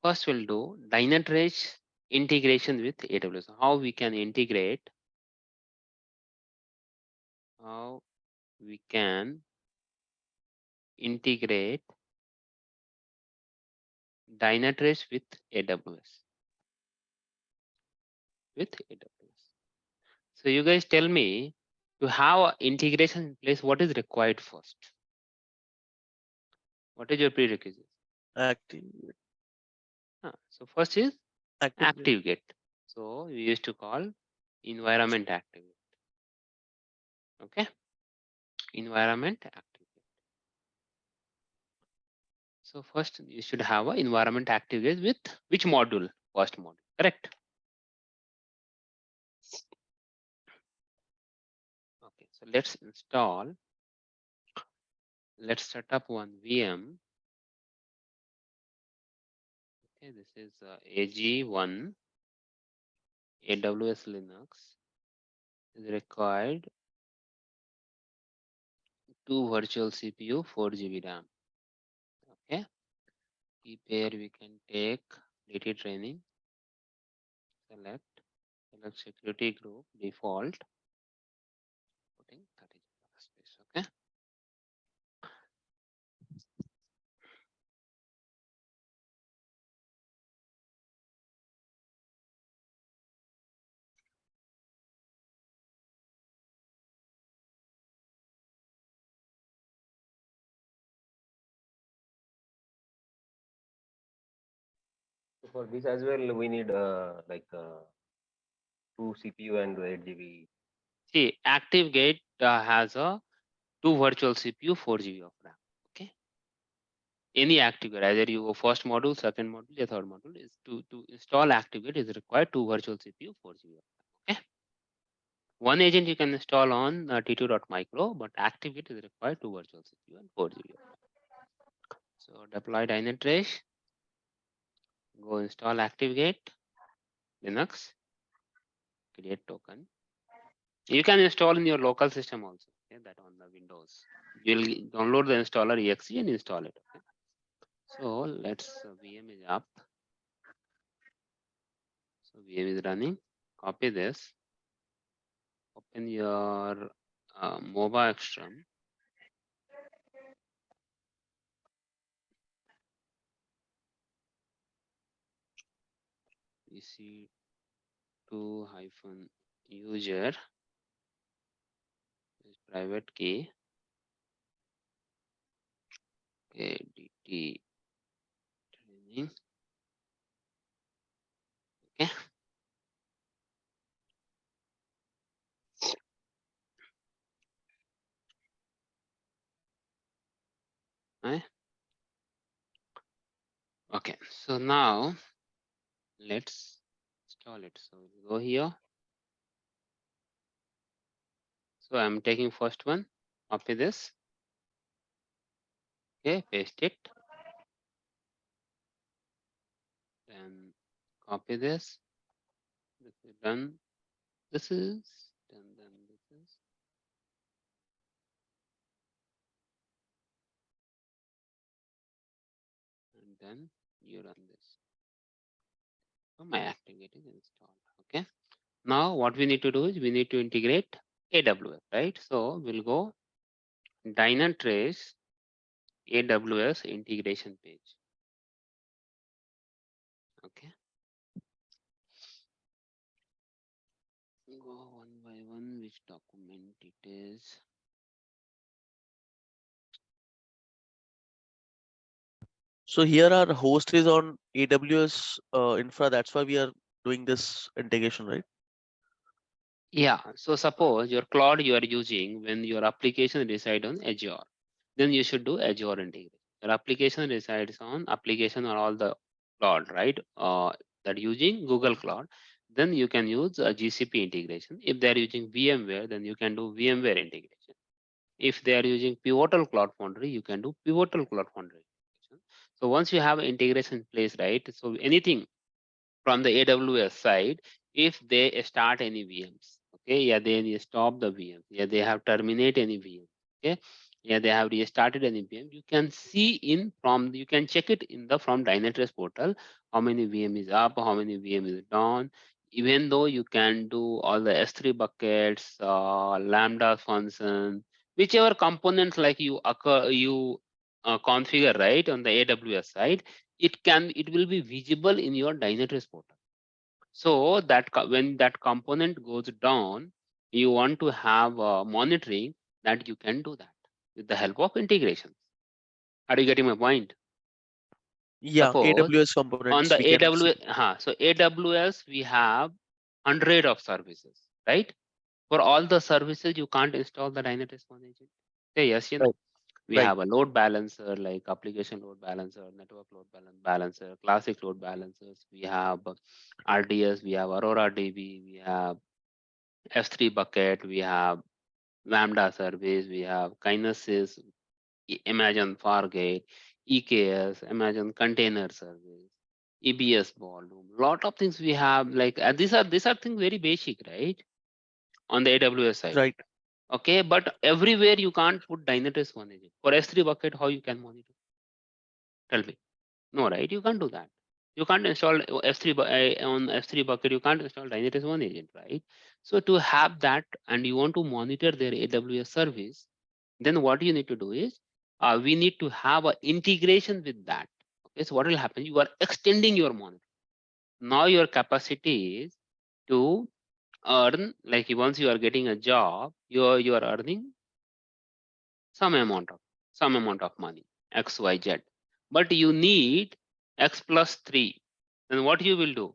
First, we'll do Dynatrace integration with AWS. How we can integrate? How we can integrate Dynatrace with AWS. So you guys tell me, to have integration in place, what is required first? What is your prerequisite? Active. So first is Active. ActiveGate. So we used to call environment ActiveGate. Okay, environment ActiveGate. So first you should have an environment ActiveGate with which module? First module, correct? Okay, so let's install. Let's set up one VM. Okay, this is AG1 AWS Linux is required 2 virtual CPU, 4 GB RAM. Okay, key pair we can take DT training, select security group default, putting 30 GB space. Okay. So for this as well, we need like 2 CPU and 8 GB. See, ActiveGate has a 2 virtual CPU, 4 GB of RAM. Okay. Any ActiveGate, either you first module, second module, or third module, is to install ActiveGate is required 2 virtual CPU, 4 GB of RAM. Okay. OneAgent you can install on T2.micro, but ActiveGate is required 2 virtual CPU and 4 GB. So deploy Dynatrace. Go install ActiveGate, Linux, create token. You can install in your local system also. Okay, that on the Windows. You'll download the installer exe and install it. Okay. So let's VM is up. So VM is running. Copy this. Open your MOBA extreme. EC2-user is private key. Okay, DT training. Okay. Right. Okay, so now let's install it. So we'll go here. So I'm taking first one, copy this. Okay, paste it. Then copy this. This is done. This is done. Then this is. And then you run this. So my ActiveGate is installed. Okay. Now what we need to do is we need to integrate AWS, right? So we'll go Dynatrace AWS integration page. Okay. Go one by one, which document it is. So here our host is on AWS infra. That's why we are doing this integration, right? Yeah. So suppose your cloud you are using when your application reside on Azure, then you should do Azure integration. Your application resides on application or all the cloud, right? That using Google Cloud, then you can use a GCP integration. If they are using VMware, then you can do VMware integration. If they are using Pivotal Cloud Foundry, you can do Pivotal Cloud Foundry integration. So once you have integration in place, right? So anything from the AWS side, if they start any VMs, okay, yeah, then you stop the VM. Yeah, they have terminate any VM. Okay, Yeah, they have restarted an APM. You can see you can check it in the from Dynatrace portal, how many VM is up, how many VM is down. Even though you can do all the S3 buckets, Lambda function, whichever components like you configure right on the AWS side, it will be visible in your Dynatrace portal. So that when that component goes down, you want to have monitoring that you can do that with the help of integration. Are you getting my point? Yeah, Suppose AWS on components the we can see. AWS, so AWS we have 100 of services, right? For all the services, you can't install the Dynatrace OneAgent. Say yes, you Right, know. We right, have a load balancer like application load balancer, network load balancer, classic load balancers. We have RDS, we have Aurora DB, we have S3 bucket, we have Lambda service, we have Kinesis, Imagine Fargate, EKS, Imagine Container Service, EBS Volume. Lot of things we have like these are things very basic, right? On the AWS side. right. Okay, but everywhere you can't put Dynatrace management. For S3 bucket, how you can monitor? Tell me. No, right? You can't do that. You can't install on S3 bucket. You can't install Dynatrace OneAgent, right? So to have that, and you want to monitor their AWS service, then what you need to do is we need to have an integration with that. Okay, so what will happen? You are extending your monitor. Now your capacity is to earn, like once you are getting a job, you are earning some amount of money, XYZ. But you need X plus 3. Then what you will do?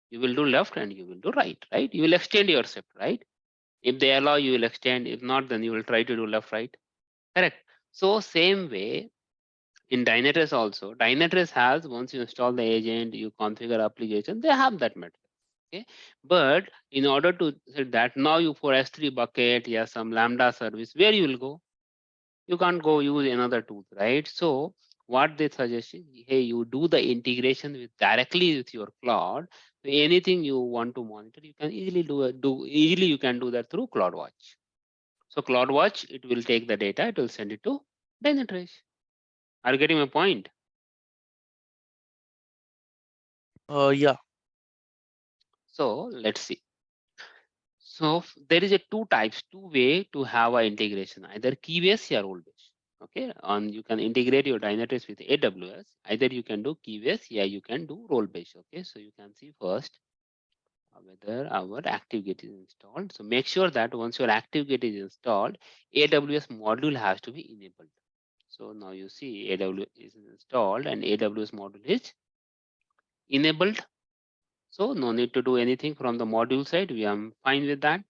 You will do left and you will do right, right? You will extend your shift, right? If they allow, you will extend. If not, then you will try to do left, right? Correct. So same way in Dynatrace also. Dynatrace has, once you install the agent, you configure application, they have that metric. Okay. But in order to say that, now you for S3 bucket, yeah, some Lambda service, where you will go? You can't go use another tool, right? So what they suggest is, hey, you do the integration with directly with your cloud. So anything you want to monitor, you can easily easily you can do that through CloudWatch. So CloudWatch, it will take the data, it will send it to Dynatrace. Are you getting my point? Yeah, So let's see. So there is a two way to have a integration, either key based or role based. Okay, and you can integrate your Dynatrace with AWS. Either you can do key based, yeah, you can do role based. Okay, so you can see first whether our ActiveGate is installed. So make sure that once your ActiveGate is installed, AWS module has to be enabled. So now you see AWS is installed and AWS module is enabled. So no need to do anything from the module side. We are fine with that.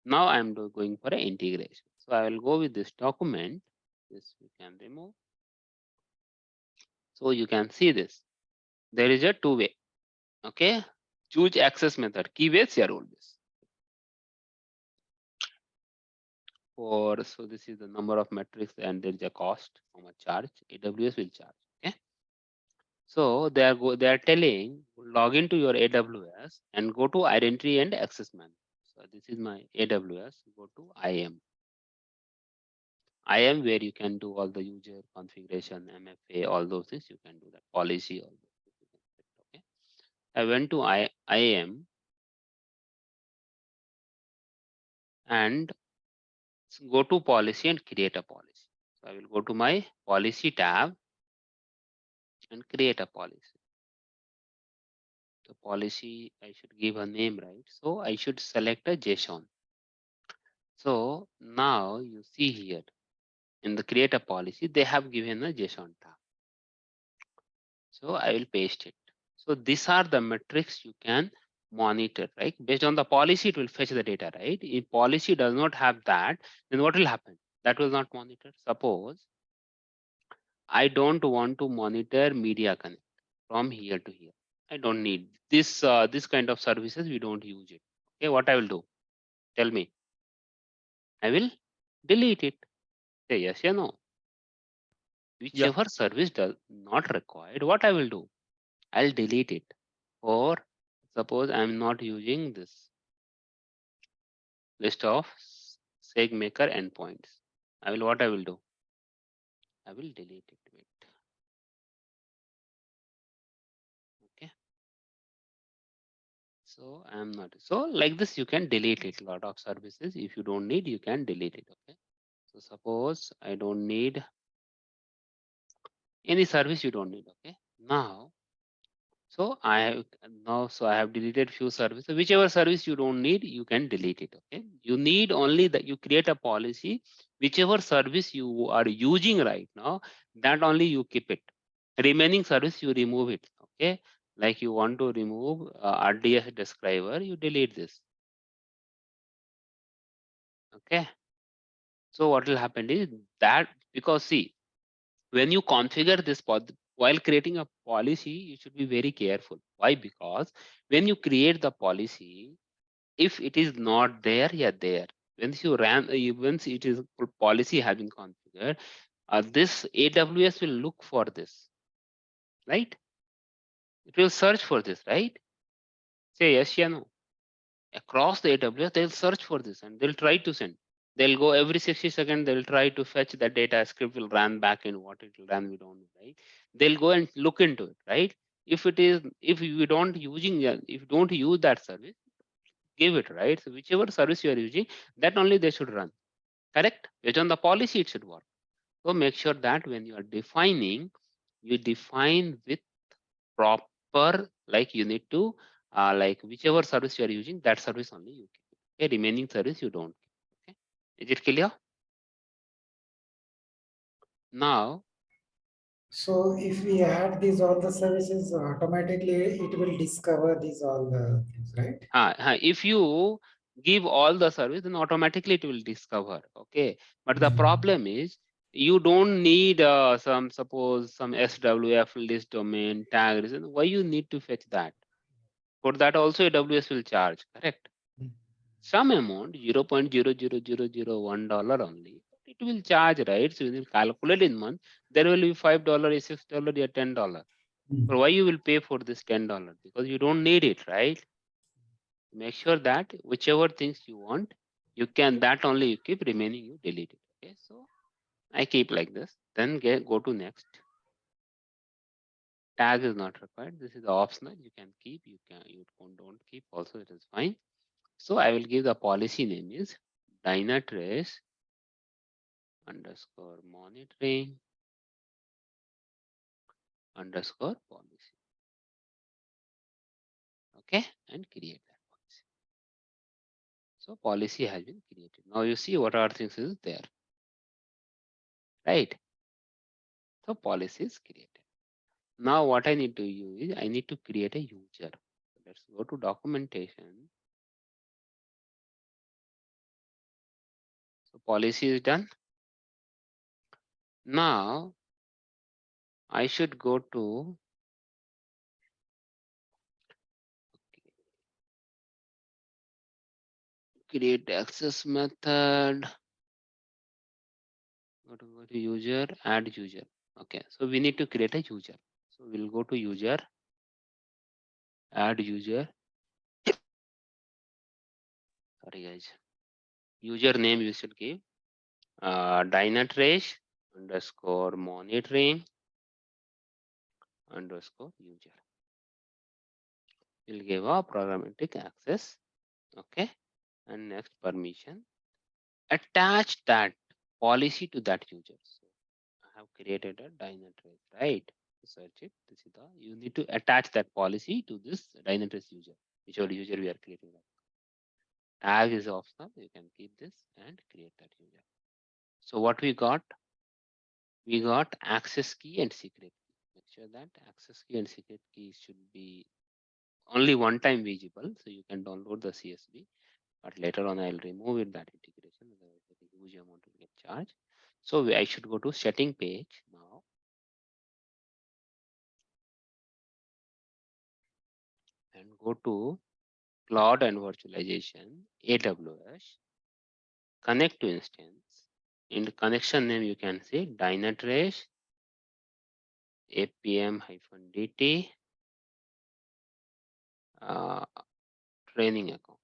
Now I'm going for an integration. So I will go with this document. This we can remove. So you can see this. There is a two-way. Okay. Choose access method. Key based or role based. So this is the number of metrics and there is a cost. How much charge? AWS will charge. Okay. So they are telling log into your AWS and go to identity and access management. So this is my AWS. Go to IAM. IAM where you can do all the user configuration, MFA, all those things you can do that. Policy, all those things you can set. Okay. I went to IAM and go to policy and create a policy. So I will go to my policy tab and create a policy. The policy, I should give a name, right? So I should select a JSON. So now you see here in the create a policy, they have given a JSON tab. So I will paste it. So these are the metrics you can monitor, right? Based on the policy, it will fetch the data, right? If policy does not have that, then what will happen? That will not monitor. Suppose I don't want to monitor media connect from here to here. I don't need this. This kind of services, we don't use it. Okay, what I will do? Tell me. I will delete it. Say yes or no. yeah, Whichever service does not required, what I will do? I'll delete it. Or suppose I'm not using this list of SegMaker endpoints. What I will do? I will delete it. Wait. Okay. So I am not. So like this, you can delete it. Lot of services. If you don't need, you can delete it. Okay. So suppose I don't need any service, you don't need. Okay. Now, so I have so I have deleted few services. Whichever service you don't need, you can delete it. Okay. You need only that you create a policy. Whichever service you are using right now, that only you keep it. Remaining service you remove it. Okay. Like you want to remove RDS describer, you delete this. Okay. So what will happen is that because see, when you configure this while creating a policy, you should be very careful. Why? Because when you create the policy, if it is not there, yeah, there. Once you ran, once it is policy has been configured, this AWS will look for this, right? It will search for this, right? Say yes, yeah, no. Across the AWS, they'll search for this and they'll try to send. They'll go every 60 seconds, they'll try to fetch the data. Script will run back in what it will run, we don't know, right? They'll go and look into it, right? If you don't using, if you don't use that service, give it, right? So whichever service you are using, that only they should run, correct? Based on the policy, it should work. So make sure that when you are defining, you define with proper, like you need to, like whichever service you are using, that service only you keep. Okay, remaining service you don't keep. Okay, is it clear? Now, So if we add these all the services, automatically it will discover these all the things, right? if you give all the service, then automatically it will discover. Okay, but the Mhm. problem is you don't need some, suppose some SWF list domain tag reason. Why you need to fetch that? For that also AWS will charge, correct? Mhm. Some amount, $0.00001 only. It will charge, right? So you will calculate in month. There will be $5, $6, or $10. Mhm. But why you will pay for this $10? Because you don't need it, right? Make sure that whichever things you want, you can, that only you keep, remaining you delete it. Okay, so I keep like this. Then go to next. Tag is not required. This is optional. You can keep, you don't keep also, it is fine. So I will give the policy name is Dynatrace underscore monitoring underscore policy. Okay, and create that policy. So policy has been created. Now you see what are things is there, right? So policy is created. Now what I need to use is I need to create a user. Let's go to documentation. So policy is done. Now I should go to create access method. Go to user, add user. Okay, so we need to create a user. So we'll go to user, add user. Sorry guys. User name you should give Dynatrace underscore monitoring underscore user. We'll give a programmatic access. Okay, and next permission. Attach that policy to that user. So I have created a Dynatrace, right? Search it. This is the, you need to attach that policy to this Dynatrace user, whichever user we are creating. Tag is optional. You can keep this and create that user. So what we got access key and secret key. Make sure that access key and secret key should be only one time visible. So you can download the CSV, but later on I'll remove it, that integration. Otherwise, a huge amount will get charged. So I should go to setting page now. And go to cloud and virtualization, AWS, connect to instance. In the connection name, you can say Dynatrace APM-DT training account.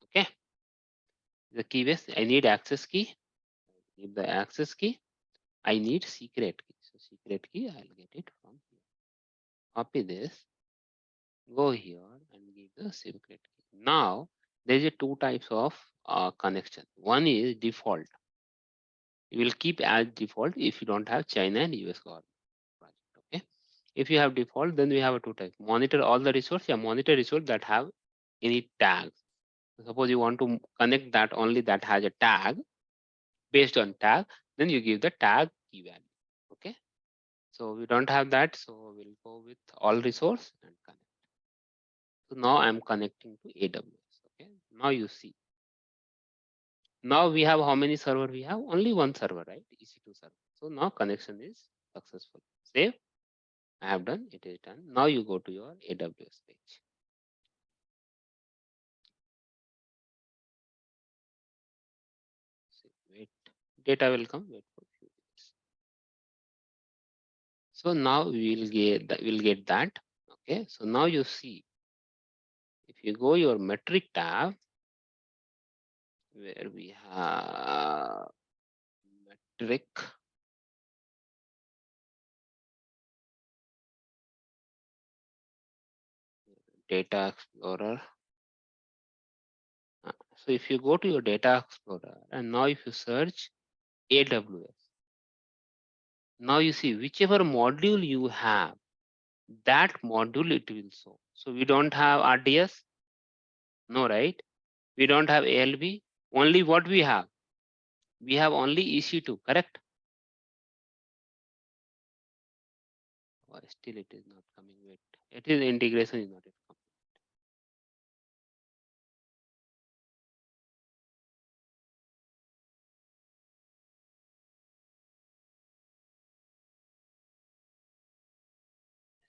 Okay. The keybase, I need access key. Give the access key. I need secret key. So secret key, I'll get it from here. Copy this, go here and give the secret key. Now there is a two types of connection. One is default. You will keep as default if you don't have China and US government project. Okay. If you have default, then we have a two types. Monitor all the resource. Yeah, monitor resource that have any tags. Suppose you want to connect that only that has a tag. Based on tag, then you give the tag key value. Okay. So we don't have that, so we'll go with all resource and connect. So now I'm connecting to AWS. Okay. Now you see. Now we have how many server we have? Only one server, right? EC2 server. So now connection is successful. Save. I have done. It is done. Now you go to your AWS page. Wait. Data will come. Wait for a few minutes. So now we will get that. We'll get that. Okay. So now you see. If you go your metric tab, where we have metric, data explorer. So if you go to your data explorer and now if you search AWS, now you see whichever module you have, that module it will show. So we don't have RDS, no, right? We don't have ALB, only what we have? We have only EC2, correct? Or still it is not coming, wait. It is integration is not yet coming.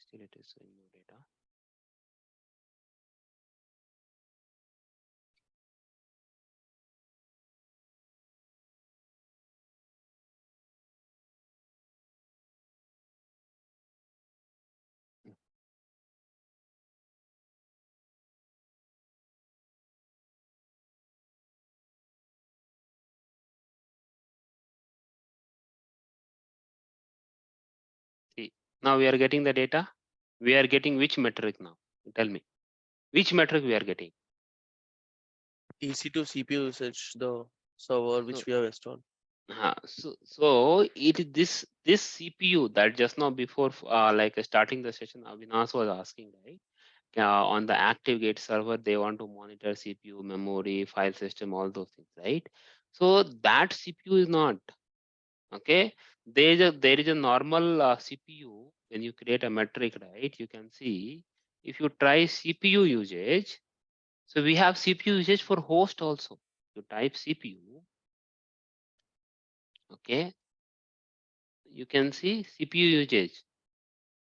Still it is showing no data. See, now we are getting the data. We are getting which metric now? Tell me, which metric we are getting? EC2 CPU usage, the server which we have installed. So it this CPU that just now before like starting the session, Avinash was asking, right? On the ActiveGate server, they want to monitor CPU, memory, file system, all those things, right? So that CPU is not okay. There is a normal CPU when you create a metric, right? You can see if you try CPU usage. So we have CPU usage for host also. You type CPU, okay? You can see CPU usage.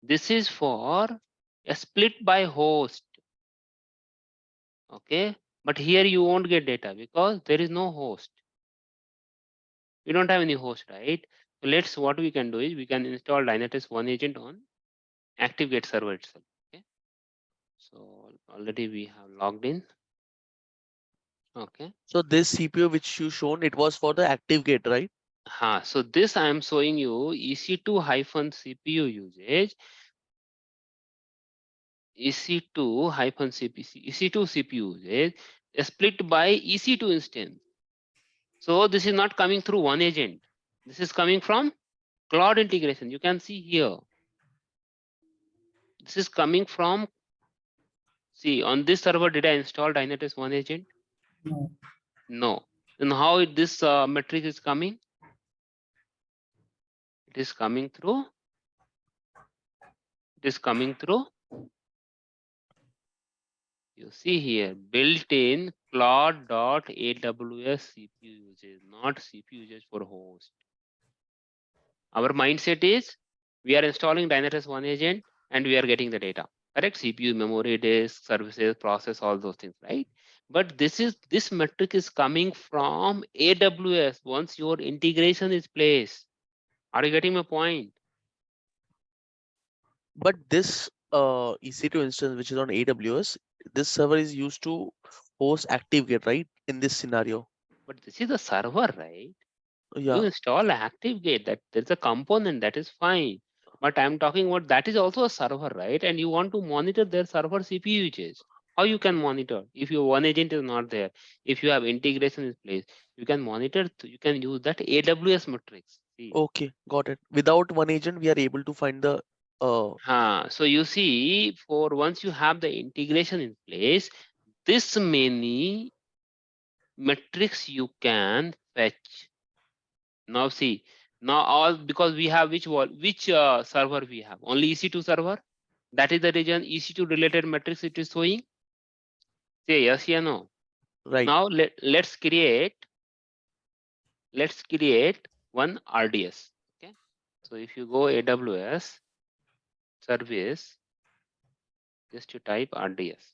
This is for a split by host, okay? But here you won't get data because there is no host. We don't have any host, right? So what we can do is we can install Dynatrace OneAgent on ActiveGate server itself. Okay. So already we have logged in. Okay. So this CPU which you shown, it was for the ActiveGate, right? So this I am showing you EC2-CPU usage. EC2 CPU usage split by EC2 instance. So this is not coming through OneAgent. This is coming from cloud integration. You can see here. This is coming from, see, on this server, did I install Dynatrace OneAgent? No. No. Then how this metric is coming? It is coming through. It is coming through. You see here, built-in cloud.aws CPU usage, not CPU usage for host. Our mindset is we are installing Dynatrace OneAgent and we are getting the data. Correct? CPU, memory, disk, services, process, all those things, right? But this metric is coming from AWS once your integration is placed. Are you getting my point? But this EC2 instance which is on AWS, this server is used to host ActiveGate, right? In this scenario. But this is a server, right? Yeah. You install ActiveGate, that there's a component, that is fine. But I'm talking about that is also a server, right? And you want to monitor their server CPU usage. How you can monitor if your OneAgent is not there? If you have integration in place, you can monitor. You can use that AWS metrics. See, Okay, got it. Without OneAgent, we are able to find the so you see, for once you have the integration in place, this many metrics you can fetch. Now see, now all because we have which server we have? Only EC2 server. That is the reason EC2 related metrics it is showing. Say yes or no. right. Now let's create one RDS. Okay. So if you go AWS service, just to type RDS.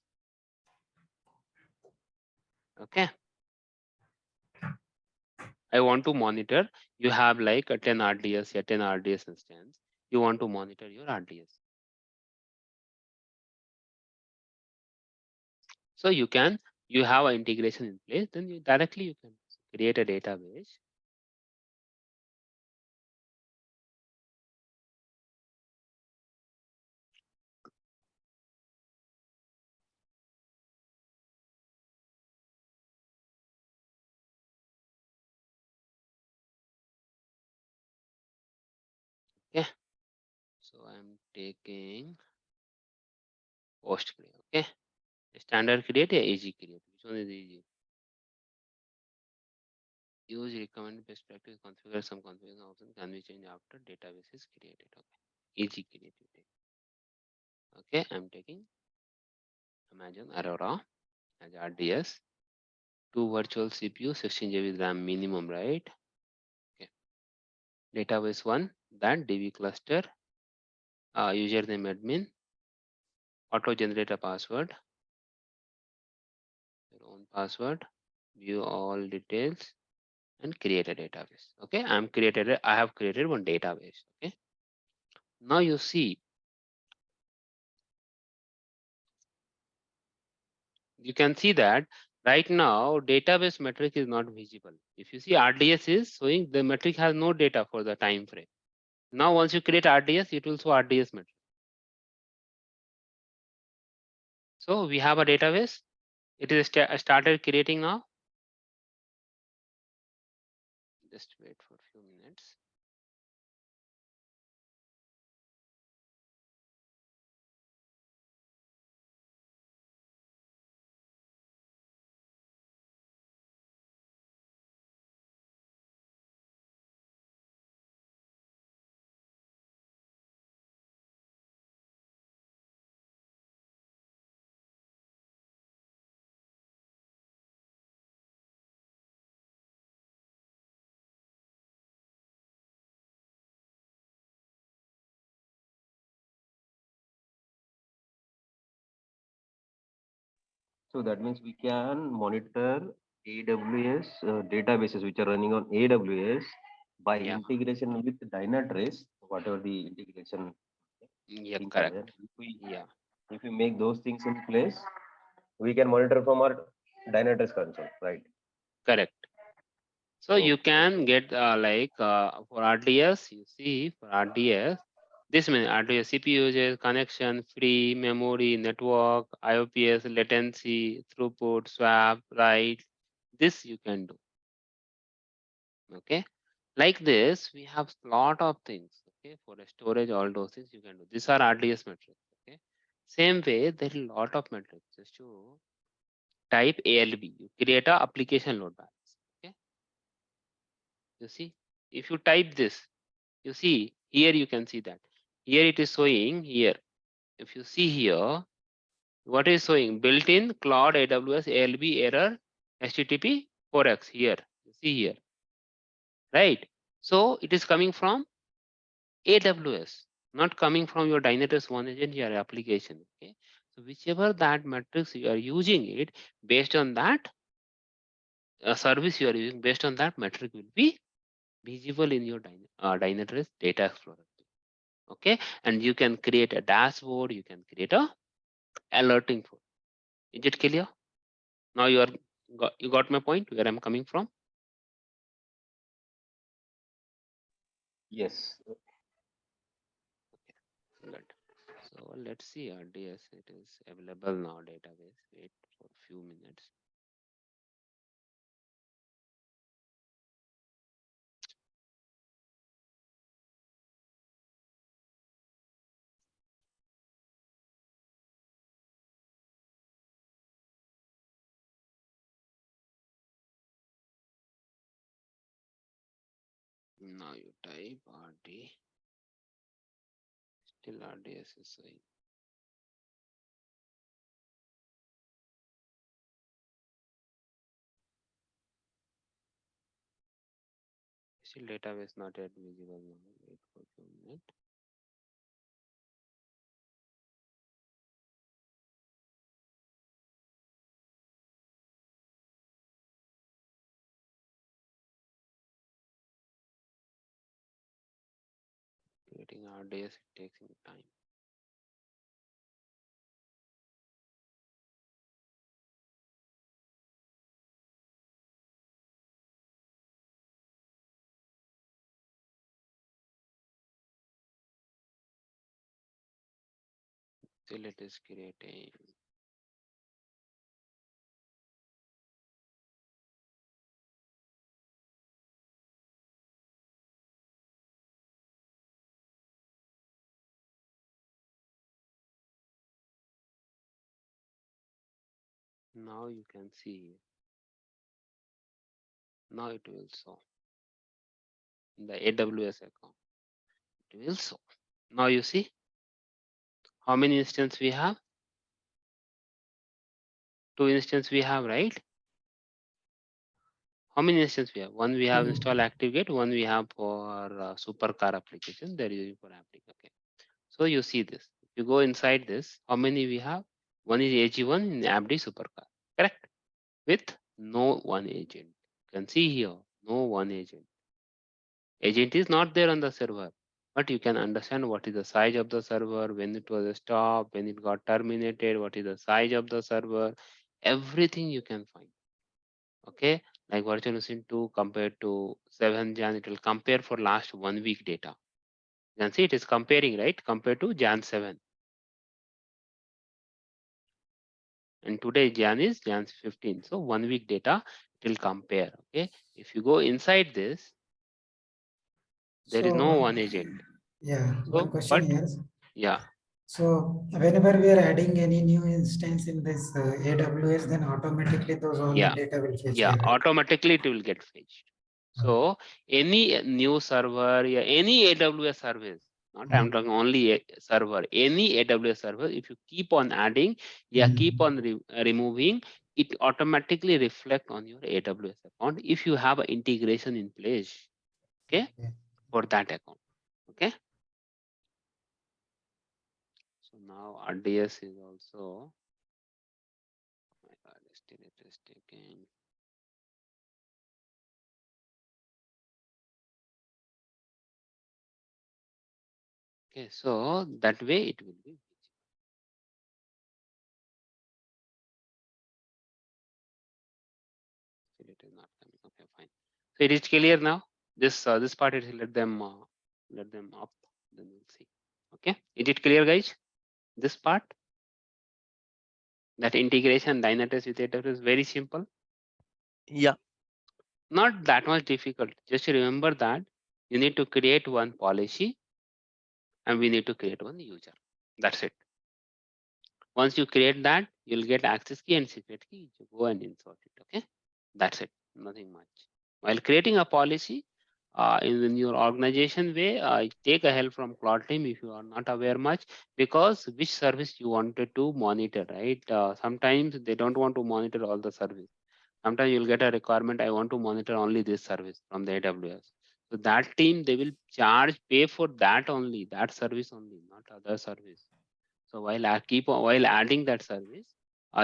Okay. I want to monitor. You have like a 10 RDS, a 10 RDS instance. You want to monitor your RDS. So you have an integration in place, then you directly you can create a database. Okay. So I'm taking post create. Okay. Standard create or AG create. Which one is easy? Use recommended best practice, configure some configuration option can be changed after database is created. Okay. AG create. Okay. I'm taking Amazon Aurora as RDS. 2 virtual CPU, 16 GB RAM minimum, right? Okay. Database 1, that DB cluster, username admin, auto generate a password, your own password, view all details, and create a database. Okay, I have created one database. Okay. Now you see, you can see that right now database metric is not visible. If you see RDS is showing the metric has no data for the time frame. Now once you create RDS, it will show RDS metric. So we have a database. It is started creating now. Just wait for a few minutes. So that means we can monitor AWS databases which are running on AWS by Yeah. integration with Dynatrace, whatever the integration Yeah, things are there. correct. Yeah, If we make those things in place, we can monitor from our Dynatrace console, right? correct. So you can Okay. get for RDS, you see for RDS, this means RDS CPU usage, connection, free, memory, network, IOPS, latency, throughput, swap, write. This you can do. Okay. Like this, we have lot of things. Okay. For the storage, all those things you can do. These are RDS metrics. Okay. Same way, there are a lot of metrics. Just to type ALB, you create a application load balance. Okay. You see, if you type this, you see here, you can see that here it is showing here. If you see here, what is showing? Built-in cloud AWS ALB error HTTP 4x here. You see here, right? So it is coming from AWS, not coming from your Dynatrace OneAgent your application. Okay. So whichever that matrix you are using it, based on that service you are using, based on that metric will be visible in your Dynatrace Data Explorer. Okay, and you can create a dashboard. You can create a alerting for. Is it clear? Now you got my point where I'm coming from. Yes. Good. So let's see RDS. It is available now. Database. Wait for a few minutes. Now you type RD. Still RDS is saying. Still database not yet visible now. Wait for a few minutes. Creating RDS, it takes some time. Still it is creating. Now you can see. Now it will show. In the AWS account. It will show. Now you see how many instances we have? 2 instances we have, right? How many instances we have? One we have install ActiveGate, one we have for supercar application. They're using for application. Okay. So you see this. If you go inside this, how many we have? One is AG1 in AppD supercar. Correct? With no OneAgent. You can see here, no OneAgent. Agent is not there on the server, but you can understand what is the size of the server, when it was stopped, when it got terminated, what is the size of the server, everything you can find. Okay, like virtual machine 2 compared to 7 Jan, it will compare for last 1 week data. You can see it is comparing, right? Compared to Jan 7. And today Jan is Jan 15. So 1 week data, it will compare. Okay, if you go inside this, there is no OneAgent. Yeah, So, one question but here. yeah. So whenever we are adding any new instance in this AWS, then automatically those all the data will fetch Yeah, here, right? automatically it will get fetched. So any new server, yeah, any AWS service, not I'm talking only a server, any AWS server, if you keep on adding, keep on removing, it automatically reflect on your AWS account if you have an integration in place, okay, for that account, okay. So now RDS is also, oh my God, still it is taking. Okay, so that way it will be. It is not coming. Okay, fine. So it is clear now. This part is let them up. Then we'll see. Okay, is it clear, guys? This part, that integration Dynatrace with AWS is very simple. Yeah. Not that much difficult. Just remember that you need to create one policy, and we need to create one user. That's it. Once you create that, you'll get access key and secret key. You go and insert it. Okay, that's it. Nothing much. While creating a policy, in your organization way, take a help from Cloud team if you are not aware much, because which service you wanted to monitor, right? Sometimes they don't want to monitor all the service. Sometimes you'll get a requirement, I want to monitor only this service from the AWS. So that team, they will pay for that only, that service only, not other service. So while I while adding that service,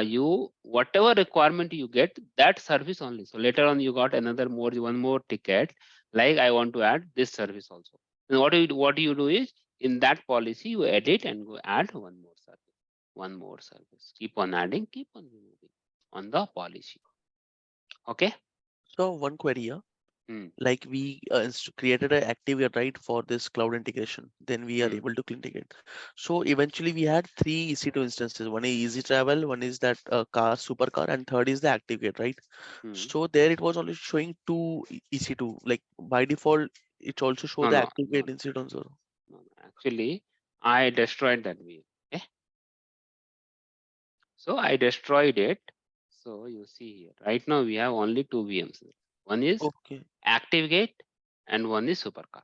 you whatever requirement you get, that service only. So later on you got one more ticket, like I want to add this service also. And what you do is, in that policy you edit and go add one more service, one more service. Keep on adding, keep on removing on the policy. Okay. So one query here. Hmm. Like we created an active right for this cloud integration, then we are Hmm. able to integrate. So eventually we had three EC2 instances. One is easy travel, one is that car supercar, and third is the activate, right? Hmm. So there it was only showing two EC2, like by default it also show No, the no, no, activate incidents. no, no. Actually, I destroyed that VM. Okay. So I destroyed it. So you see here, right now we have only two VMs. One is Okay, ActiveGate and one is Supercar.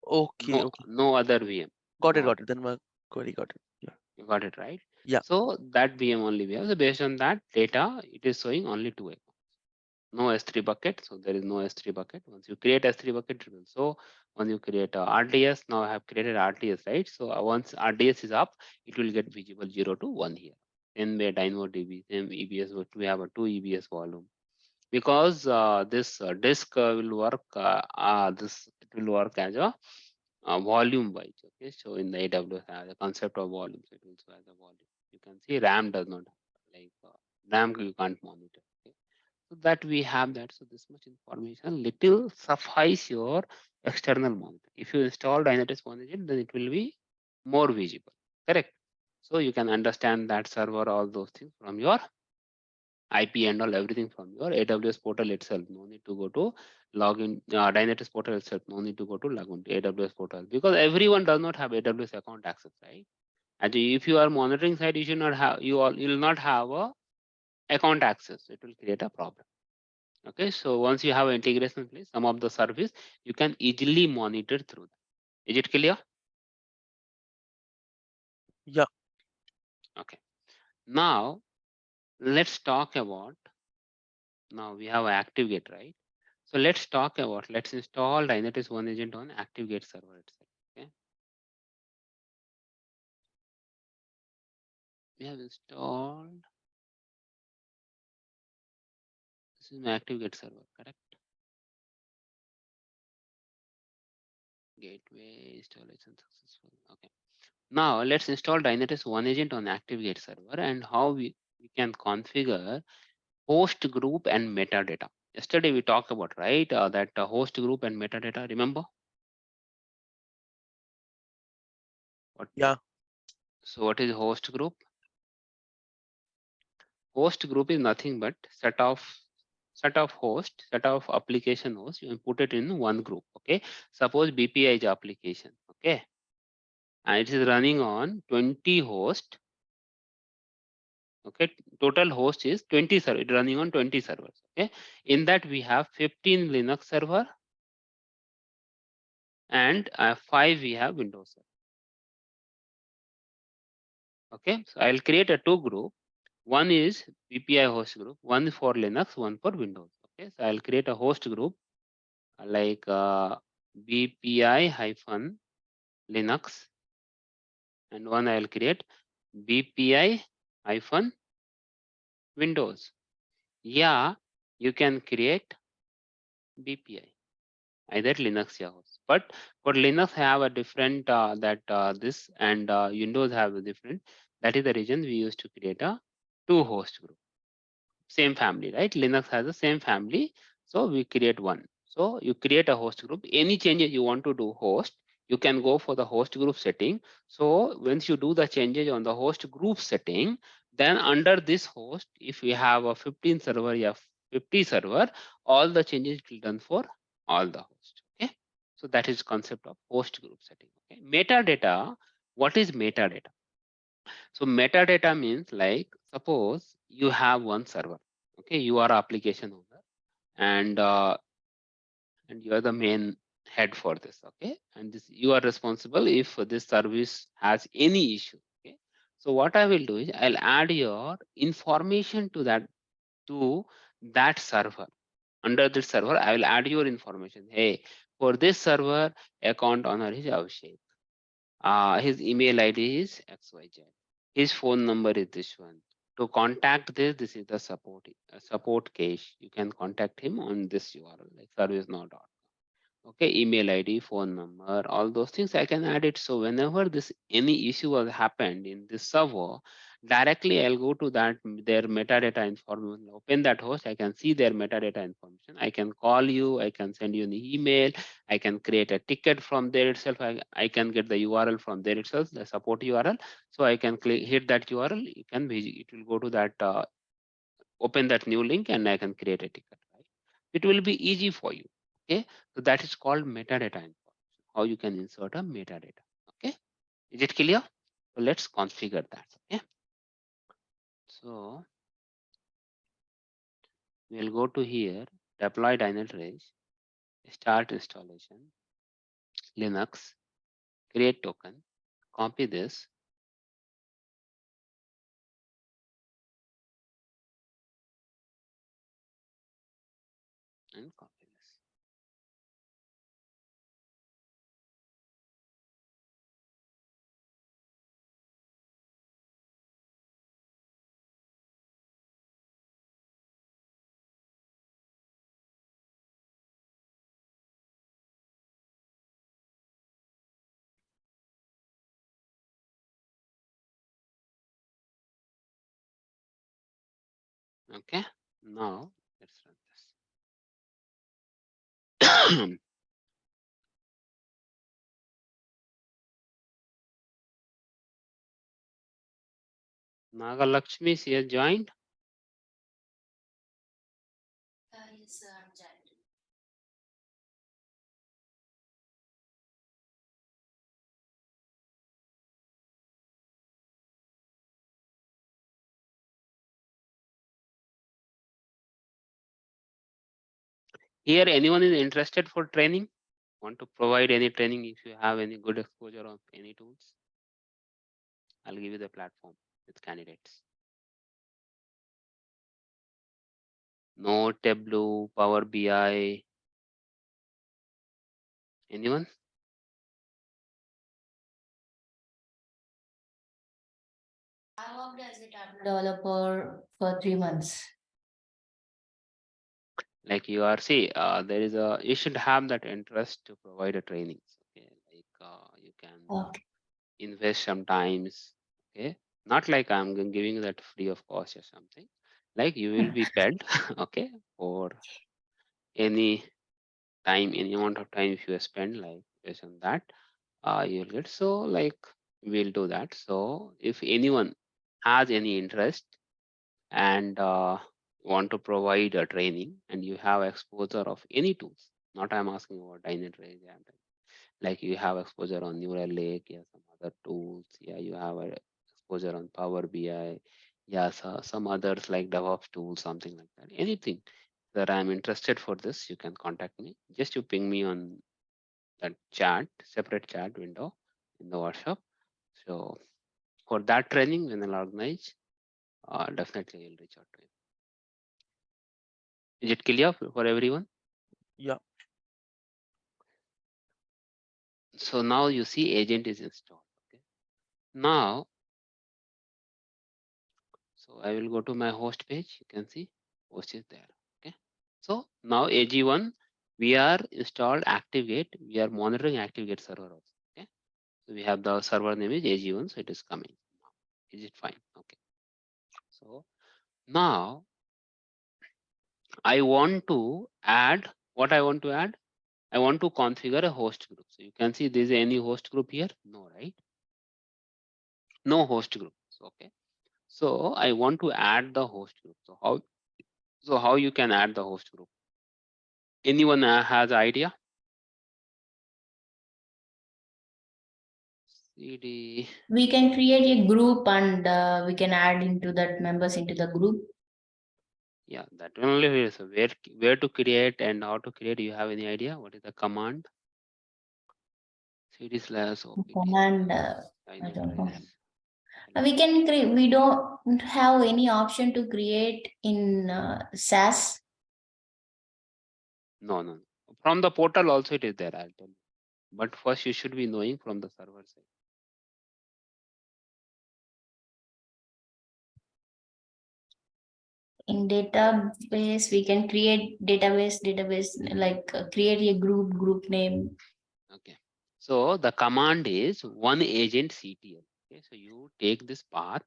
okay, No, okay, no other VM. got it, No got other. it, then my query got it. Yeah, You got it right. yeah, So that VM only we have. So based on that data, it is showing only two accounts. No S3 bucket. So there is no S3 bucket. Once you create S3 bucket, it will. So when you create a RDS, now I have created RDS, right? So once RDS is up, it will get visible 0 to 1 here. Then where DynaDB, then EBS, we have a 2 EBS volume. Because this disk will work, this it will work as a volume wise. Okay, so in the AWS, the concept of volume, so it will show as a volume. You can see RAM does not like RAM you can't monitor. Okay, so that we have that. So this much information, little suffice your external monitor. If you install Dynatrace OneAgent, then it will be more visible. Correct. So you can understand that server, all those things from your IP and all everything from your AWS portal itself. No need to go to login Dynatrace portal itself. No need to go to login to AWS portal because everyone does not have AWS account access, right? And if you are monitoring side, you should not have you will not have a account access. It will create a problem. Okay, so once you have integration in place, some of the service you can easily monitor through that. Is it clear? yeah, Okay. Now let's talk about now we have ActiveGate, right? So let's talk about, let's install Dynatrace OneAgent on ActiveGate server itself. Okay. We have installed, this is my ActiveGate server, correct? Gateway installation successful. Okay. Now let's install Dynatrace OneAgent on ActiveGate server and how we can configure host group and metadata. Yesterday we talked about, right, that host group and metadata, remember? What? yeah, So what is host group? Host group is nothing but set of host, set of application hosts. You put it in one group. Okay. Suppose BPI is application. Okay. And it is running on 20 host. Okay. Total host is 20 server. It's running on 20 servers. Okay. In that we have 15 Linux server and 5 we have Windows server. Okay. So I'll create a two group. One is BPI host group, one for Linux, one for Windows. Okay. So I'll create a host group like BPI hyphen Linux and one I'll create BPI hyphen Windows. Yeah, you can create BPI either Linux or host. But for Linux have a different this and Windows have a different. That is the reason we used to create a two host group. Same family, right? Linux has the same family. So we create one. So you create a host group. Any changes you want to do host, you can go for the host group setting. So once you do the changes on the host group setting, then under this host, if we have a 15 server, yeah, 50 server, all the changes will done for all the host. Okay. So that is concept of host group setting. Okay. Metadata. What is metadata? So metadata means like suppose you have one server, okay, you are application owner and you are the main head for this, okay, and this you are responsible if this service has any issue, okay. So what I will do is I'll add your information to that server. Under this server, I will add your information. Hey, for this server, account owner is Abhishek. His email ID is XYZ. His phone number is this one. To contact this is the support case. You can contact him on this URL, like service.now. Okay, email ID, phone number, all those things I can add it. So whenever this any issue has happened in this server, Directly I'll go to that their metadata information, open that host, I can see their metadata information. I can call you, I can send you an email, I can create a ticket from there itself. I can get the URL from there itself, the support URL. So I can hit that URL, you can it will go to that open that new link and I can create a ticket, right? It will be easy for you. Okay, so that is called metadata information, how you can insert a metadata. Okay, is it clear? So let's configure that. Okay, so we'll go to here, deploy Dynatrace, start installation, Linux, create token, copy this, and copy this. Okay, now let's run this. Nagalakshmi, she has joined. Yes, sir, I'm joined. Here, anyone is interested for training? Want to provide any training if you have any good exposure of any tools? I'll give you the platform with candidates. No Tableau, Power BI. Anyone? I worked as a Tableau developer for 3 months. Like you are, see, there is a, you should have that interest to provide a training. Okay, like you can Okay. invest sometimes. Okay, not like I'm giving you that free of cost or something. Like you will be paid. Okay, for any time, any amount of time if you spend, like based on that, you'll get. So like we'll do that. So if anyone has any interest and want to provide a training and you have exposure of any tools, not I'm asking about Dynatrace, like you have exposure on Neural Lake, yeah, some other tools, yeah, you have a exposure on Power BI, yeah, so some others like DevOps tools, something like that, anything that I'm interested for this, you can contact me. Just you ping me on that chat, separate chat window in the workshop. So for that training, when I'll organize, definitely you'll reach out to you. Is it clear for everyone? Yeah. So now you see agent is installed. Okay. Now, so I will go to my host page. You can see host is there. Okay. So now AG1, we are installed ActiveGate. We are monitoring ActiveGate server also. Okay. So we have the server name is AG1, so it is coming. Is it fine? Okay. So now I want to add what I want to add. I want to configure a host group. So you can see there is any host group here. No, right? No host group. Okay. So I want to add the host group. So how you can add the host group? Anyone has idea? CD. We can create a group and we can add into that members into the group. Yeah, that only is where to create and how to create. You have any idea? What is the command? CD slash opt. Command, I don't know. Dynatrace. We can create. We don't have any option to create in SAS. No. From the portal also it is there. I'll tell you. But first you should be knowing from the server side. In database, we can create database like create a group name. Okay. So the command is OneAgent CTL. Okay. So you take this path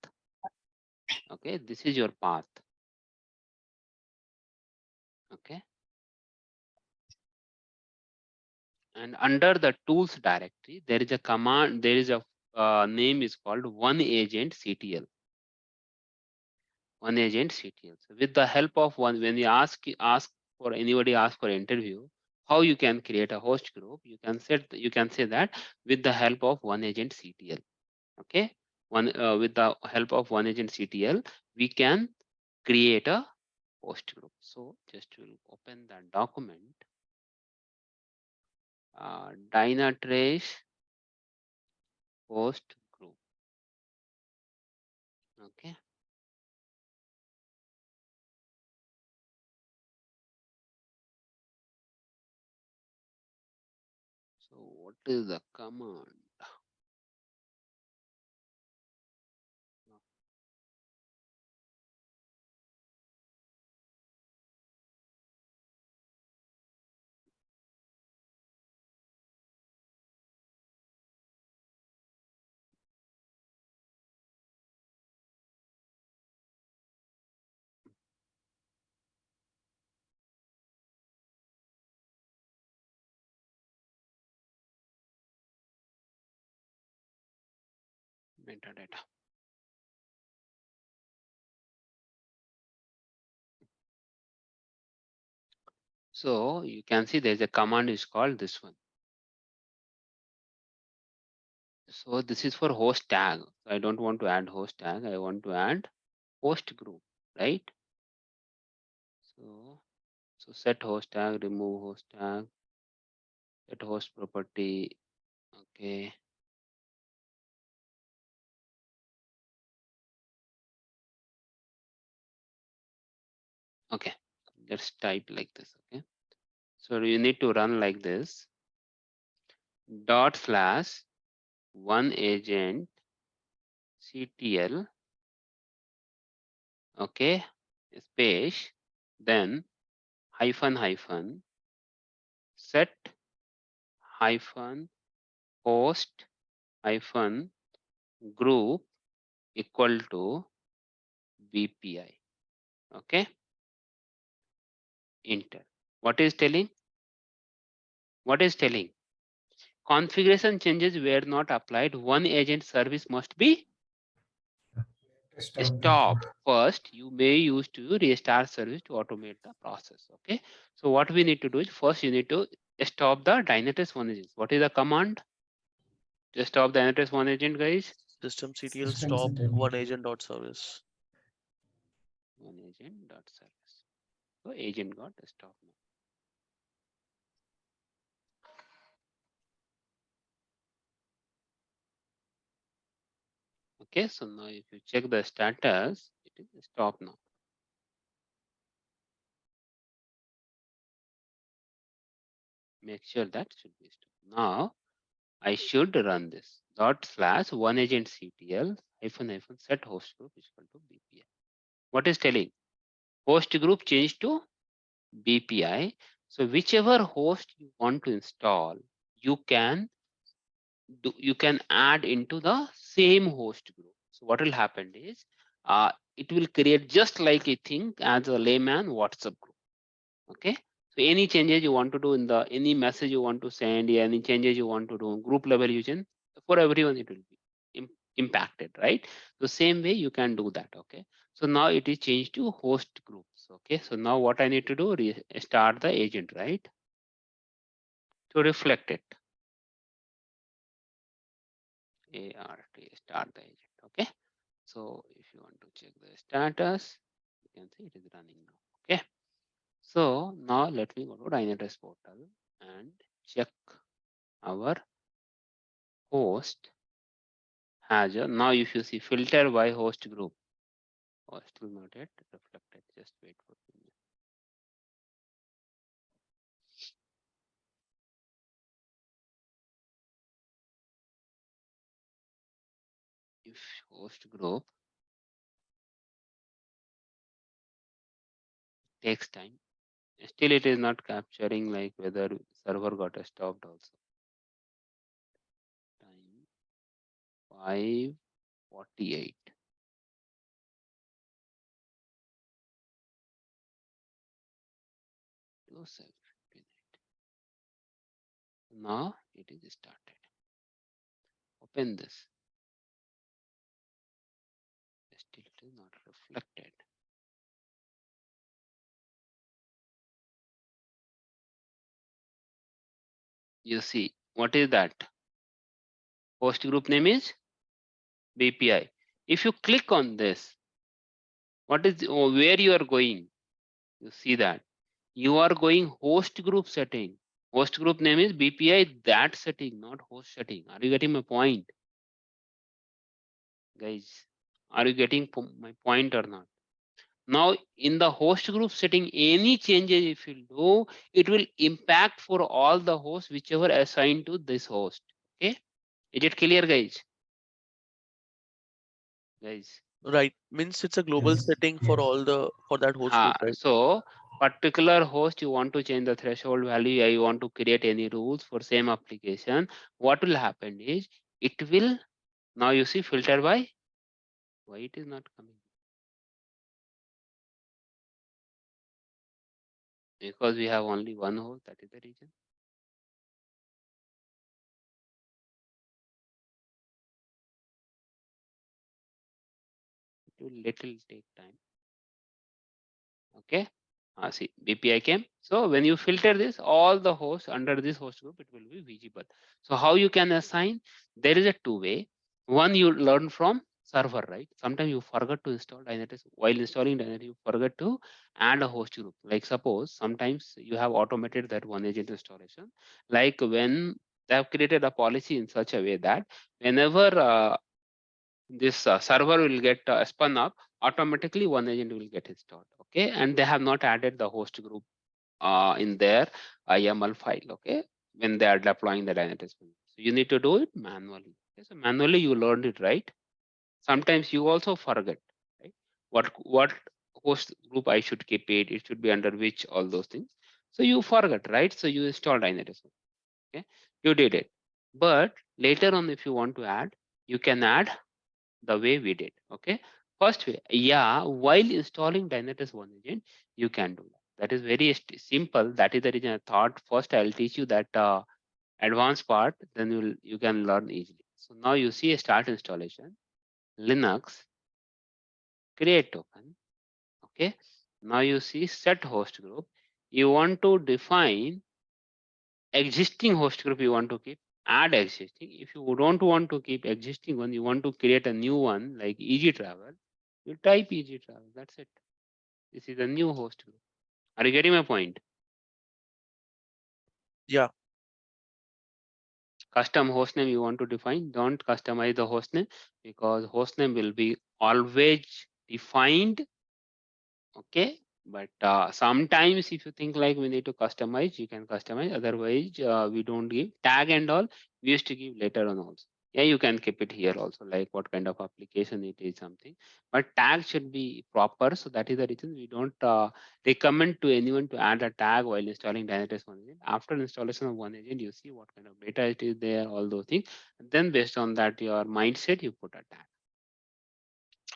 Okay, this is your path. Okay. And under the tools directory, there is a command, there is a name is called OneAgent CTL. OneAgent CTL. So with the help of one, when you ask for anybody ask for interview, how you can create a host group, you can say that with the help of OneAgent CTL. Okay, with the help of OneAgent CTL, we can create a host group. So just will open that document. Dynatrace host group. Okay. So what is the command? Metadata. So you can see there's a command is called this one. So this is for host tag. I don't want to add host tag. I want to add host group, right? So set host tag, remove host tag, set host property. Okay. Okay. Let's type like this. Okay. So you need to run like this. /, OneAgent CTL. Okay. Space. Then hyphen set hyphen host hyphen group equal to BPI. Okay. Enter. What is telling? What is telling? Configuration changes were not applied. OneAgent service must be stopped. First, you may use to restart service to automate the process. Okay. So what we need to do is first you need to stop the Dynatrace OneAgent. What is the command to stop the Dynatrace OneAgent, guys? System stop OneAgent.service. OneAgent.service. So agent got stopped now. Okay, so now if you check the status, it is stopped now. Make sure that should be stopped. Now I should run this /OneAgent CTL hyphen set host group is equal to BPI. What is telling? Host group changed to BPI. So whichever host you want to install, you can add into the same host group. So what will happen is it will create just like a thing as a layman WhatsApp group. Okay. So any changes you want to do in the any message you want to send, any changes you want to do group level, you can for everyone it will be impacted, right? So same way you can do that. Okay. So now it is changed to host groups. Okay. So now what I need to do, start the agent, right? To reflect it. ART start the agent. Okay. So if you want to check the status, you can see it is running now. Okay. So now let me go to Dynatrace portal and check our host has a, now if you see filter by host group, still not yet reflected. Just wait for a minute. If host group takes time, still it is not capturing like whether server got stopped also. Time 5:48. So save. Now it is started. Open this. Still it is not reflected. You see, what is that? Host group name is BPI. If you click on this, what is where you are going? You see that you are going host group setting. Host group name is BPI, that setting, not host setting. Are you getting my point? Guys, are you getting my point or not? Now in the host group setting, any changes if you do, it will impact for all the hosts whichever assigned to this host. Okay, is it clear, guys? Right. Means it's a global Yes. setting for Yes. all for that host group, right? So particular host, you want to change the threshold value, you want to create any rules for same application, what will happen is it will, now you see filter by, why it is not coming? Because we have only one host, that is the reason. It will little take time. Okay, see BPI came. So when you filter this, all the hosts under this host group, it will be visible. So how you can assign? There is a two way. One, you learn from server, right? Sometimes you forget to install Dynatrace. While installing Dynatrace, you forget to add a host group. Like suppose sometimes you have automated that OneAgent installation. Like when they have created a policy in such a way that whenever this server will get spun up, automatically OneAgent will get installed. Okay, and they have not added the host group in their YAML file. Okay, when they are deploying the Dynatrace. So you need to do it manually. Okay? So manually you learned it, right? Sometimes you also forget, right? What host group I should keep it? It should be under which, all those things. So you forget, right? So you install Dynatrace. Okay, you did it. But later on, if you want to add, you can add the way we did. Okay, first way, yeah, while installing Dynatrace OneAgent, you can do that. That is very simple. That is the reason I thought first I'll teach you that advanced part, then you can learn easily. So now you see a start installation, Linux, create token. Okay, now you see set host group. You want to define existing host group, you want to keep, add existing. If you don't want to keep existing one, you want to create a new one like Easy Travel, you type Easy Travel, that's it. This is a new host group. Are you getting my point? Yeah. Custom hostname you want to define, don't customize the hostname because hostname will be always defined. Okay, but sometimes if you think like we need to customize, you can customize, otherwise we don't give tag and all, we used to give later on also. Yeah, you can keep it here also, like what kind of application it is, something, but tag should be proper. So that is the reason we don't recommend to anyone to add a tag while installing Dynatrace OneAgent. After installation of OneAgent, you see what kind of data it is there, all those things, and then based on that your mindset, you put a tag.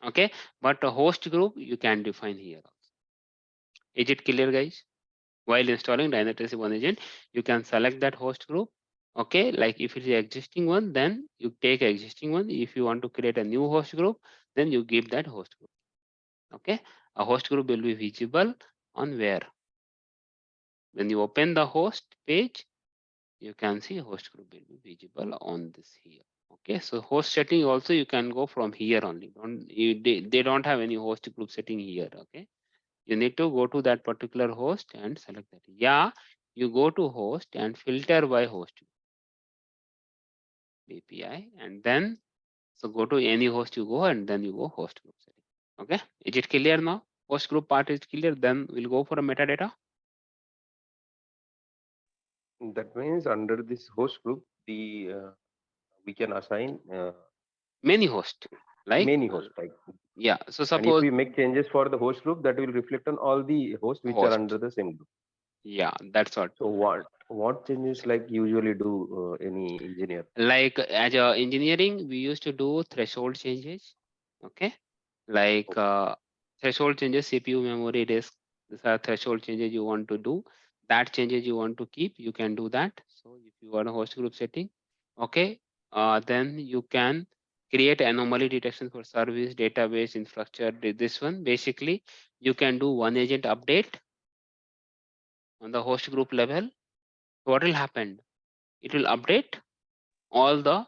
Okay, but a host group you can define here. Is it clear, guys? While installing Dynatrace OneAgent, you can select that host group. Okay, like if it is existing one, then you take existing one. If you want to create a new host group, then you give that host group. Okay, a host group will be visible on where? When you open the host page, you can see host group will be visible on this here. Okay, so host setting also you can go from here only. They don't have any host group setting here. Okay, you need to go to that particular host and select that. Yeah, you go to host and filter by host API, and then so go to any host you go, and then you go host group setting. Okay, is it clear now? Host group part is clear. Then we'll go for a metadata. That means under this host group, we can assign Many host, like many hosts. Like, yeah. So and if suppose we make changes for the host group, that will reflect on all the hosts which are host. under the same group. Yeah, that's what. So what changes like usually do any engineer? Like as a engineering, we used to do threshold changes. Okay, like threshold changes, CPU, memory, disk. These are threshold changes you want to do. that changes you want to keep, you can do that. So if you want a host group setting, okay, then you can create anomaly detection for service, database, infrastructure. This one, basically, you can do OneAgent update on the host group level. What will happen? It will update all the,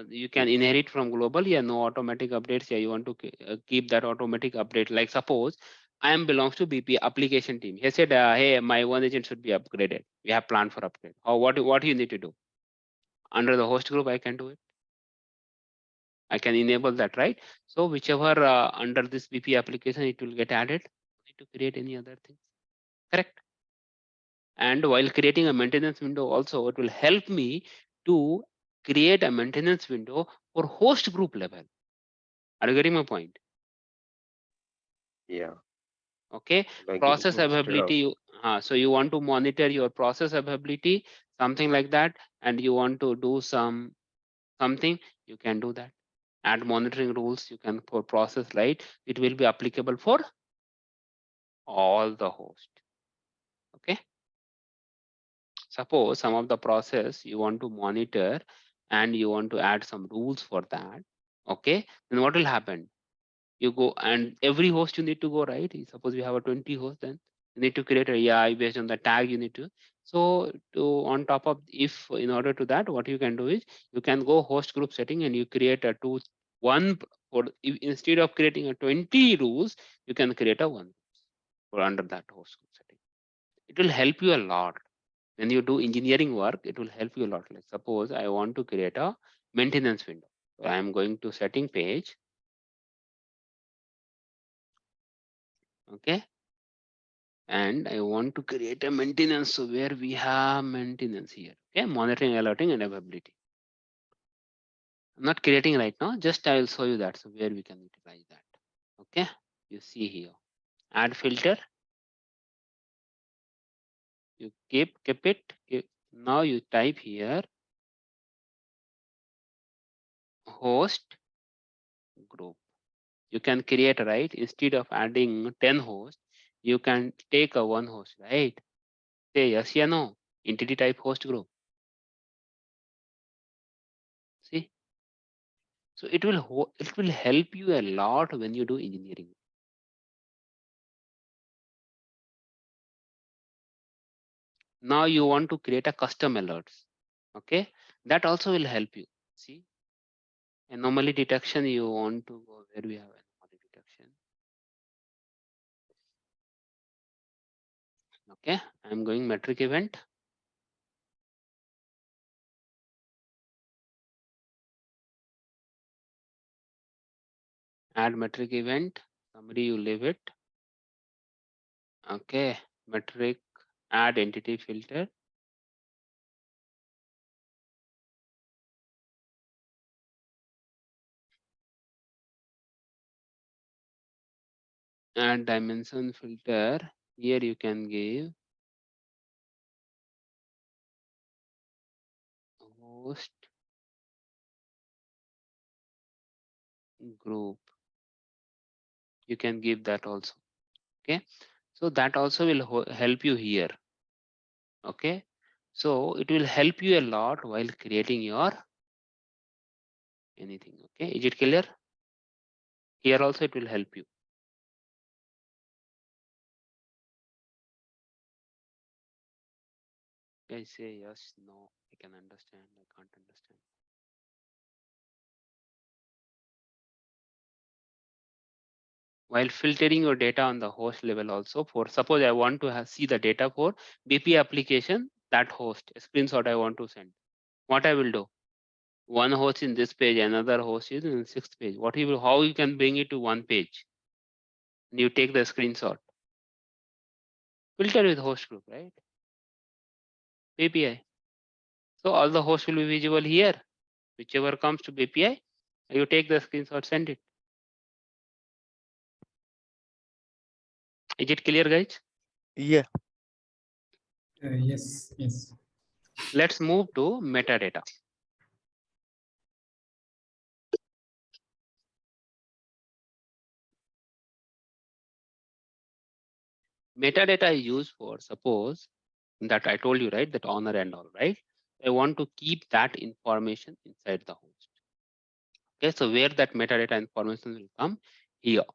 you can inherit from global, yeah, no automatic updates. Yeah, you want to keep that automatic update. Like suppose I am belongs to BP application team. He said, hey, my OneAgent should be upgraded. We have planned for upgrade. Or what you need to do? Under the host group, I can do it. I can enable that, right? So whichever under this BP application, it will get added. Need to create any other thing. Correct. And while creating a maintenance window also, it will help me to create a maintenance window for host group level. Are you getting my point? Yeah. Okay. Like Process instead of availability. So you want to monitor your process availability, something like that, and you want to do something, you can do that. Add monitoring rules, you can for process, right? It will be applicable for all the host. Okay. Suppose some of the process you want to monitor and you want to add some rules for that. Okay. Then what will happen? You go and every host you need to go, right? Suppose we have a 20 host, then you need to create a AI based on the tag you need to. So to on top of, if in order to that, what you can do is you can go host group setting and you create a one for, instead of creating a 20 rules, you can create a one for under that host group setting. It will help you a lot. When you do engineering work, it will help you a lot. Like suppose I want to create a maintenance window. So I am going to setting page. Okay. And I want to create a maintenance. So where we have maintenance here. Okay. Monitoring, alerting, and availability. I'm not creating right now. Just I will show you that. So where we can utilize that. Okay. You see here. Add filter. You keep it. Now you type here host group. You can create, right? Instead of adding 10 hosts, you can take a one host, right? Say yes or no. Entity type host group. See? So it will help you a lot when you do engineering. Now you want to create a custom alerts. Okay. That also will help you. See? Anomaly detection, you want to go where we have anomaly detection. Okay. I'm going metric event. Add metric event. Summary, you leave it. Okay. Metric, add entity filter. Add dimension filter. Here you can give host group. You can give that also. Okay. So that also will help you here. Okay. So it will help you a lot while creating your anything. Okay. Is it clear? Here also it will help you. I say yes, no, I can understand, I can't understand. While filtering your data on the host level also, for suppose I want to see the data for BP application, that host, a screenshot I want to send. What I will do? One host in this page, another host is in 6th page. How you can bring it to one page? You take the screenshot. Filter with host group, right? API. So all the hosts will be visible here. Whichever comes to API, you take the screenshot, send it. Is it clear, guys? Yeah. Yes, yes. Let's move to metadata. Metadata is used for, suppose that I told you, right, that honor and all, right? I want to keep that information inside the host. Okay, so where that metadata information will come? Here.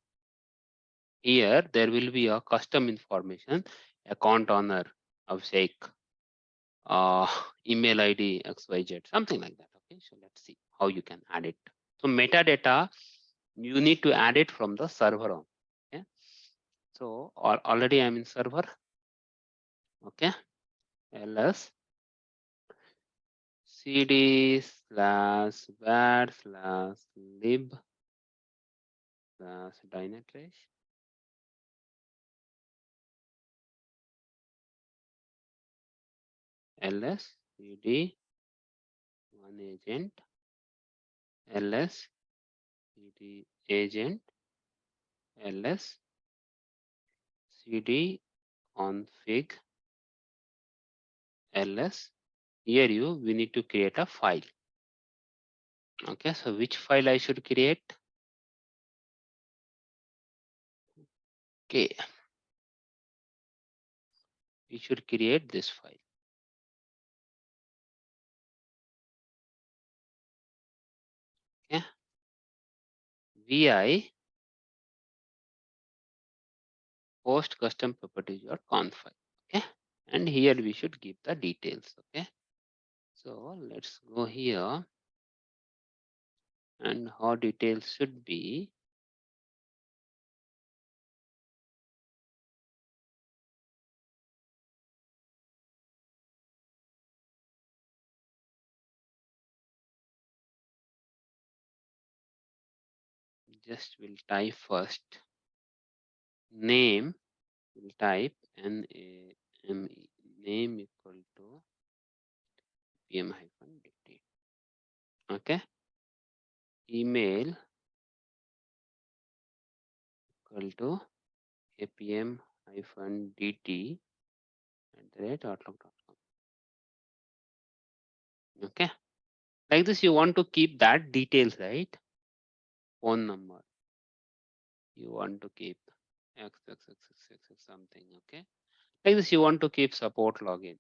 Here there will be a custom information, account owner of Sheikh, email ID XYZ, something like that. Okay, so let's see how you can add it. So metadata, you need to add it from the server on. Okay, so already I'm in server. Okay, ls cd/var/lib/dynatrace ls cd OneAgent ls cd agent ls cd config ls. Here we need to create a file. Okay, so which file I should create? Okay, we should create this file. Okay, vi host custom properties or conf file. Okay, and here we should give the details. Okay, so let's go here, and how details should be. Just will type first name, will type NAME, name equal to APM-DT. Okay, email equal to APM-DT @outlook.com. Okay, like this you want to keep that details, right? Phone number you want to keep something. Okay, like this you want to keep support login,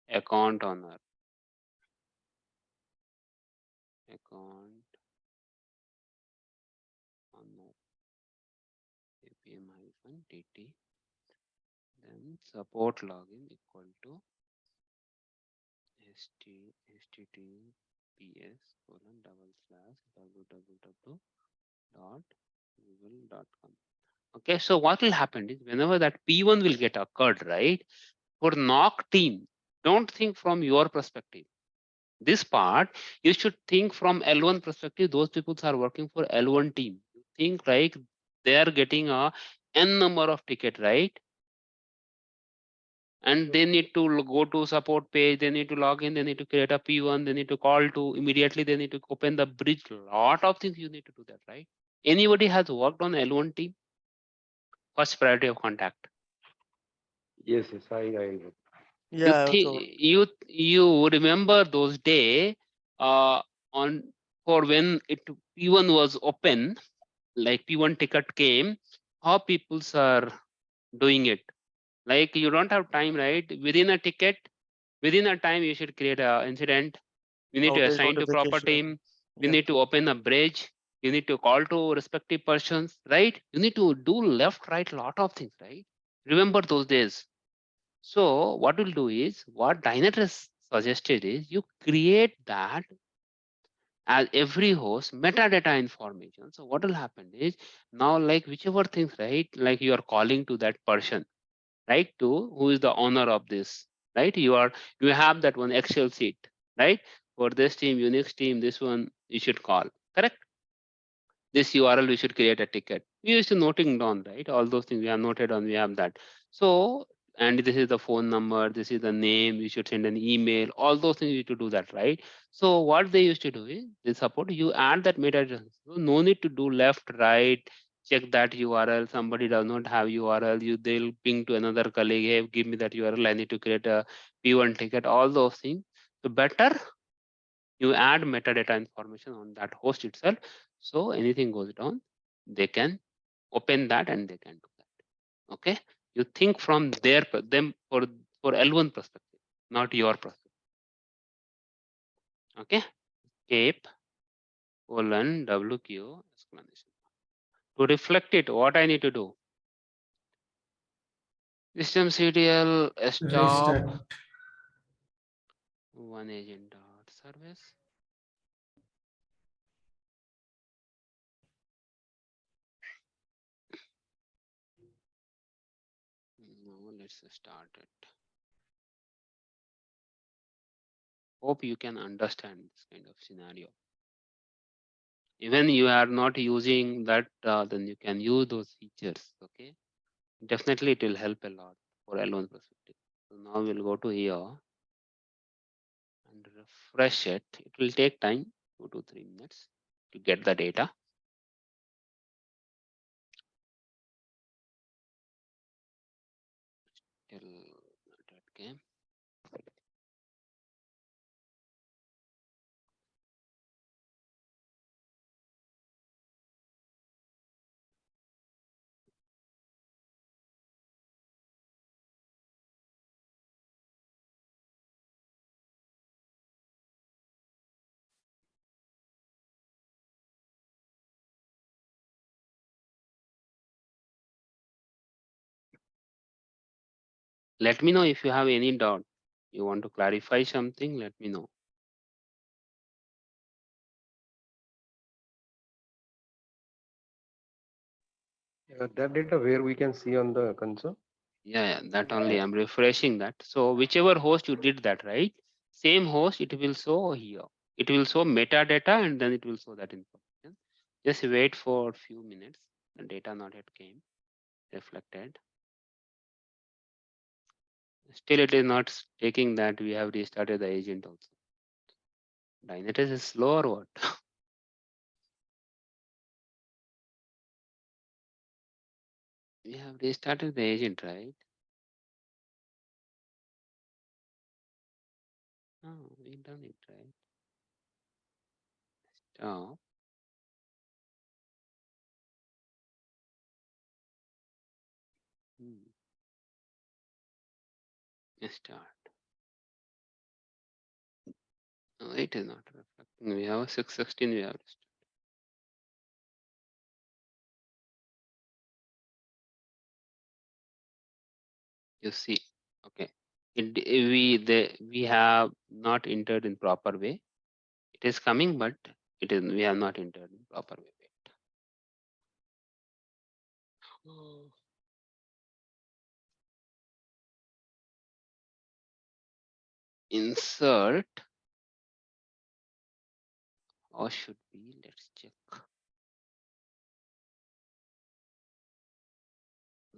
account owner, account owner, APM-DT, then support login equal to https://www.google.com. Okay, so what will happen is whenever that P1 will get occurred, right? For NOC team, don't think from your perspective. This part, you should think from L1 perspective. Those people are working for L1 team. Think like they are getting a N number of ticket, right? And they need to go to support page, they need to log in, they need to create a P1, they need to call to immediately, they need to open the bridge. Lot of things you need to do that, right? Anybody has worked on L1 team? First priority of contact. Yes, I Yeah, I also You remember those day on for when P1 was open, like P1 ticket came, how people are doing it? Like you don't have time, right? Within a ticket, within a time you should create an incident. You need to outage assign to proper notification. team. You Yeah. need to open a bridge. You need to call to respective persons, right? You need to do left, right, lot of things, right? Remember those days. So what we'll do is, what Dynatrace suggested is you create that as every host metadata information. So what will happen is now, like whichever things, right? Like you are calling to that person, right? To who is the owner of this, right? You have that one Excel sheet, right? For this team, Unix team, this one you should call, correct? This URL we should create a ticket. We used to noting down, right? All those things we have noted on, we have that. So, and this is the phone number, this is the name, you should send an email, all those things you need to do that, right? So what they used to do is they support you add that metadata. So no need to do left, right, check that URL. Somebody does not have URL, they'll ping to another colleague, hey, give me that URL, I need to create a P1 ticket, all those things. So better you add metadata information on that host itself. So anything goes down, they can open that and they can do that. Okay, you think from them for L1 perspective, not your perspective. Okay, cape colon WQ explanation. To reflect it, what I need to do? systemctl stop Restart. OneAgent dot service. Now let's start it. Hope you can understand this kind of scenario. Even you are not using that, then you can use those features. Okay, definitely it will help a lot for L1 perspective. So now we'll go to here and refresh it. It will take time, 2 to 3 minutes to get the data. Okay. Let me know if you have any doubt. You want to clarify something, let me know. That data where we can see on the console. Yeah, that only I'm refreshing that. So whichever host you did that, right? Same host, it will show here. It will show metadata and then it will show that information. Just wait for a few minutes. The data not yet came reflected. Still, it is not taking that we have restarted the agent also. Dynatrace is slow or what? We have restarted the agent, right? Oh, we done it, right? Stop. Start. No, it is not reflecting. We have 616. We have you see. Okay. We have not entered in proper way. It is coming, but we have not entered in proper way. Wait. Insert. Or should be? Let's check.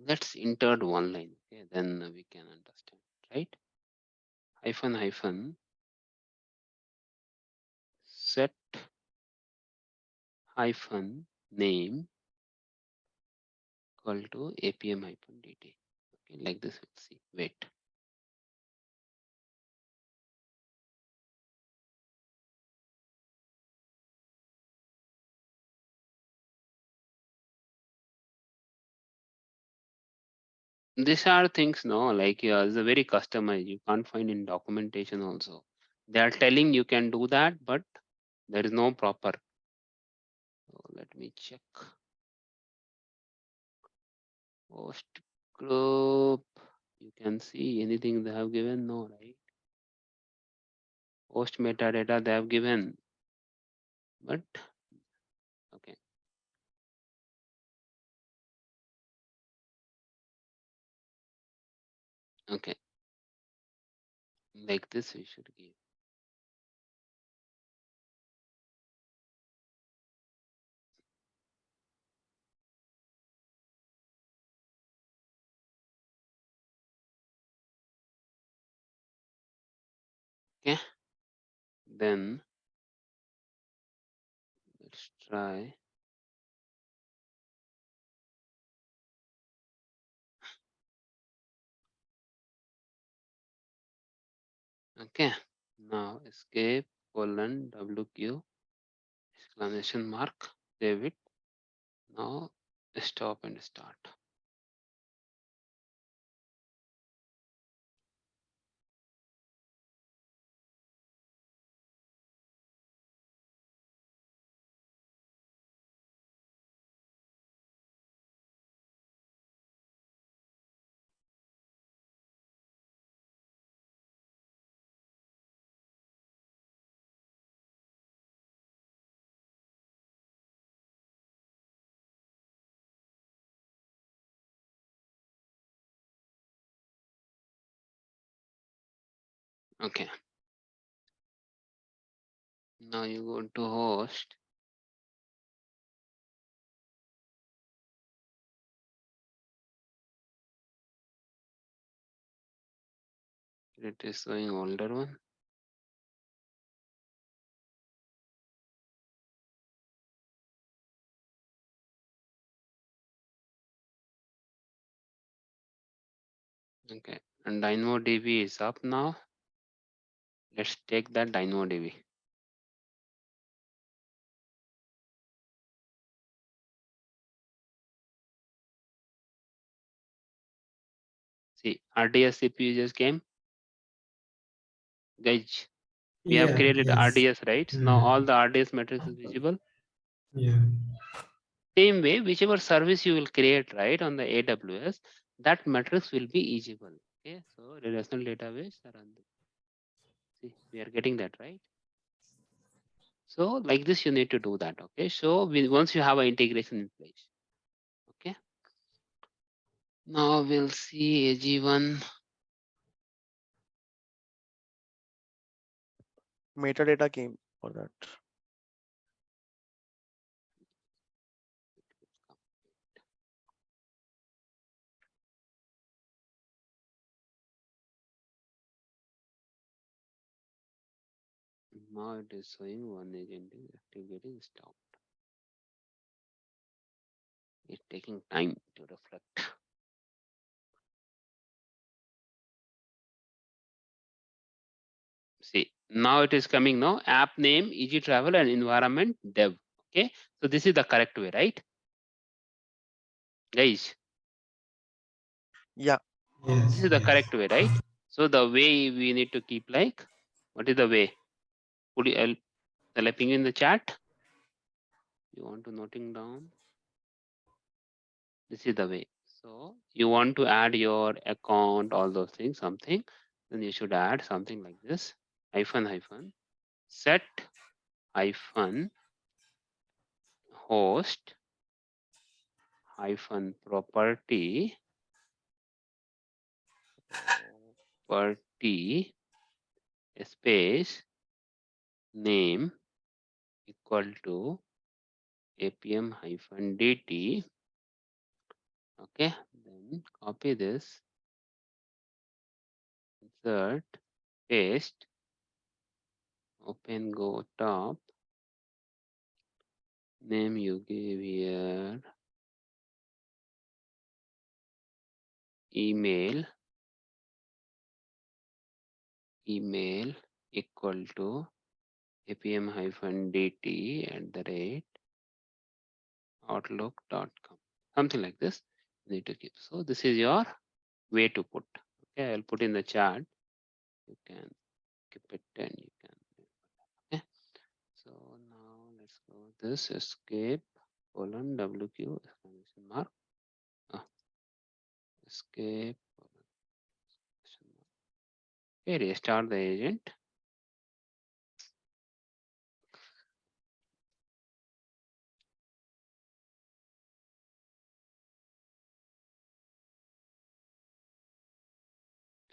Let's insert one line. Okay, then we can understand, right? Hyphen set hyphen name equal to APM-DT. Okay, like this. Let's see. Wait. These are things, no, like it's a very customized. You can't find in documentation also. They are telling you can do that, but there is no proper. So let me check. Host group. You can see anything they have given, no, right? Host metadata they have given, but okay. Okay. Like this we should give. Okay. Then let's try. Okay. Now escape colon WQ exclamation mark. Save it. Now stop and start. Okay. Now you go to host. It is showing older one. Okay, and DynamoDB is up now. Let's take that DynamoDB. See, RDS CPU just came. Guys, we have Yeah, created yes. RDS, right? So now all the RDS metrics is visible. Yeah. Same way, whichever service you will create, right, on the AWS, that matrix will be visible. Okay, so relational database are on the, see, we are getting that, right? So like this, you need to do that. Okay, so once you have an integration in place. Okay, now we'll see AG1. Metadata came for that. Now it is showing OneAgent is activating stopped. It's taking time to reflect. See, now it is coming now. App name, EG travel and environment dev. Okay, so this is the correct way, right? Guys, Yeah, Yes. this is the Yes. correct way, right? So the way we need to keep like, what is the way? Could you typing in the chat? You want to noting down? This is the way. So you want to add your account, all those things, something, then you should add something like this, hyphen, set hyphen host hyphen property space name equal to APM-DT. Okay, then copy this, insert, paste, open, go top, name you give here, email equal to APM-DT @outlook.com. Something like this you need to keep. So this is your way to put. Okay, I'll put in the chat. You can keep it and you can. Okay. So now let's go this escape colon WQ exclamation mark. Escape. Okay, restart the agent.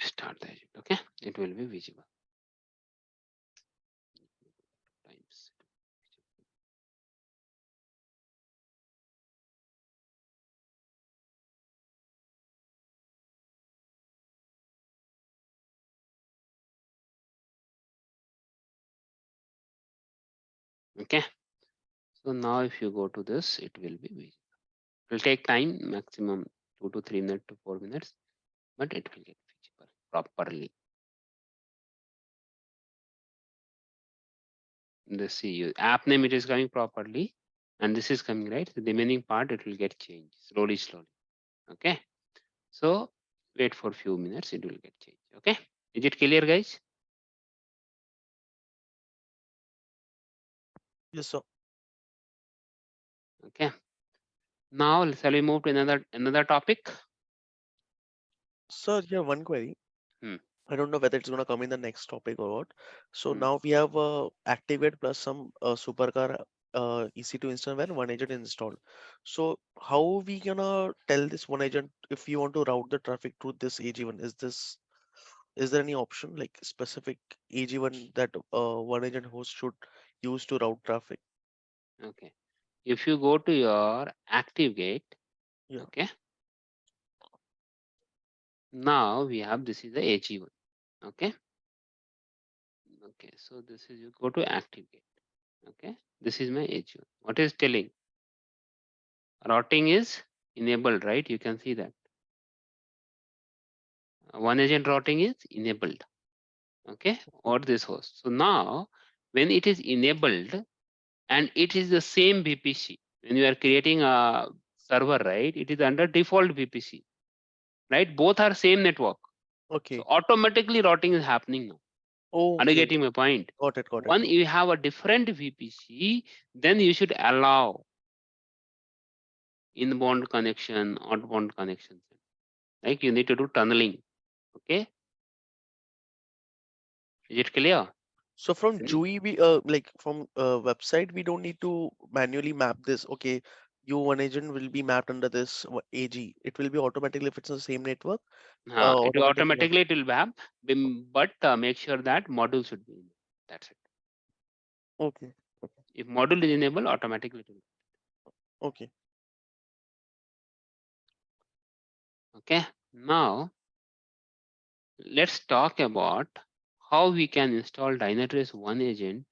Start the agent. Okay, it will be visible. Times. Okay. So now if you go to this, it will be visible. It will take time, maximum 2 to 3 minutes to 4 minutes, but it will get visible properly. The see app name it is coming properly, and this is coming, right? The remaining part, it will get changed slowly. Okay. So wait for a few minutes, it will get changed. Okay. Is it clear, guys? Yes, sir. Okay. Now shall we move to another topic? Sir, yeah, one query. Hmm. I don't know whether it's going to come in the next topic or what. So Hmm. now we have Activate plus some supercar EC2 instance where OneAgent is installed. So how we gonna tell this OneAgent if you want to route the traffic to this AG1? Is there any option like specific AG1 that OneAgent host should use to route traffic? Okay. If you go to your ActiveGate, Yeah. okay. Now we have, this is the AG1. Okay. Okay. So this is, you go to ActiveGate. Okay. This is my AG1. What is telling? Routing is enabled, right? You can see that. OneAgent routing is enabled. Okay. Or this host. So now when it is enabled and it is the same VPC, when you are creating a server, right? It is under default VPC, right? Both are same network. So Okay. automatically routing is happening now. Are you Okay. getting my point? Got it. Got it. One, you have a different VPC, then you should allow inbound connection, outbound connection. Like you need to do tunneling. Okay. Is it clear? So from Then- GUI, we like from website, we don't need to manually map this. Okay, you OneAgent will be mapped under this AG. It will be automatically if it's the same network. It will Automatically map. automatically it will have, but make sure that module should be in. That's it. Okay. If module is enabled, automatically it will. Okay. Okay. Now let's talk about how we can install Dynatrace OneAgent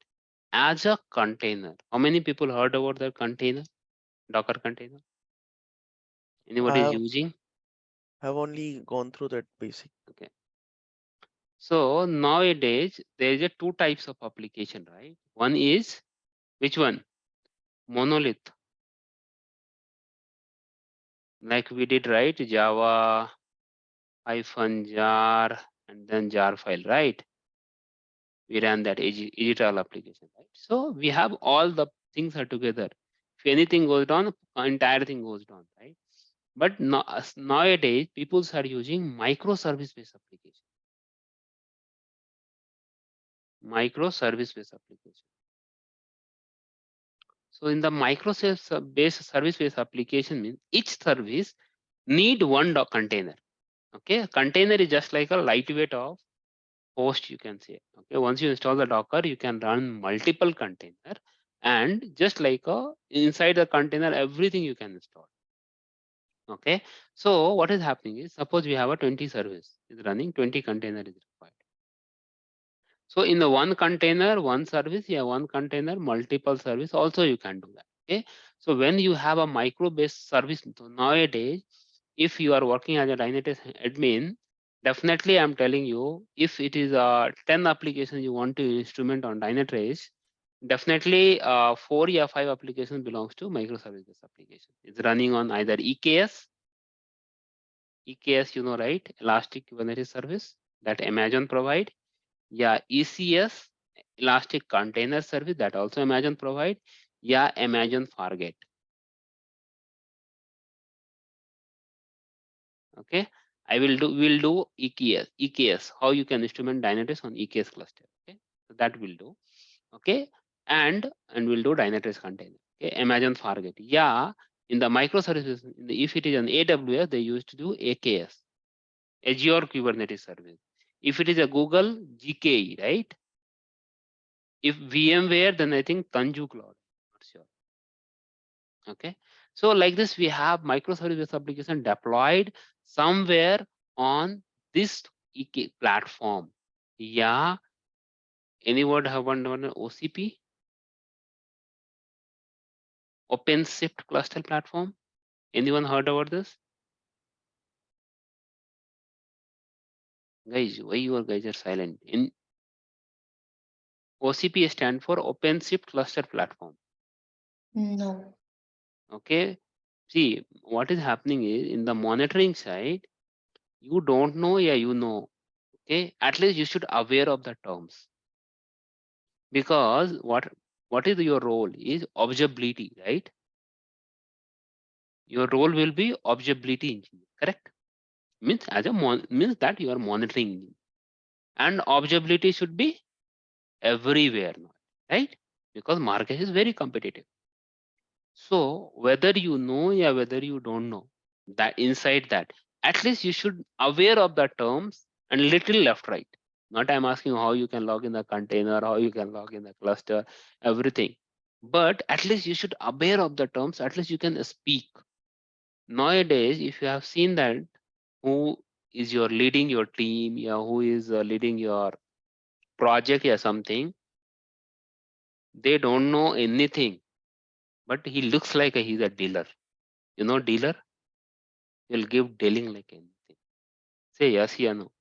as a container. How many people heard about the container, Docker container? Anybody is using? I've only gone through that basic. Okay. So nowadays there is a two types of application, right? One is which one? Monolith. Like we did, right? Java -jar and then jar file, right? We ran that digital application, right? So we have all the things are together. If anything goes down, entire thing goes down, right? But nowadays, people are using microservice-based application. Microservice-based application. So in the microservice-based service-based application means each service need one container. Okay, container is just like a lightweight of host, you can say. Okay, once you install the Docker, you can run multiple container, and just like inside the container, everything you can install. Okay, so what is happening is, suppose we have a 20 service is running, 20 container is required. So in the one container, one service, yeah, one container, multiple service, also you can do that. Okay, so when you have a micro-based service, so nowadays, if you are working as a Dynatrace admin, definitely I'm telling you, if it is a 10 applications you want to instrument on Dynatrace, definitely 4 or 5 applications belongs to microservice-based application. It's running on either EKS, you know, right? Elastic Kubernetes Service that Amazon provide. Yeah, ECS, Elastic Container Service, that also Amazon provide. Yeah, Amazon Fargate. Okay, we'll do EKS, how you can instrument Dynatrace on EKS cluster. Okay, so that will do. Okay, and we'll do Dynatrace container. Okay, Amazon Fargate. Yeah, in the microservices, if it is on AWS, they used to do AKS, Azure Kubernetes Service. If it is a Google, GKE, right? If VMware, then I think Tanju Cloud. Not sure. Okay, so like this, we have microservice application deployed somewhere on this EK platform. Yeah, anyone have one OCP? OpenShift cluster platform? Anyone heard about this? Guys, why you guys are silent? In OCP stand for OpenShift cluster platform. No. Okay. See, what is happening is in the monitoring side, you don't know, yeah, you know. Okay. At least you should aware of the terms. Because what is your role is observability, right? Your role will be observability engineer, correct? Means as a means that you are monitoring engineer. And observability should be everywhere now, right? Because market is very competitive. So whether you know, yeah, whether you don't know, that inside that, at least you should aware of the terms and little left right. Not I'm asking how you can log in the container, how you can log in the cluster, everything. But at least you should aware of the terms. At least you can speak. Nowadays, if you have seen that, who is your leading your team, yeah, who is leading your project or something, they don't know anything, but he looks like he's a dealer. You know, dealer will give dealing like anything. Say yes, yeah, no.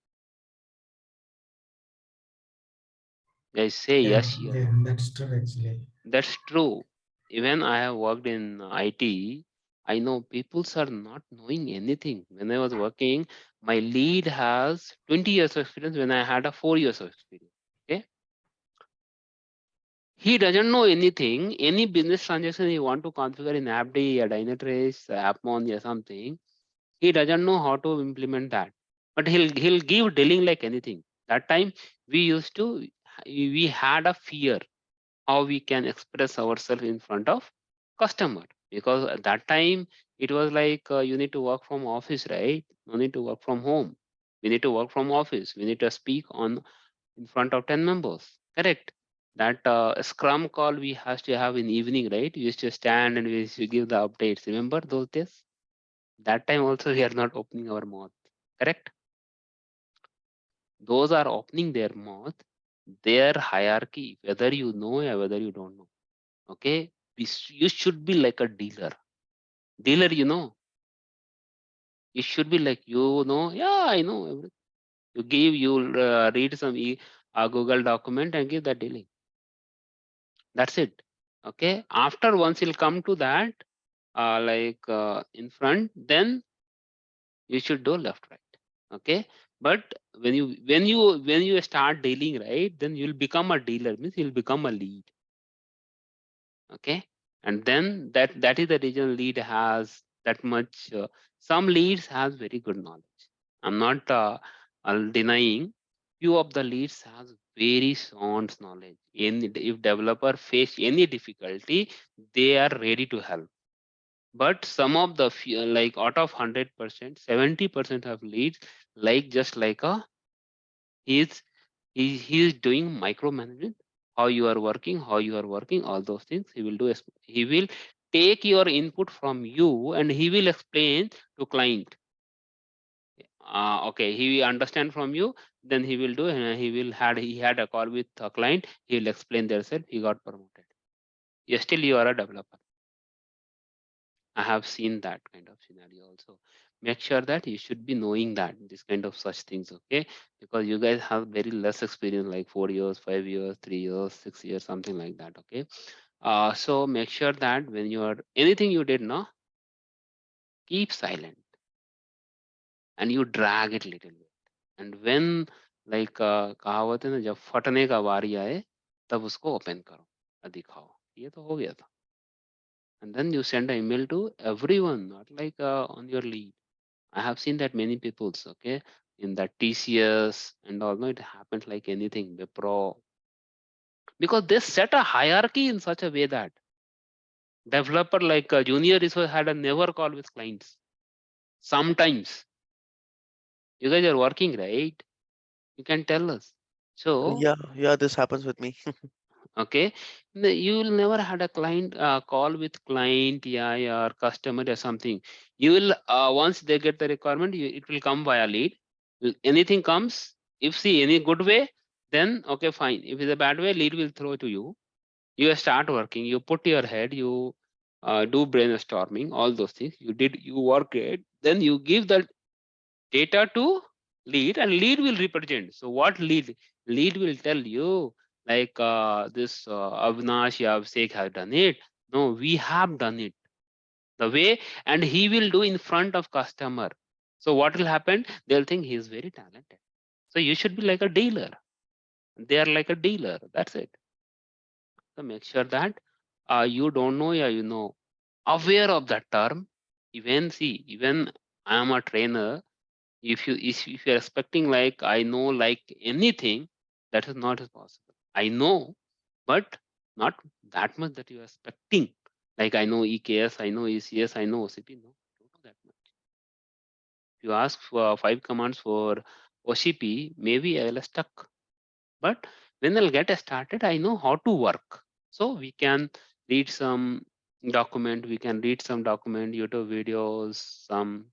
Guys, say Yeah, yes, yeah, yeah, no. that's true actually. That's true. Even I have worked in IT. I know peoples are not knowing anything. When I was working, my lead has 20 years of experience when I had a 4 years of experience. Okay. He doesn't know anything. Any business transaction he want to configure in AppD or Dynatrace, AppMon or something, he doesn't know how to implement that. But he'll give dealing like anything. That time we had a fear how we can express ourselves in front of customer, because at that time it was like you need to work from office, right? No need to work from home. We need to work from office. We need to speak on in front of 10 members, correct? That scrum call we have to have in evening, right? We used to stand and we used to give the updates. Remember those days? That time also we are not opening our mouth, correct? Those are opening their mouth, their hierarchy, whether you know or whether you don't know. Okay, you should be like a dealer. Dealer, you know, you should be like, you know, yeah, I know everything. You'll read some Google document and give that dealing. That's it. Okay. After once you'll come to that, in front, then you should do left, right. Okay. But when you start dealing, right, then you'll become a dealer, means you'll become a lead. Okay. And then that is the reason lead has that much. Some leads has very good knowledge. I'm not denying. Few of the leads has very sound knowledge. If developer face any difficulty, they are ready to help. But some of the like out of 100%, 70% of leads like just like a he's he is doing micromanagement. How you are working, all those things he will do. He will take your input from you and he will explain to client. Okay, he will understand from you, then he will do, and he had a call with a client. He will explain themselves. He got promoted. Yes, still you are a developer. I have seen that kind of scenario also. Make sure that you should be knowing that this kind of such things, okay? Because you guys have very less experience, like 4 years, 5 years, 3 years, 6 years, something like that, okay? So make sure that when you are anything you did now, keep silent and you drag it little bit. And when like कहावत है ना, जब फटने का बारी आए तब उसको ओपन करो, दिखाओ ये तो हो गया था. And then you send an email to everyone, not like on your lead. I have seen that many people's, okay, in that TCS and all. No, it happens like anything, Wipro, because they set a hierarchy in such a way that developer like a junior resource had a never call with clients. Sometimes you guys are working, right? You can tell us. So Yeah, this happens with me. okay, you will never had a client call with client, yeah, or customer or something. You will once they get the requirement, it will come via lead. Anything comes, if see any good way, then okay, fine. If it's a bad way, lead will throw to you. You start working, you put your head, you do brainstorming, all those things you work it, then you give the data to lead and lead will represent. So what lead will tell you, like this Avinash Yavsek has done it. No, we have done it. the way, and he will do in front of customer. So what will happen? They'll think he is very talented. So you should be like a dealer. They are like a dealer. That's it. So make sure that you don't know, yeah, you know, aware of that term. Even see, even I am a trainer. If you're expecting like I know like anything, that is not possible. I know, but not that much that you are expecting. Like I know EKS, I know ECS, I know OCP. No, I don't know that much. If you ask for 5 commands for OCP, maybe I'll stuck. But when I'll get started, I know how to work. So we can read some document, YouTube videos, some,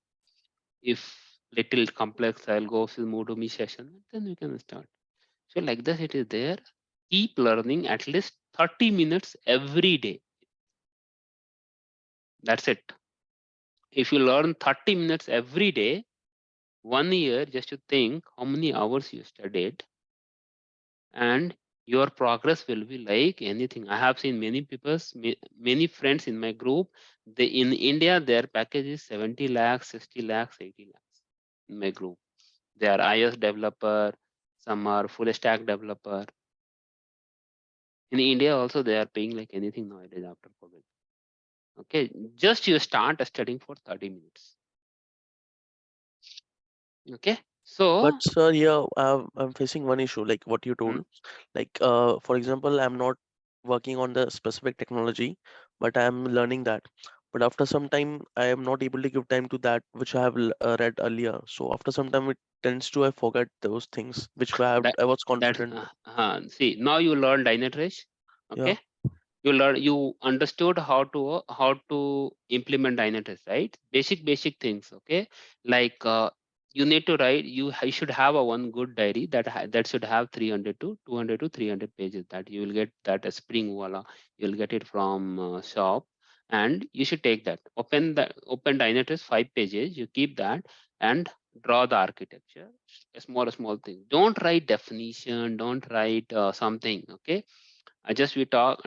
if little complex, I'll go to Udemy session, then we can start. So like this, it is there. Keep learning at least 30 minutes every day. That's it. If you learn 30 minutes every day, 1 year, just to think how many hours you studied, and your progress will be like anything. I have seen many people, many friends in my group. They in India, their package is 70 lakhs, 60 lakhs, 80 lakhs in my group. They are iOS developer, some are full stack developer. In India also, they are paying like anything nowadays after COVID. Okay, just you start studying for 30 minutes. Okay, But so sir, yeah, I'm facing one issue, like what you told. Like, for example, I'm not working on the specific technology, but I'm learning that. But after some time, I am not able to give time to that which I have read earlier. So after some time, it tends to I forget those things which that I was that confident. see, now you learn Dynatrace. Yeah, Okay, you understood how to implement Dynatrace, right? Basic things. Okay, like you need to write, you should have a one good diary that should have 300 to 200 to 300 pages. That you will get that a spring voila, you'll get it from shop, and you should take that, open Dynatrace 5 pages, you keep that, and draw the architecture. A small thing, don't write definition, don't write something. Okay, just we talk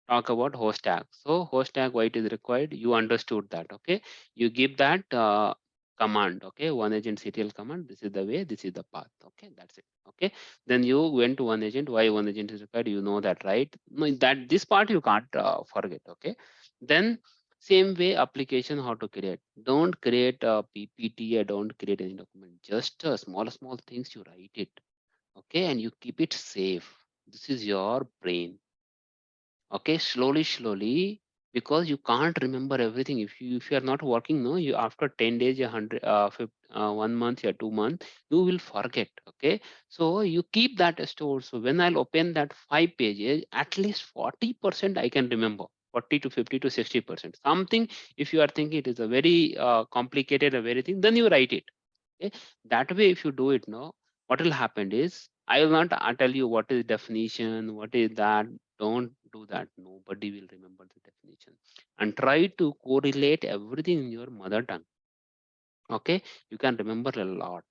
about host tag. So host tag, why it is required, you understood that. Okay, you give that command. Okay, one agent serial command, this is the way, this is the path. Okay, that's it. Okay, then you went to one agent, why one agent is required, you know that, right? No, that this part you can't forget. Okay, then same way, application, how to create, don't create a PPT, or don't create any document, just small things you write it. Okay, and you keep it safe. This is your brain. Okay, slowly, because you can't remember everything. If you are not working, no, you after 10 days, 1 month, 2 months, you will forget. Okay, so you keep that stored. So when I'll open that 5 pages, at least 40% I can remember. 40 to 50 to 60% something. If you are thinking it is a very complicated, a very thing, then you write it. Okay, that way if you do it now, what will happen is, I will not tell you what is definition, what is that. Don't do that. Nobody will remember the definition. And try to correlate everything in your mother tongue. Okay, you can remember a lot.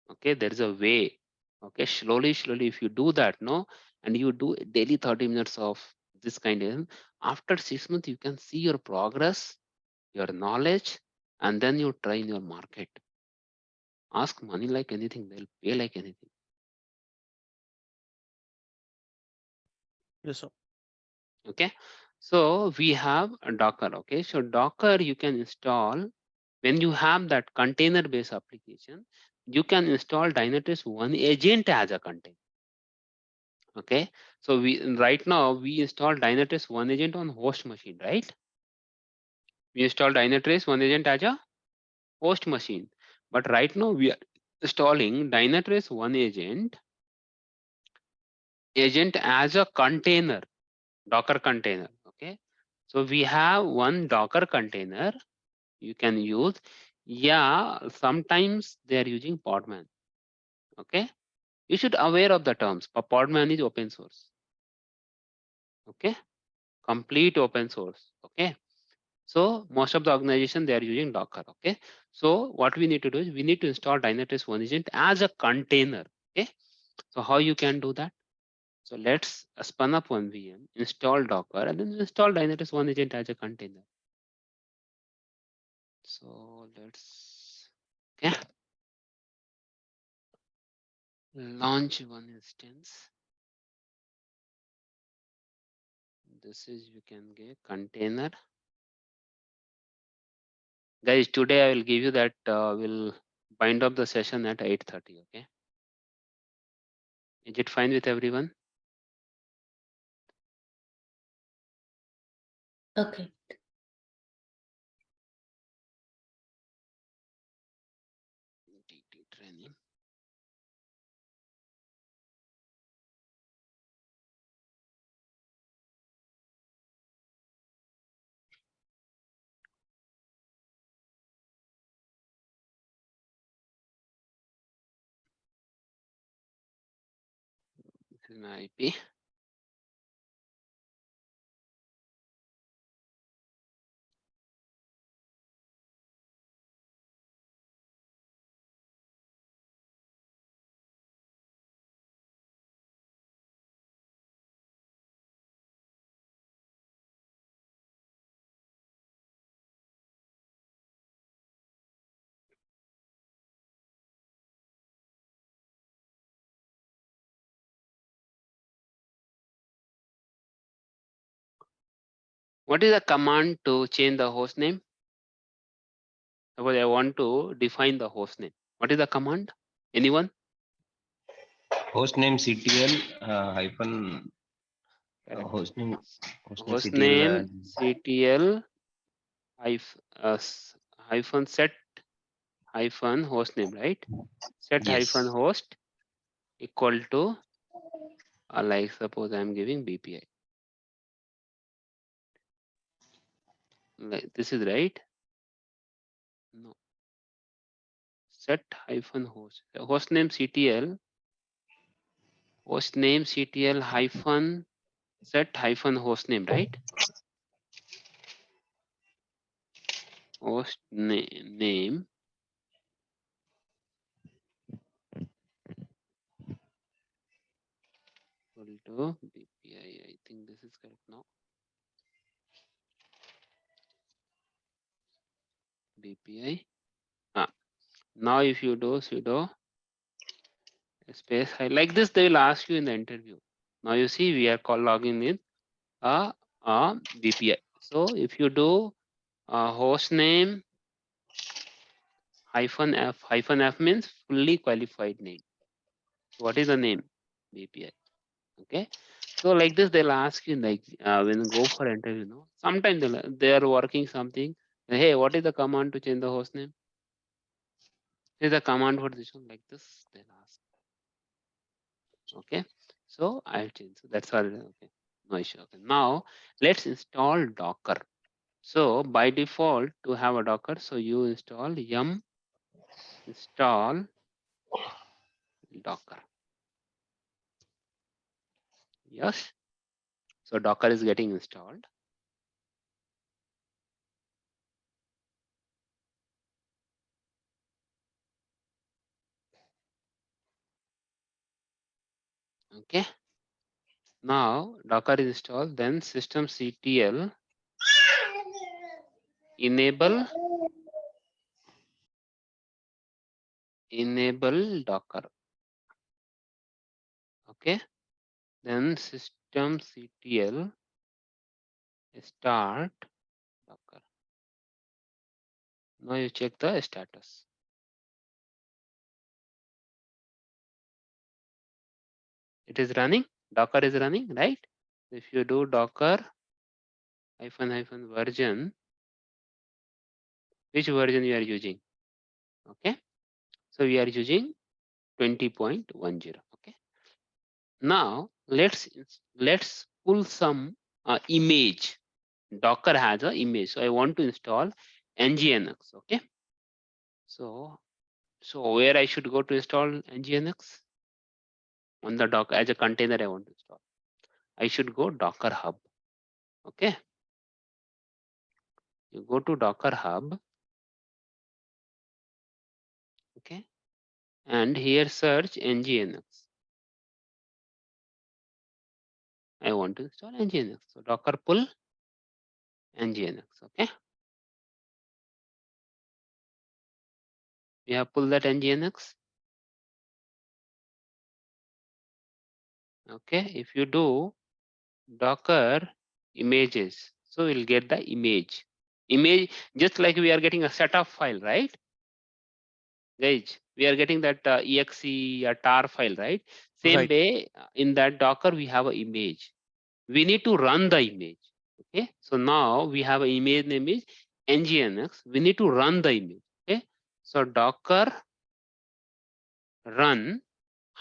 Okay, there is a way. Okay, slowly, if you do that, no, and you do daily 30 minutes of this kind of, after 6 months, you can see your progress, your knowledge, and then you try in your market. Ask money like anything, they'll pay like anything. yes, sir. Okay, so we have a Docker. Okay, so Docker you can install when you have that container based application. You can install Dynatrace OneAgent as a container. Okay, so we right now we install Dynatrace OneAgent on host machine, right? We install Dynatrace OneAgent as a host machine, but right now we are installing Dynatrace OneAgent as a container, Docker container. Okay, so we have one Docker container you can use. Yeah, sometimes they are using Podman. Okay, you should aware of the terms. But Podman is open source. Okay, complete open source. Okay, so most of the organization they are using Docker. Okay, so what we need to do is we need to install Dynatrace OneAgent as a container. Okay, so how you can do that? So let's spun up one VM, install Docker, and then install Dynatrace OneAgent as a container. So let's launch one instance. This is, you can get container. Guys, today I will give you that, we'll bind up the session at 8:30, okay? Is it fine with everyone? Okay. DT training. This is my IP. What is the command to change the host name? Suppose I want to define the host name. What is the command? Anyone? Hostname CTL hyphen Correct. hostname Host CTL name CTL hyphen set hyphen host name, right? Set hyphen yes. host equal to, like suppose I am giving BPI. Like this is right? No. Set hyphen host. Host name CTL. Host name CTL hyphen set hyphen host name, right? Host name equal to BPI. I think this is correct now. BPI. Now if you do sudo space like this, they will ask you in the interview. Now you see we are logging in a BPI. So if you do host name -f means fully qualified name. What is the name? BPI. Okay. So like this, they'll ask you like when you go for interview. No, sometimes they are working something. Hey, what is the command to change the host name? Is the command for this one like this? They'll ask. Okay. So I'll change. So that's all. Okay. No issue. Okay. Now let's install Docker. So by default to have a Docker, so you install yum install Docker. Yes. So Docker is getting installed. Okay. Now Docker is installed, then systemctl enable Docker. Okay. Then systemctl start Docker. Now you check the status. It is running. Docker is running, right? If you do Docker -- version, which version you are using? Okay. So we are using 20.10. Okay. Now let's pull some image. Docker has an image, so I want to install nginx. Okay. So where I should go to install nginx? On the Docker as a container I want to install. I should go Docker Hub. Okay. You go to Docker Hub. Okay. And here search nginx. I want to install nginx. So Docker pull nginx. Okay. We have pulled that nginx. Okay, if you do Docker images, so we'll get the image. Image, just like we are getting a setup file, right? Guys, we are getting that exe or tar file, right? Same Right. way, in that Docker, we have an image. We need to run the image. Okay, so now we have an image name is nginx. We need to run the image. Okay, so Docker run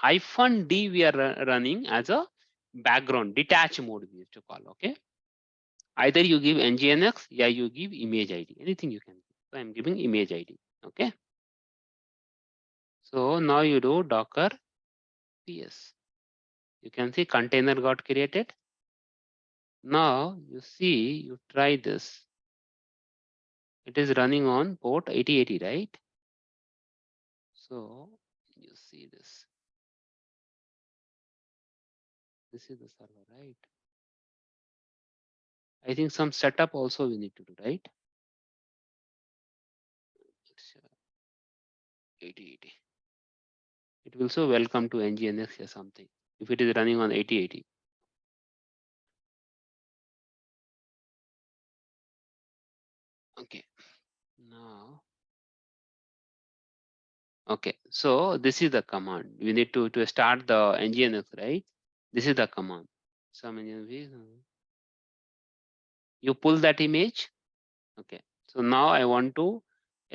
-d we are running as a background detach mode we used to call. Okay, either you give nginx, yeah, you give image id, anything you can give. So I'm giving image id. Okay, so now you do Docker ps. You can see container got created. Now you see, you try this. It is running on port 8080, right? So you see this. This is the server, right? I think some setup also we need to do, right? It's 8080. It will so welcome to nginx or something if it is running on 8080. Okay, now, okay, so this is the command. We need to start the nginx, right? This is the command. Some you pull that image. Okay, so now I want to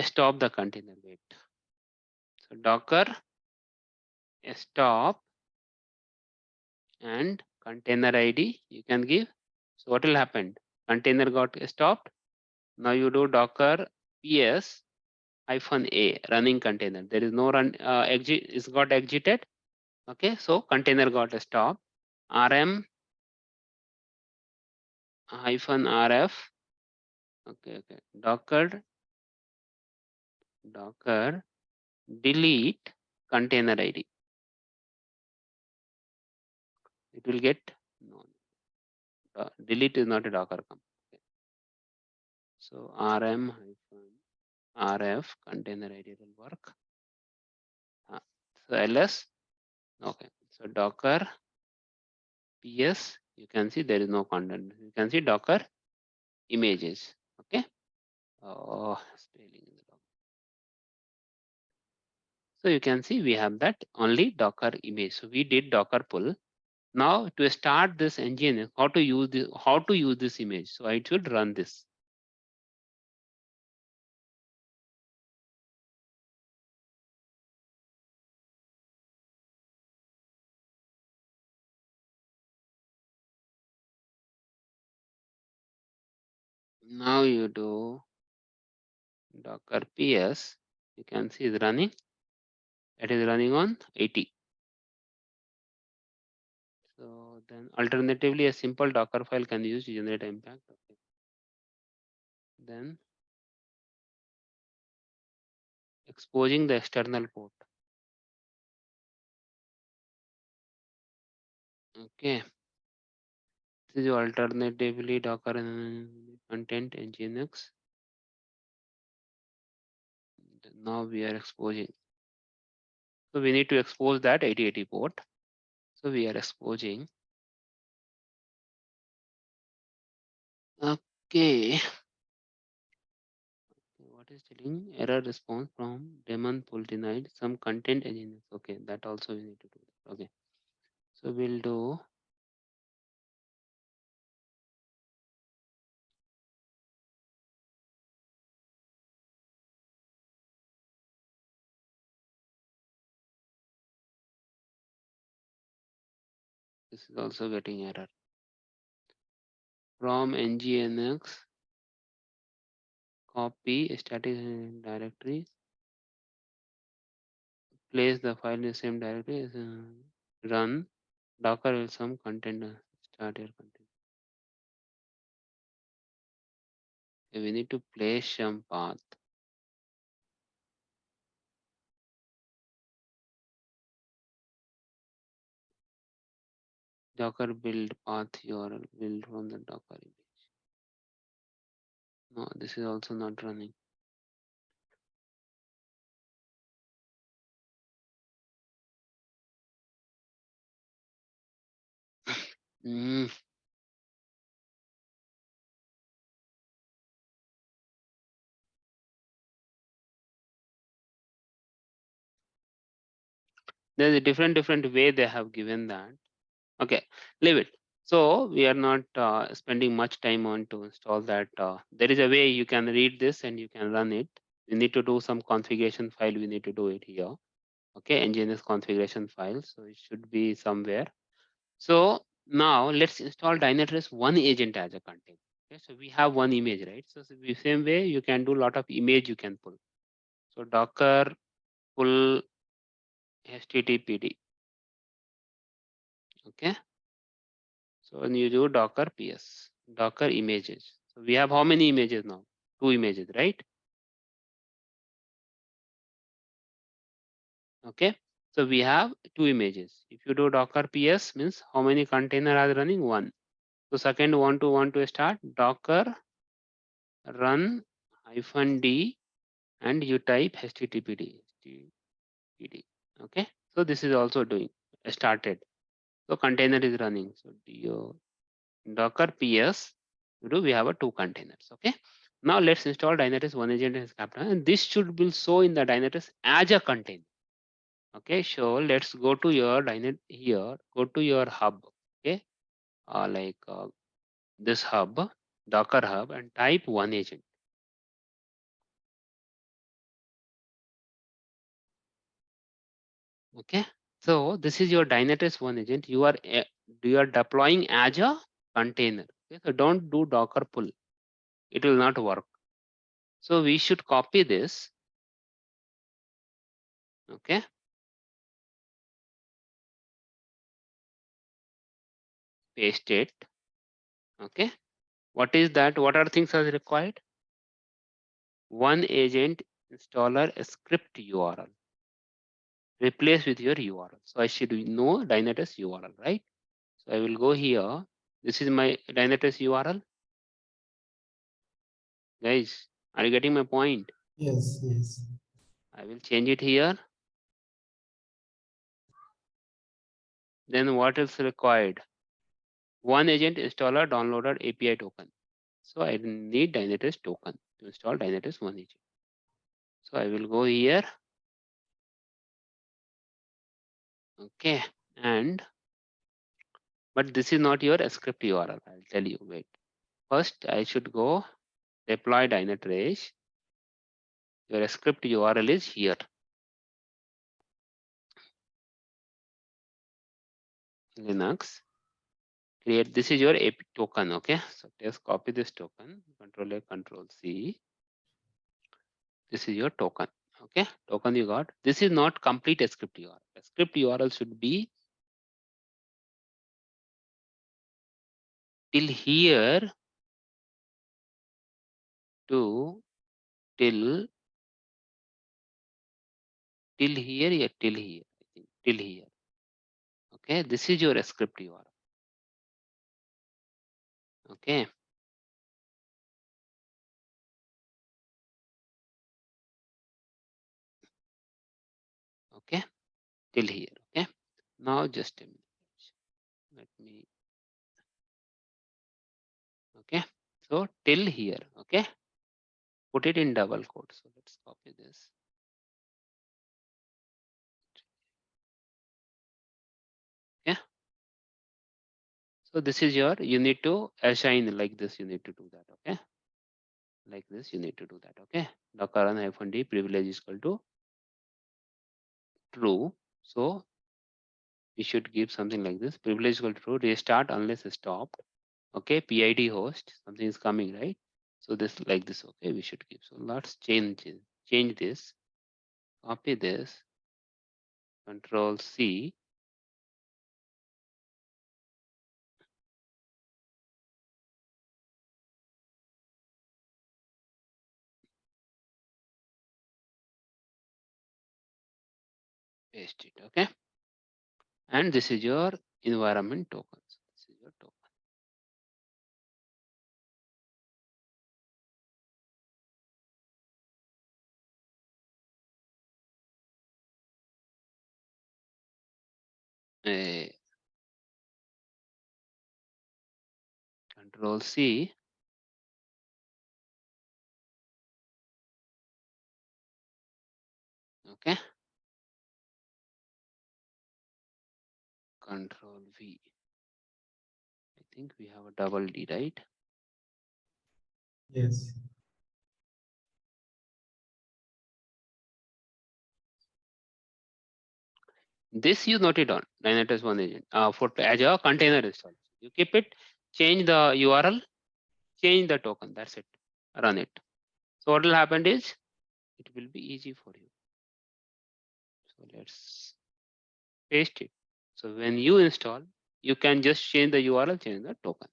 stop the container. Wait. So Docker stop and container ID you can give. So what will happen? Container got stopped. Now you do Docker ps -a running container. There is no run exit. It's got exited. Okay, so container got stopped. rm -rf. Okay, okay. Docker delete container ID. It will get no. Delete is not a Docker command. Okay. So rm -rf container ID will work. So ls. Okay. So Docker ps. You can see there is no content. You can see Docker images. Okay. Oh, spelling in the doc. So you can see we have that only Docker image. So we did Docker pull. Now to start this engine, how to use this image. So I should run this. Now you do Docker ps. You can see it's running. It is running on 80. So then alternatively, a simple Docker file can be used to generate impact. Okay. Then exposing the external port. Okay. This is alternatively Docker content nginx. Now we are exposing. So we need to expose that 8080 port. So we are exposing. Okay. What is telling? Error response from daemon pull denied. Some content nginx. Okay, that also we need to do. Okay. So we'll do. This is also getting error. From nginx, copy static directory, place the file in the same directory, run Docker will some content, start your content. Okay, we need to place some path. Docker build path URL build from the Docker image. No, this is also not running. Mm. There's a different way they have given that. Okay, leave it. So we are not spending much time on to install that. There is a way you can read this and you can run it. You need to do some configuration file. We need to do it here. Okay, nginx configuration file. So it should be somewhere. So now let's install Dynatrace OneAgent as a container. Okay, so we have one image, right? So the same way you can do a lot of image you can pull. So Docker pull HTTPD. Okay. So when you do Docker PS, Docker images. So we have how many images now? 2 images, right? Okay. So we have 2 images. If you do Docker PS means how many container are running? 1. So second want to start Docker run -d and you type HTTPD. HTTPD. Okay. So this is also doing started. So container is running. So Docker PS, we have a 2 containers. Okay. Now let's install Dynatrace OneAgent as Captain, and this should be show in the Dynatrace as a container. Okay, so let's go to your Dynatrace here. Go to your hub. Okay, this hub, Docker hub, and type OneAgent. Okay, so this is your Dynatrace OneAgent. You are deploying as a container. Okay, so don't do Docker pull. It will not work. So we should copy this. Okay. Paste it. Okay. What is that? What are things as required? OneAgent installer script URL. Replace with your URL. So I should know Dynatrace URL, right? So I will go here. This is my Dynatrace URL. Guys, are you getting my point? Yes, yes. I will change it here. Then what is required? OneAgent installer downloaded API token. So I need Dynatrace token to install Dynatrace OneAgent. So I will go here. Okay. But this is not your script URL. I'll tell you. Wait. First, I should go deploy Dynatrace. Your script URL is here. Linux. Create. This is your AP token. Okay. So just copy this token. Control A, Control C. This is your token. Okay. Token you got. This is not complete script URL. Script URL should be till here to till here. Yeah, till here. I think till here. Okay. This is your script URL. Okay. Okay. Till here. Okay. Now just a minute. Let me. Okay. So till here. Okay. Put it in double quote. So let's copy this. Okay. So this is your, you need to assign like this. You need to do that. Okay. Like this, you need to do that. Okay. Docker run -d privilege is equal to true. So we should give something like this. Privilege is equal to true. Restart unless stopped. Okay. PID host. Something is coming, right? So this like this. Okay. We should give. So let's change this. Copy this. Control C. Paste it. Okay. And this is your environment token. So this is your token. Control C. Okay. Control V. I think we have a double D, right? Yes. This you note it on Dynatrace OneAgent for as a container install. You keep it, change the URL, change the token. That's it. Run it. So what will happen is it will be easy for you. So let's paste it. So when you install, you can just change the URL, change the token.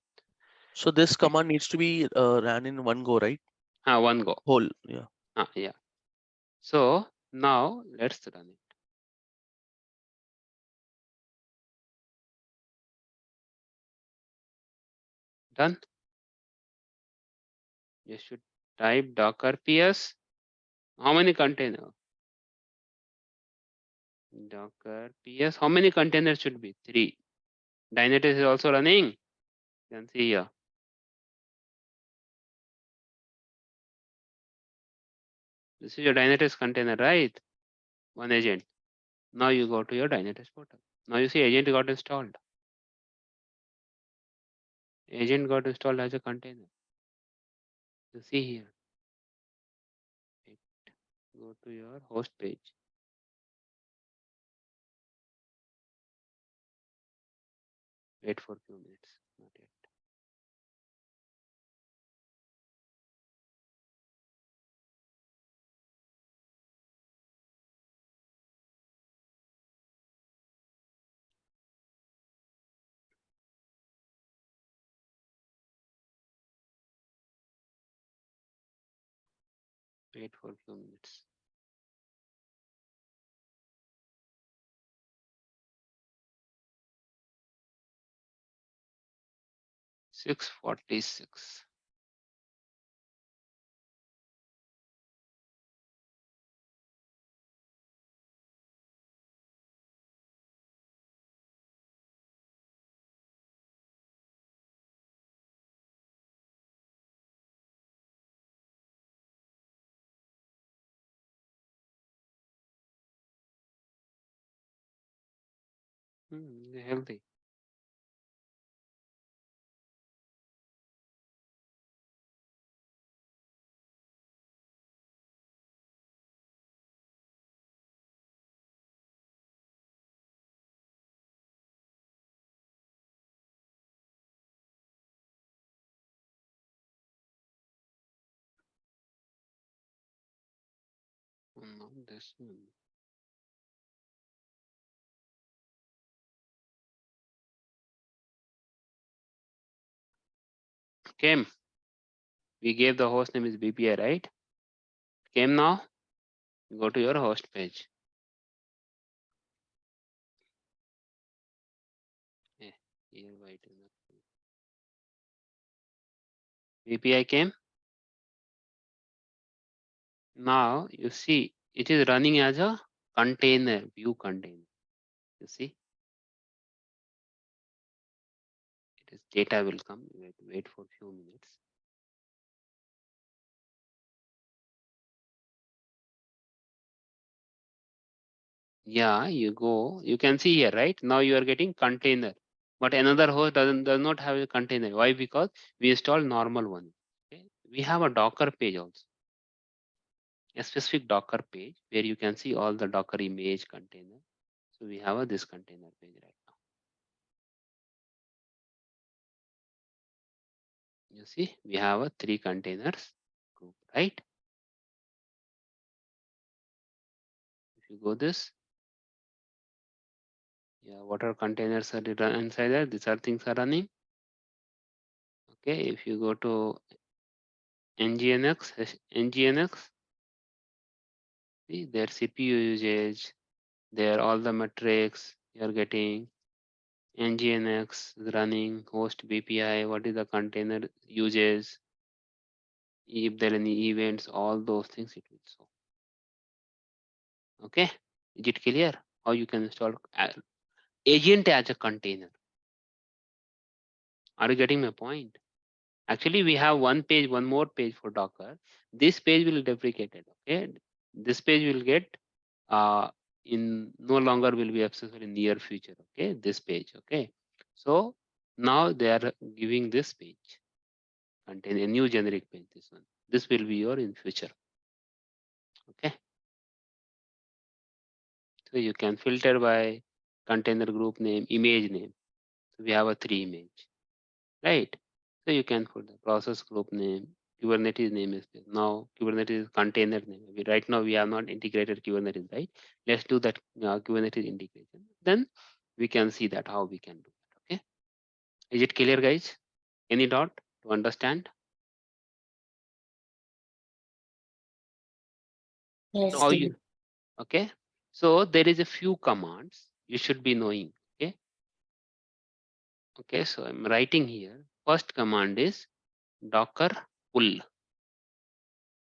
So this command needs to be ran in one go, right? One go. Whole, yeah. Yeah. So now let's run it. Done. You should type docker ps. How many container? Docker ps. How many containers should be? 3. Dynatrace is also running. You can see here. This is your Dynatrace container, right? OneAgent. Now you go to your Dynatrace portal. Now you see agent got installed. Agent got installed as a container. You see here. Wait. Go to your host page. Wait for a few minutes. Not yet. Wait for a few minutes. 6:46. Healthy. Not this one. Came. We gave the host name is BPI, right? Came now. Go to your host page. Here, wait. BPI came. Now you see it is running as a container, view container. You see, it is data will come. Wait for a few minutes. Yeah, you go. You can see here, right? Now you are getting container, but another host does not have a container. Why? Because we install normal one. Okay? We have a Docker page also, a specific Docker page where you can see all the Docker image container. So we have this container page right now. You see, we have a 3 containers group, right? If you go this, yeah, what are containers are inside there? These are things are running. Okay, if you go to nginx, see their CPU usage, there all the metrics you are getting. Nginx is running, host BPI, what is the container uses, if there are any events, all those things it will show. Okay, is it clear how you can install agent as a container? Are you getting my point? Actually, we have one more page for Docker. This page will deprecate it. Okay, this page will get in no longer will be accessible in near future. Okay, this page. Okay, so now they are giving this page, contain a new generic page. This one. This will be your in future. Okay, so you can filter by container group name, image name. So we have a 3 image, right? So you can put the process group name, Kubernetes name is this. Now Kubernetes container name. Right now we have not integrated Kubernetes, right? Let's do that Kubernetes integration. Then we can see that how we can do that. Okay. Is it clear, guys? Any doubt to understand? Yes, So how Steve. you? Okay. So there is a few commands you should be knowing. Okay. Okay. So I'm writing here. First command is docker pull.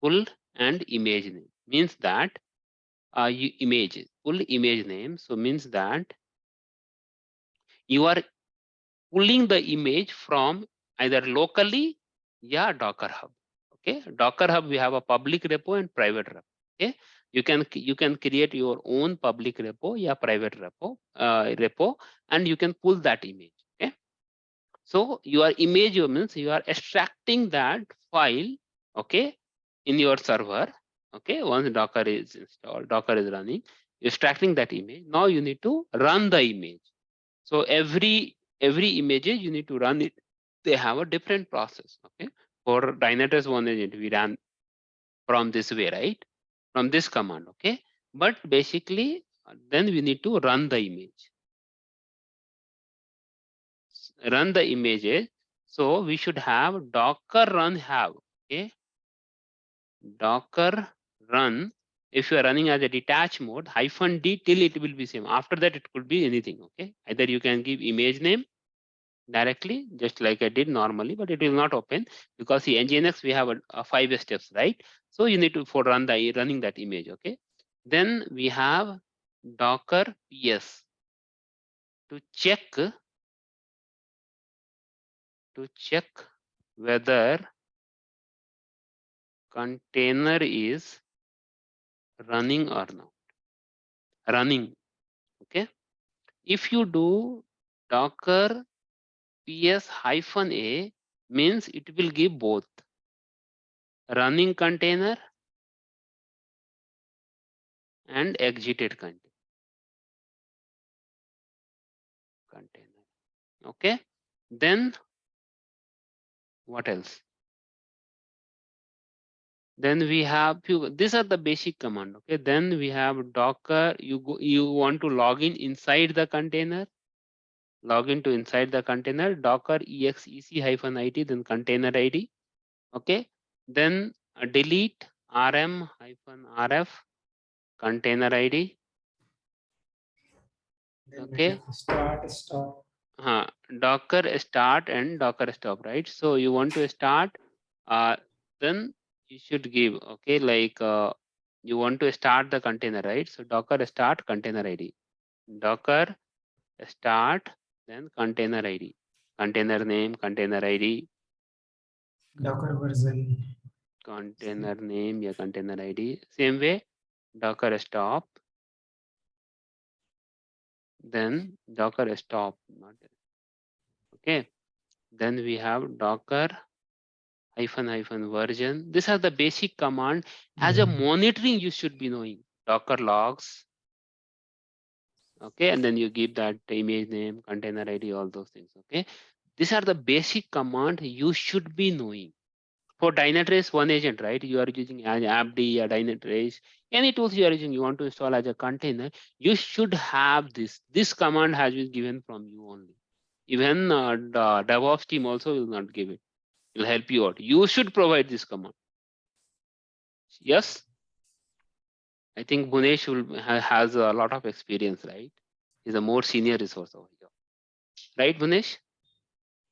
Pull and image name means that image pull image name. So means that you are pulling the image from either locally, yeah, Docker Hub. Okay, Docker Hub we have a public repo and private repo. Okay, you can create your own public repo, yeah, private repo, and you can pull that image. Okay, so your image means you are extracting that file. Okay, in your server. Okay, once Docker is installed, Docker is running, extracting that image. Now you need to run the image. So every images you need to run it. They have a different process. Okay, for Dynatrace OneAgent we ran from this way, right? From this command. Okay, but basically then we need to run the image. Run the images. So we should have Docker run have. Okay, Docker run. If you are running as a detached mode, -d till it will be same. After that, it could be anything. Okay, either you can give image name directly, just like I did normally, but it will not open because the Nginx we have a 5 steps, right? So you need to for running that image. Okay, then we have Docker PS to check whether container is running or not. Running. Okay, if you do Docker PS-a means it will give both running container and exited container. Okay, then what else? Then we have few. These are the basic command. Okay, then we have Docker. You want to log in inside the container. Log into inside the container. Docker exec-it then container ID. Okay, then delete rm-rf container ID. Then Okay, start, stop. Docker start and Docker stop, right? So you want to start, then you should give, okay, like you want to start the container, right? So Docker start container ID, Docker start, then container ID, container name, container ID, Docker version. container name, yeah, container ID. Same way, Docker stop, then Docker stop, not okay. Then we have Docker -version. These are the basic command. As a monitoring, you should be knowing Docker logs. Okay, and then you give that image name, container ID, all those things. Okay, these are the basic command you should be knowing. For Dynatrace OneAgent, right? You are using an AppD or Dynatrace, any tools you are using, you want to install as a container, you should have this. This command has been given from you only. Even the DevOps team also will not give it. It will help you out. You should provide this command. Yes. I think Bunesh has a lot of experience, right? He's a more senior resource over here. Right, Bunesh?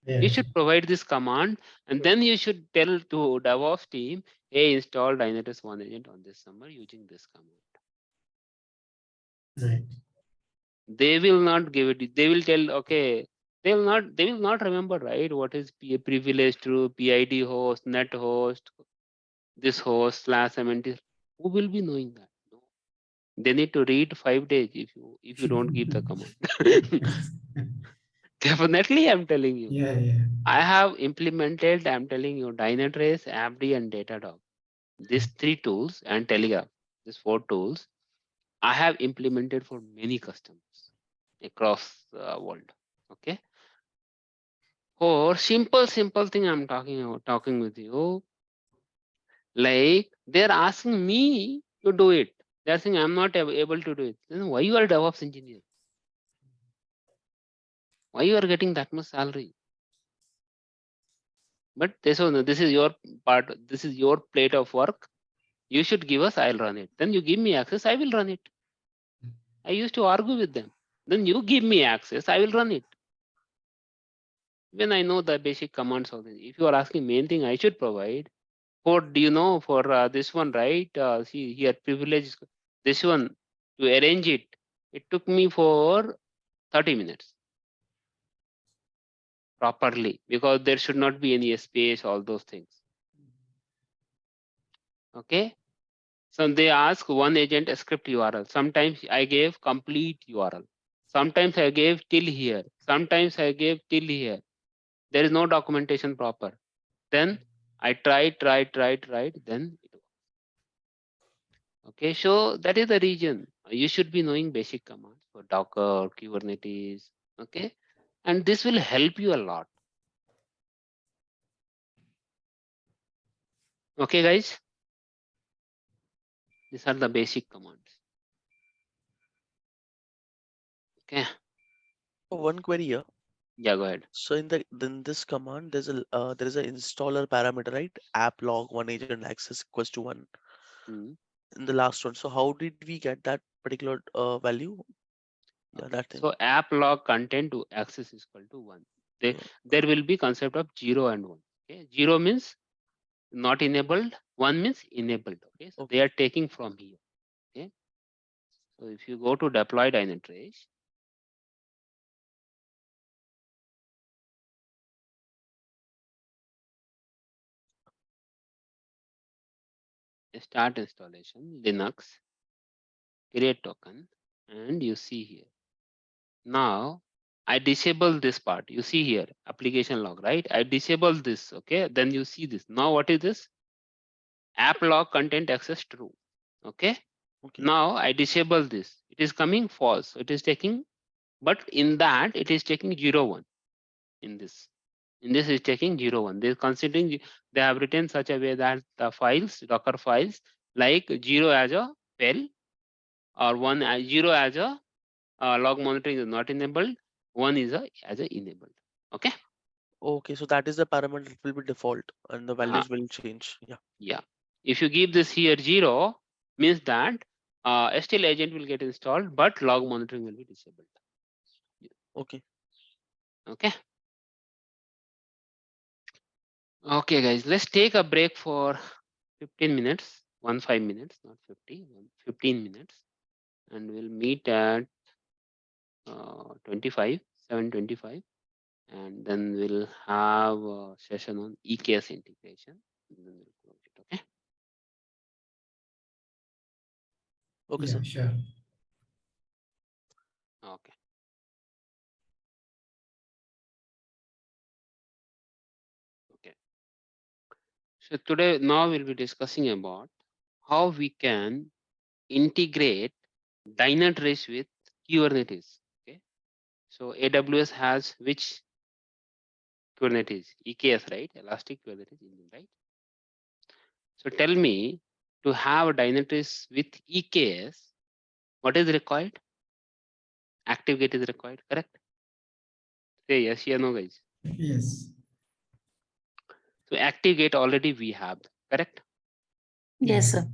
Yeah. You should provide this command and then you should tell to DevOps team, hey, install Dynatrace OneAgent on this summer using this command. Right. They will not give it. They will tell, okay, They will not remember, right? What is privilege to PID host, net host, this host /MNT. Who will be knowing that? No. They need to read 5 days if you don't give the command. Definitely, I'm telling you. Yeah, yeah. I have implemented, I'm telling you, Dynatrace, AppD, and Datadog. These 3 tools and Telegraph, these 4 tools, I have implemented for many customers across the world. Okay. For simple thing I'm talking with you, like they're asking me to do it. They're saying I'm not able to do it. Then why you are a DevOps engineer? Why you are getting that much salary? But they say, no, this is your part. This is your plate of work. You should give us. I'll run it. Then you give me access. I will run it. I used to argue with them. Then you give me access. I will run it. When I know the basic commands of this. If you are asking main thing I should provide, for do you know for this one, right? See here privilege, this one to arrange it. It took me for 30 minutes properly because there should not be any space, all those things. Okay. So they ask OneAgent script URL. Sometimes I gave complete URL. Sometimes I gave till here. Sometimes I gave till here. There is no documentation proper. Then I tried. Then it works. Okay, so that is the region. You should be knowing basic commands for Docker, Kubernetes. Okay, and this will help you a lot. Okay, guys. These are the basic commands. Okay. One query here. Yeah, go ahead. So in this command, there is an installer parameter, right? App log one agent access equals to 1 in the last one. So how did we get that particular value? Yeah, Okay. that thing. So app log content to access is equal to 1. Yeah. There will be concept of 0 and 1. Okay. 0 means not enabled. 1 means enabled. Okay. So they Okay. are taking from here. Okay. So if you go to deploy Dynatrace, start installation, Linux, create token, and you see here. Now I disable this part. You see here, application log, right? I disable this. Okay. Then you see this. Now what is this? App log content access true. Okay. Okay. Now I disable this. It is coming false. It is taking, but in that it is taking 0, 1 in this. In this is taking 0, 1. They considering they have written such a way that the files, Docker files, like 0 as a fail or 1 as 0 as a log monitoring is not enabled. 1 is as a enabled. Okay. Okay. So that is the parameter that will be default, and the values will change. Yeah. Yeah. If you give this here 0, means that still agent will get installed, but log monitoring will be disabled. Okay. Okay. Okay, guys, let's take a break for 15 minutes, 15 minutes, not 50, 15 minutes, and we'll meet at 25, 7:25, and then we'll have a session on EKS integration. And then we'll close it. Okay. Okay, Yeah, sir. sure. Okay. Okay. So today, now we'll be discussing about how we can integrate Dynatrace with Kubernetes. Okay. So AWS has which Kubernetes? EKS, right? Elastic Kubernetes Engine, right? So tell me, to have a Dynatrace with EKS, what is required? ActiveGate is required, correct? Say yes, yeah, no, guys. Yes. So ActiveGate already we have, correct? Yes, sir.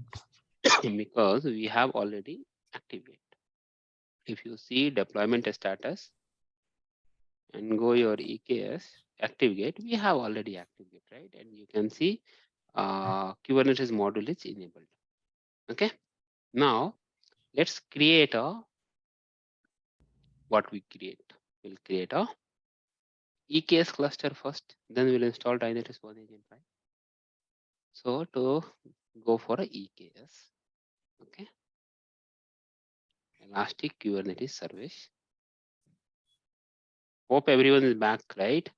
Because we have already ActiveGate. If you see deployment status and go your EKS ActiveGate, we have already ActiveGate, right? And you can see Kubernetes module is enabled. Okay. Now let's create a what we create. We'll create a EKS cluster first, then we'll install Dynatrace OneAgent, right? So to go for a EKS, okay. Elastic Kubernetes service. Hope everyone is back, right?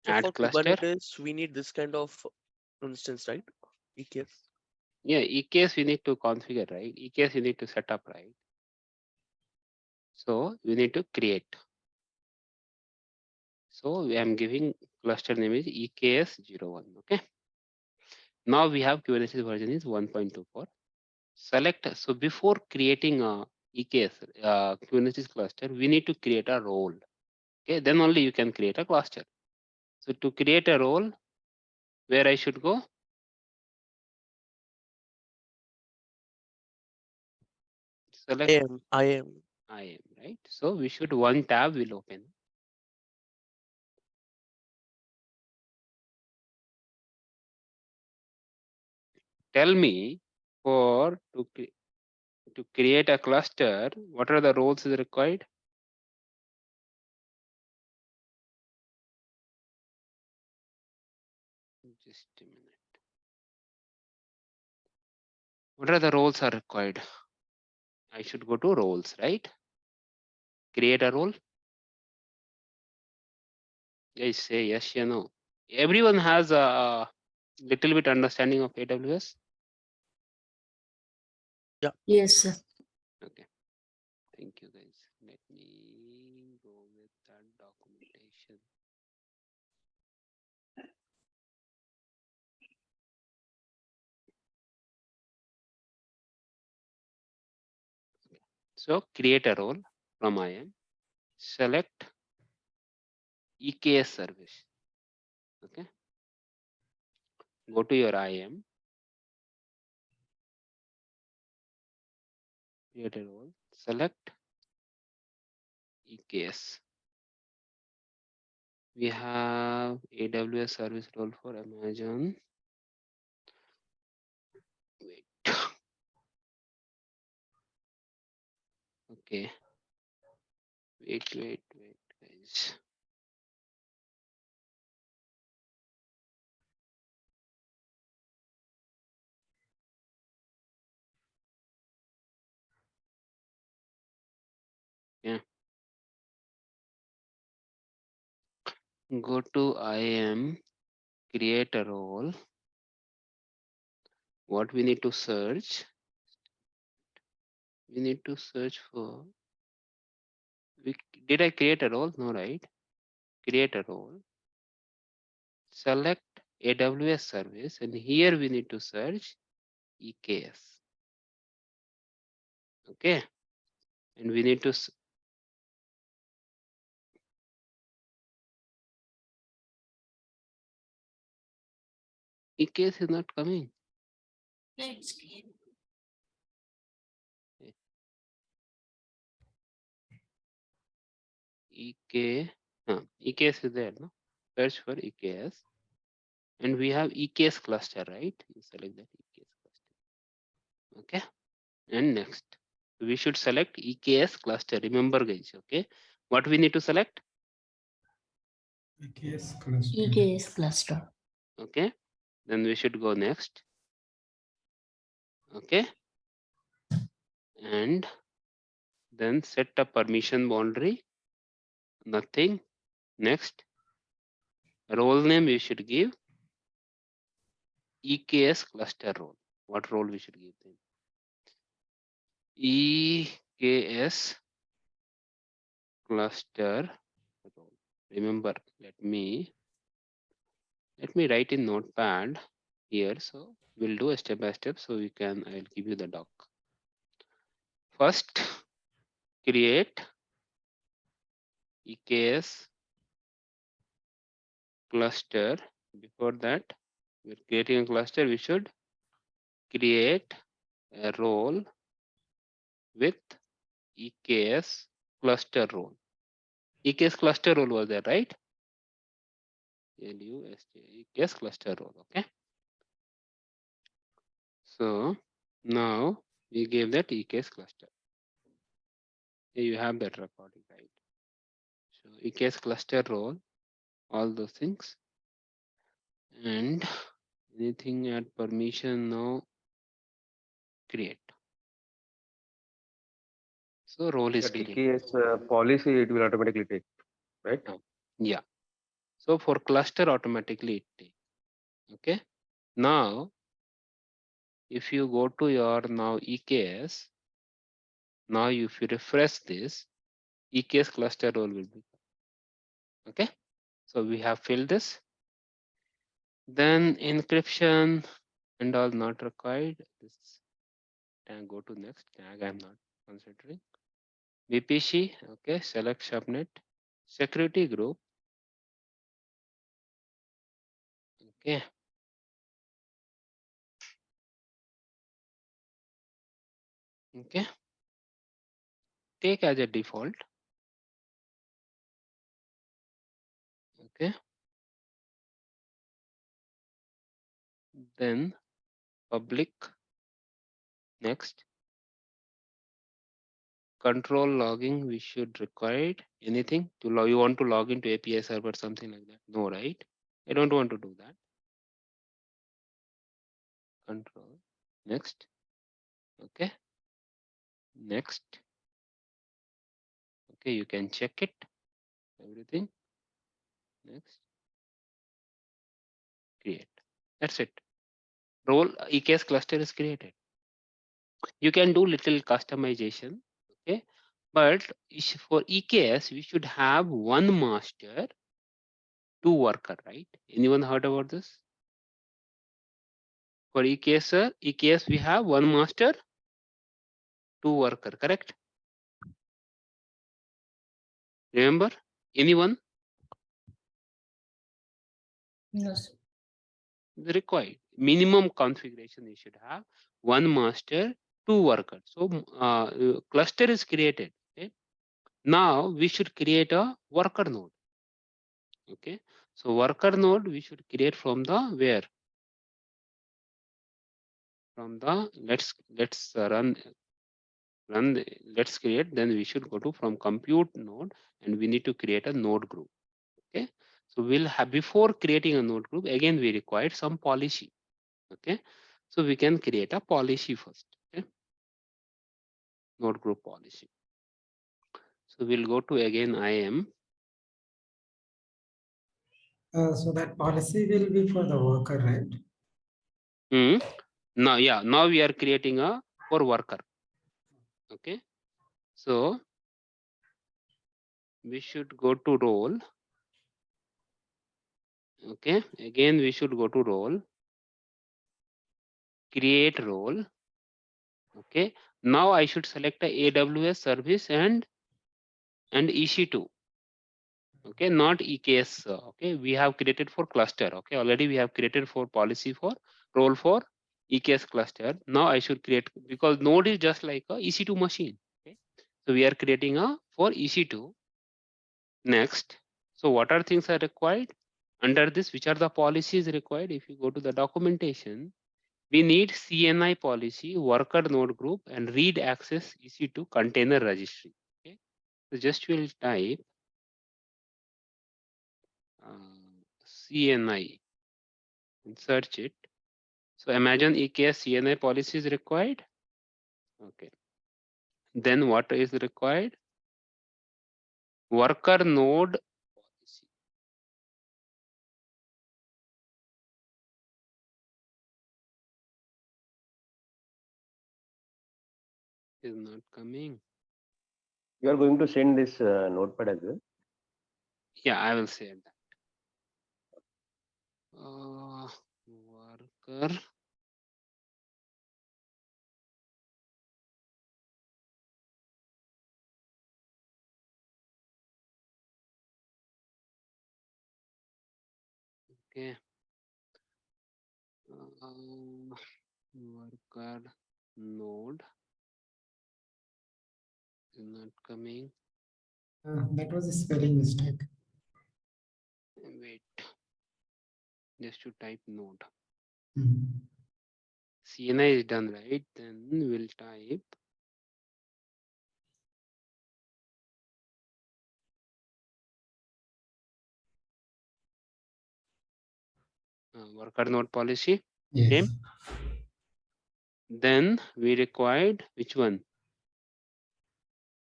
So Add for cluster. Kubernetes, we need this kind of instance, right? EKS. Yeah, EKS we need to configure, right? EKS you need to set up, right? So we need to create. So I am giving cluster name is EKS01. Okay. Now we have Kubernetes version is 1.24. Select. So before creating a EKS Kubernetes cluster, we need to create a role. Okay. Then only you can create a cluster. So to create a role, where I should go? Select IAM. IAM, right? So we should one tab will open. Tell me for to create a cluster, what are the roles is required? Just a minute. What are the roles are required? I should go to roles, right? Create a role. Guys say yes or no. Everyone has a little bit understanding of AWS. Yes, sir. Okay. Thank you, guys. Let me go with that documentation. So create a role from IAM. Select EKS service. Okay. Go to your IAM. Create a role. Select EKS. We have AWS service role for Amazon. Wait. Okay. Wait, guys. Yeah. Go to IAM. Create a role. What we need to search? We need to search for. Did I create a role? No, right? Create a role. Select AWS service, and here we need to search EKS. Okay. And we need to EKS is not coming. EKS is there, no? Search for EKS. And we have EKS cluster, right? You select that EKS cluster. Okay. And next, we should select EKS cluster. Remember, guys, okay? What we need to select? EKS cluster. EKS cluster. Okay. Then we should go next. Okay. And then set a permission boundary. Nothing. Next. Role name we should give EKS cluster role. What role we should give them? EKS cluster role. Remember, let me write in notepad here. So we'll do a step by step. So I'll give you the doc. First, create EKS cluster. Before that, we're creating a cluster. We should create a role with EKS cluster role. EKS cluster role was there, right? EKS cluster role. Okay. So now We gave that EKS cluster. Here you have that recording, right? So EKS cluster role, all those things. And anything add permission now, create. So role is The created. DKS policy, it will automatically take, right? Yeah. So for cluster automatically it takes. Okay. Now, if you go to your now EKS, now if you refresh this, EKS cluster role will be. Okay. So we have filled this. Then encryption and all not required. This and go to next tag. I'm not considering. VPC. Okay. Select subnet. Security group. Okay. Okay. Take as a default. Okay. Then public. Next. Control logging, we should require it. Anything to log, you want to log into API server, something like that? No, right? I don't want to do that. Control. Next. Okay. Next. Okay, you can check it. Everything. Next. Create. That's it. Role EKS cluster is created. You can do little customization. Okay. But for EKS, we should have one master, two worker, right? Anyone heard about this? For EKS, we have one master, two worker, correct? Remember? Anyone? No, sir. Required. Minimum configuration you should have one master, two workers. So cluster is created. Okay. Now we should create a worker node. Okay. So worker node we should create from the where? From the let's let's create. Then we should go to from compute node and we need to create a node group. Okay. So we'll have before creating a node group again we required some policy. Okay. So we can create a policy first. Okay. Node group policy. So we'll go to again IAM. So that policy will be for the worker, right? Now, yeah, now we are creating a for worker. Okay. So we should go to role. Okay. Again, we should go to role. Create role. Okay. Now I should select a AWS service and EC2. Okay, not EKS. Okay, we have created for cluster. Okay, already we have created for policy for role for EKS cluster. Now I should create because node is just like a EC2 machine. Okay, so we are creating a for EC2. Next, so what are things are required under this? Which are the policies required? If you go to the documentation, we need CNI policy, worker node group, and read access EC2 container registry. Okay, so just will type CNI and search it. So imagine EKS CNI policy is required. Okay. Then what is required? Worker node policy. Is not coming. You are going to send this notepad as well. Yeah, I will say that. Worker okay. Worker node is not coming. That was a spelling mistake. Wait. Just to type node. Mhm. CNI is done, right? Then we'll type worker node policy. Yes. Same. Then we required which one?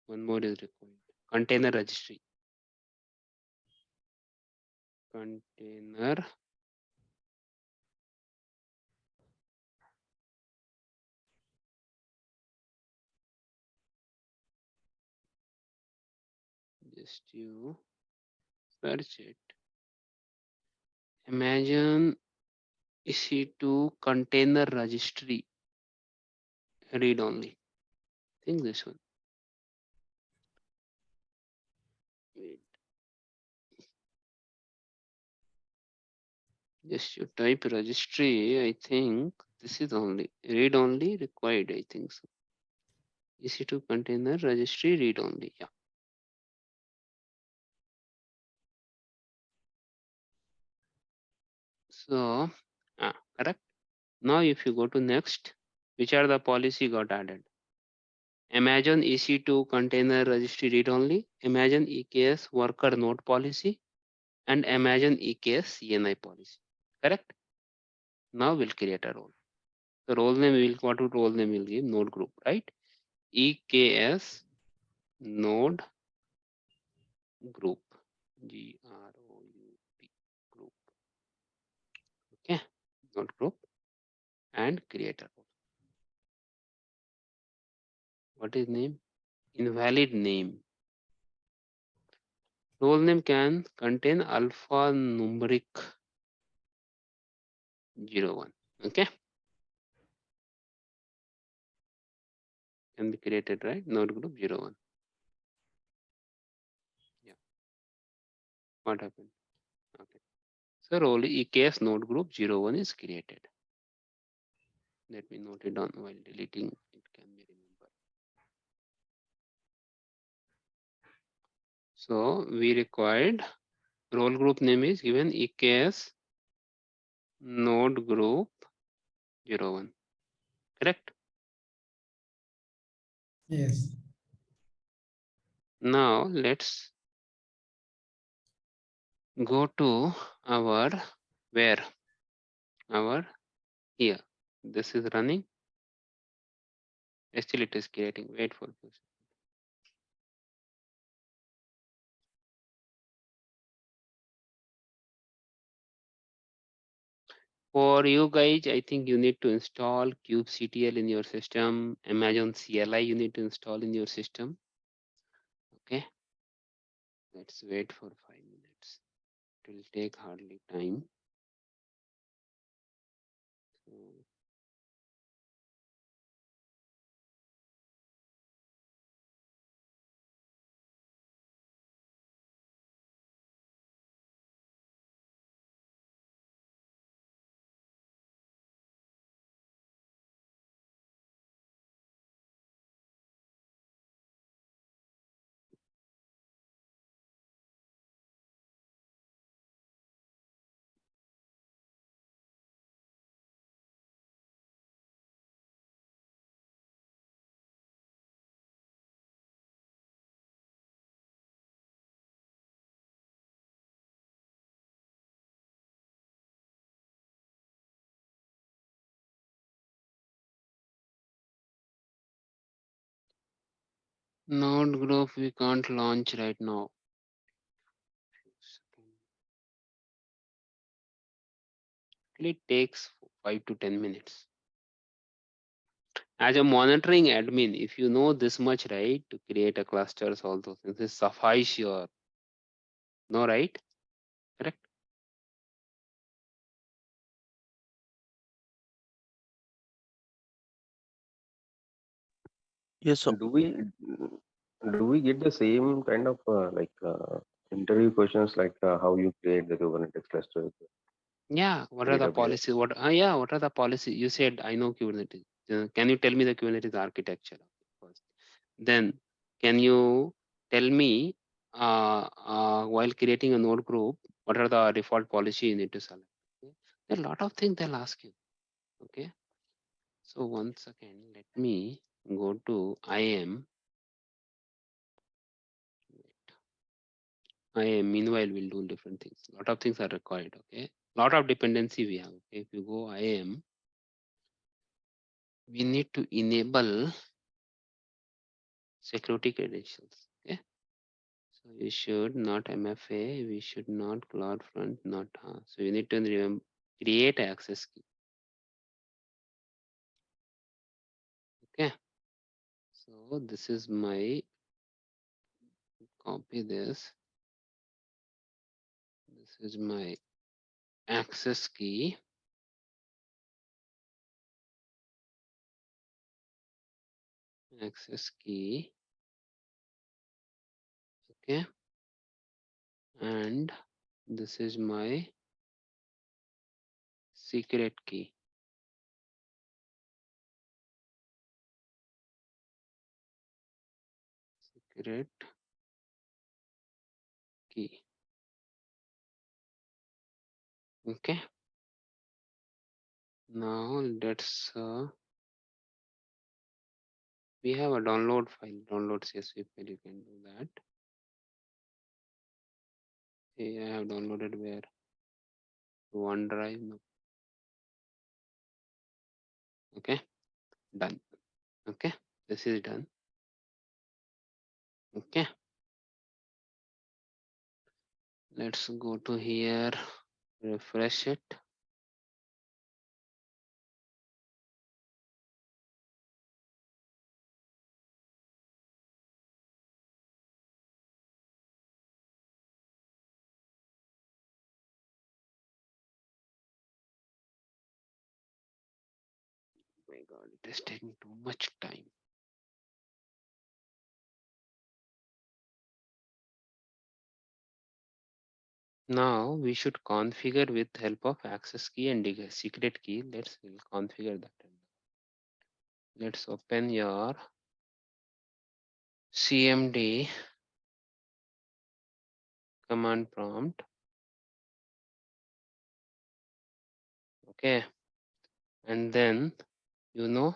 One more is required. Container registry. Container just you search it. Imagine EC2 container registry. Read only. Think this one. Wait. Just you type registry. I think this is only read only required. I think so. EC2 container registry read only. Yeah. So, correct. Now, if you go to next, which are the policy got added? Imagine EC2 container registry read only. Imagine EKS worker node policy, and imagine EKS CNI policy. Correct. Now we'll create a role. The role name will what would role name will give node group, right? EKS node group. GROUP group. Okay, node group and create a role. What is name? Invalid name. Role name can contain alphanumeric 01. Okay, can be created, right? Node group 01. Yeah. What happened? Okay. So role EKS node group 01 is created. Let me note it down while deleting. It can be remembered. So we required role group name is given EKS node group 01. Correct? Yes. Now let's go to our where? Our here. This is running. Still it is creating. Wait for this. For you guys, I think you need to install kubectl in your system. Amazon CLI you need to install in your system. Okay. Let's wait for 5 minutes. It will take hardly time. So, node group we can't launch right now. It takes 5 to 10 minutes. As a monitoring admin, if you know this much, right, to create a clusters, all those things, this suffice your, no, right? Correct? Yes, sir. Do we get the same kind of interview questions like how you create the Kubernetes cluster Yeah. What in are the AWS? policies? Yeah. What are the policies? You said, I know Kubernetes. Can you tell me the Kubernetes architecture first? Then can you tell me while creating a node group, what are the default policy you need to select? Okay? There are a lot of things they'll ask you. Okay. So one second, let me go to IAM. IAM, meanwhile, we'll do different things. A lot of things are required, okay? Lot of dependency we have. Okay? If you go IAM, we need to enable security credentials, okay? So we should not MFA, we should not CloudFront, not so you need to remember, create access key. Okay. So this is my copy this. This is my access key. Access key. Okay. And this is my secret key. Secret key. Okay. Now let's we have a download file, download CSV file. You can do that. Okay, I have downloaded where OneDrive. No. Okay, done. Okay, this is done. Okay, let's go to here, refresh it. Oh my God, it is taking too much time. Now we should configure with help of access key and secret key. We'll configure that. Let's open your CMD command prompt. Okay, and then AWS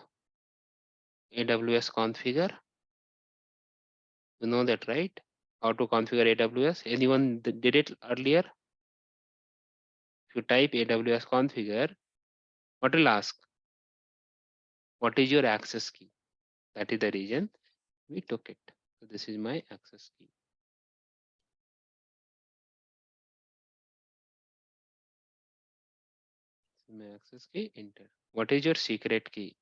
configure. You know that, right? How to configure AWS? Anyone did it earlier? If you type AWS configure, what will ask? What is your access key? That is the region we took it. So this is my access key. My access key, enter. What is your secret key?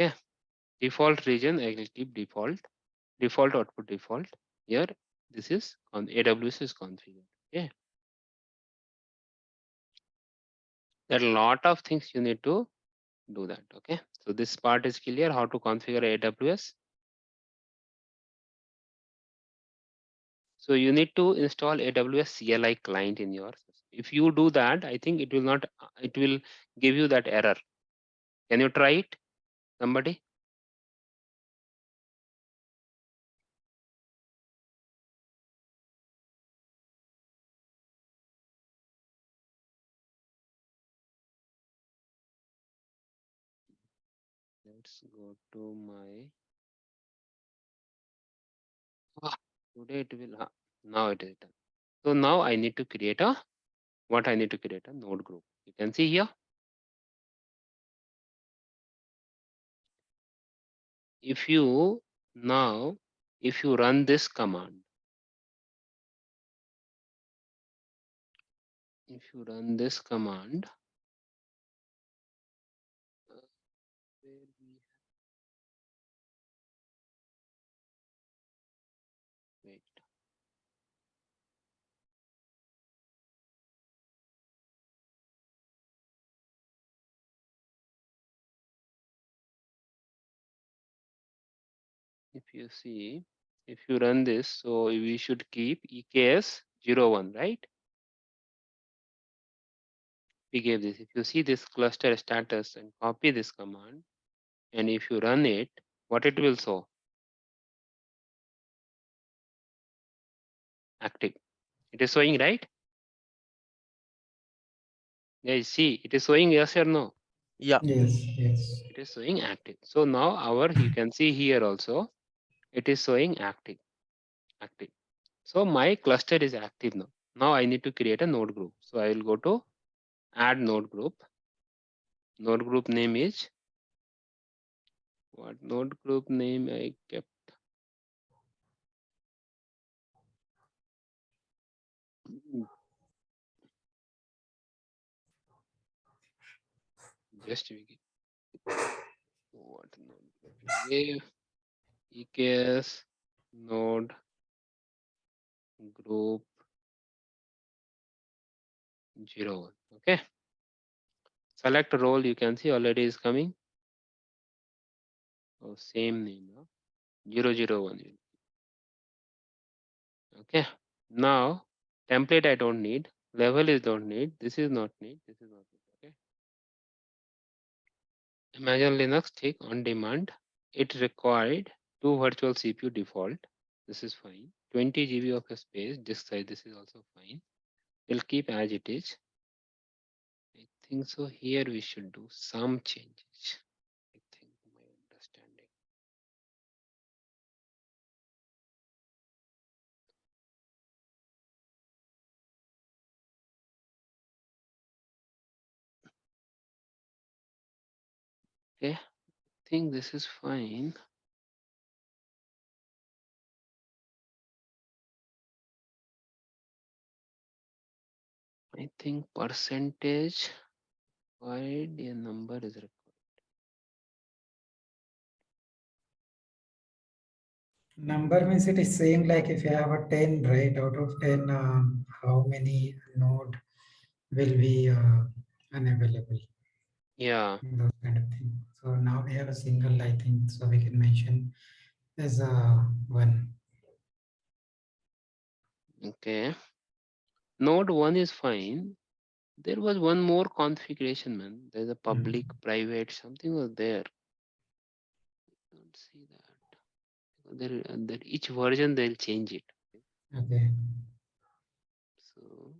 Okay. Default region, I will keep default. Default output default. Here, this is on AWS is configured. Okay. There are a lot of things you need to do that. Okay. So this part is clear how to configure AWS. So you need to install AWS CLI client in your system. If you do that, I think it will not, it will give you that error. Can you try it? Somebody? Let's go to my, today it will, now it is done. So now I need to create a, what I need to create a node group. You can see here. If you now, if you run this command, if you run this command, where we wait, if you see, if you run this, so we should keep EKS 01, right? We gave this. If you see this cluster status and copy this command, and if you run it, what it will show? active. It is showing, right? Guys, see, it is showing yes or no? Yeah. Yes, yes. It is showing active. So now you can see here also, it is showing active. So my cluster is active now. Now I need to create a node group. So I will go to add node group. Node group name is what? Node group name I kept. Just we give what node group we give EKS node group 01. Okay. Select role, you can see already is coming. Oh, same name. Huh? 001. Okay. Now template I don't need. Level is don't need. This is not need. This is not need. Okay. Imagine Linux take on demand. It required 2 virtual CPU default. This is fine. 20 GB of space. Disk size. This is also fine. We'll keep as it is. I think so. Here we should do some changes. I think my understanding. Okay. I think this is fine. I think percentage wide a number is required. Number means it is same like if you have a 10, right? Out of 10, how many node will be unavailable? Yeah. Those kind of things. So now we have a single, I think, so we can mention as one. Okay. Node 1 is fine. There was one more configuration, man. There's a public, private, something was there. Don't see that. There each version they'll change it. Okay. So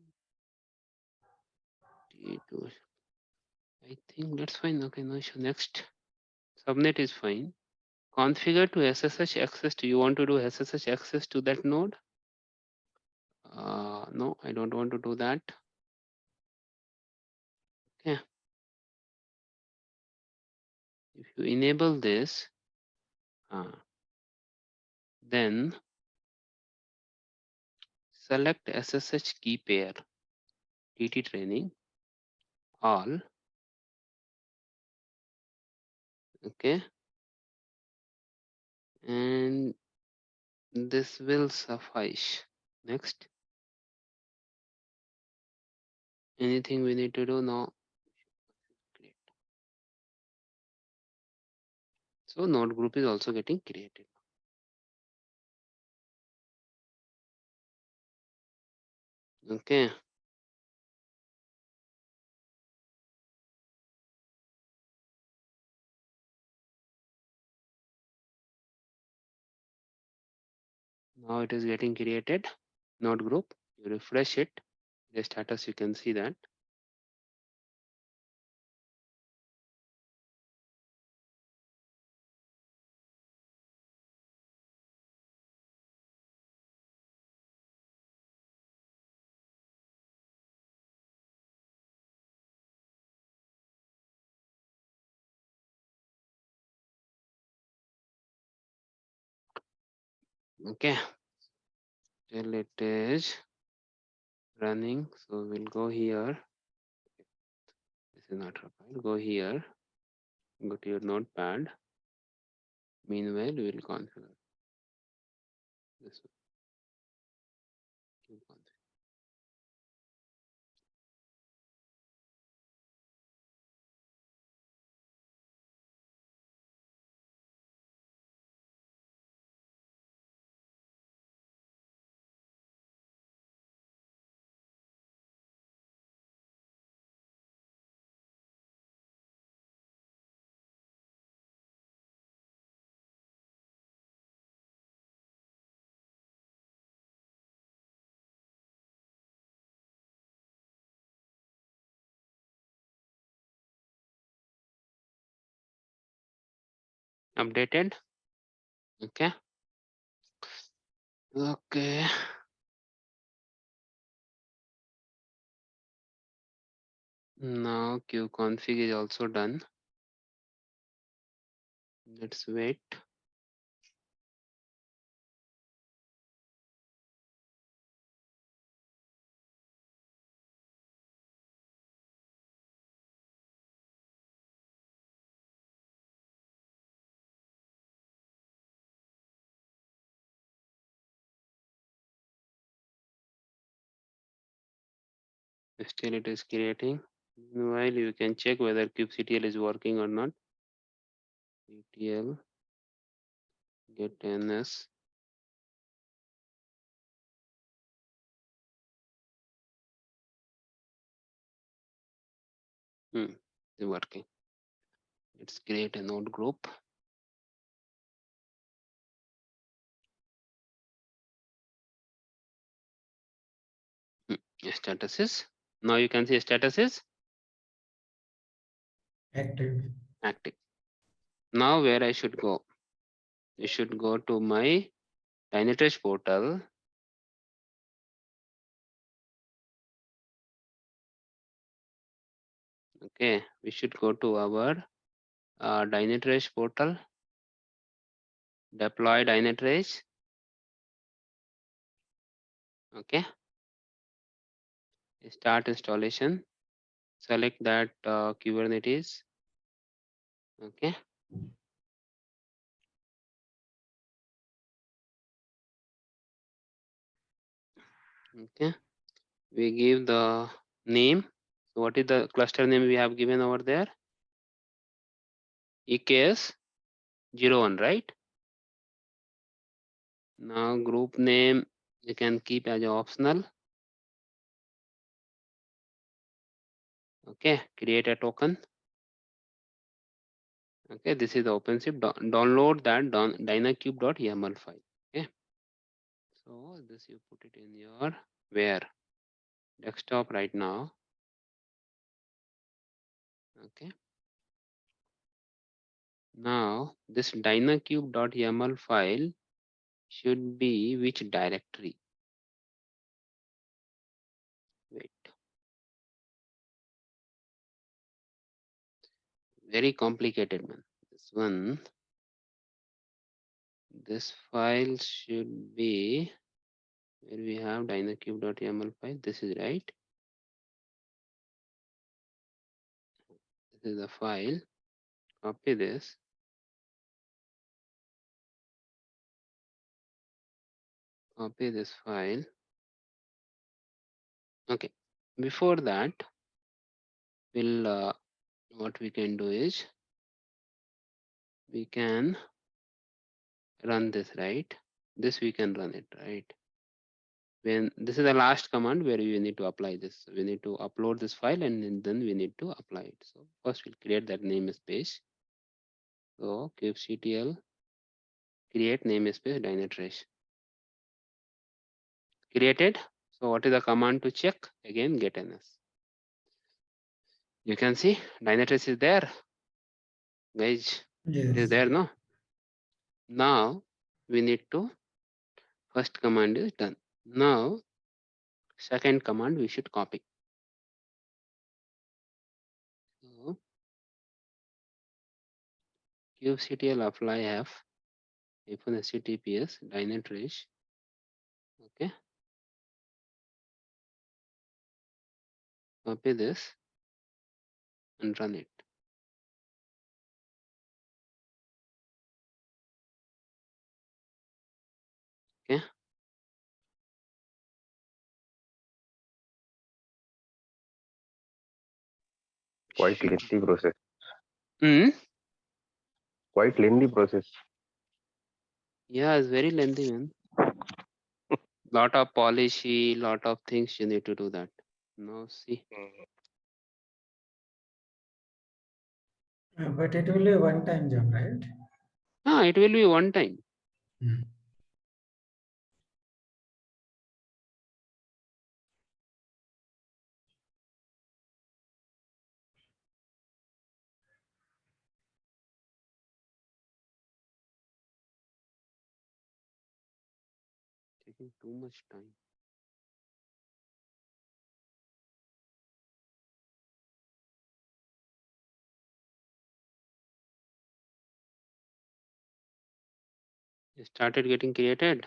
T2, I think that's fine. Okay, no issue. Next, subnet is fine. Configure to SSH access. Do you want to do SSH access to that node? No, I don't want to do that. Okay. If you enable this, then select SSH key pair, TT training, all. Okay. And this will suffice. Next. Anything we need to do now? Great. So node group is also getting created. Okay. Now it is getting created. Node group. You refresh it. The status you can see that. Okay. Till it is running. So we'll go here. This is not a file. Go here. Go to your notepad. Meanwhile, we will configure this one. updated. Okay. Okay. Now qconfig is also done. Let's wait. Still it is creating. Meanwhile, you can check whether kubectl is working or not. ctl get ns. It's working. Let's create a node group. Status is, now you can see status is Active. active. Now where I should go? I should go to my Dynatrace portal. Okay, we should go to our Dynatrace portal, deploy Dynatrace. Okay, start installation. Select that Kubernetes. Okay. Okay, we give the name. So what is the cluster name we have given over there? EKS 01, right? Now group name you can keep as optional. Okay, create a token. Okay, this is the OpenShift. Download that dynacube.yaml file. Okay, so this you put it in your where desktop right now. Okay, now this dynacube.yaml file should be which directory? Wait, very complicated, man. This one, this file should be where we have dynacube.yaml file. This is right. This is the file. Copy this. Copy this file. Okay, before that, we'll what we can do is we can run this, right? This we can run it, right? When this is the last command where we need to apply this. We need to upload this file and then we need to apply it. So first we'll create that namespace. So kubectl create namespace Dynatrace. Created. So what is the command to check? Again, get ns. You can see Dynatrace is there. Guys, it is Yes. there, no? Now we need to, first command is done. Now second command we should copy. So kubectl apply have https Dynatrace. Okay, copy this and run it. Okay, Quite lengthy process. mm. Quite lengthy process. Yeah, it's very lengthy, man. Lot of policy, lot of things you need to do that. Now see. But it will be a one-time job, right? It will be one time. Hmm. taking too much time. It started getting created.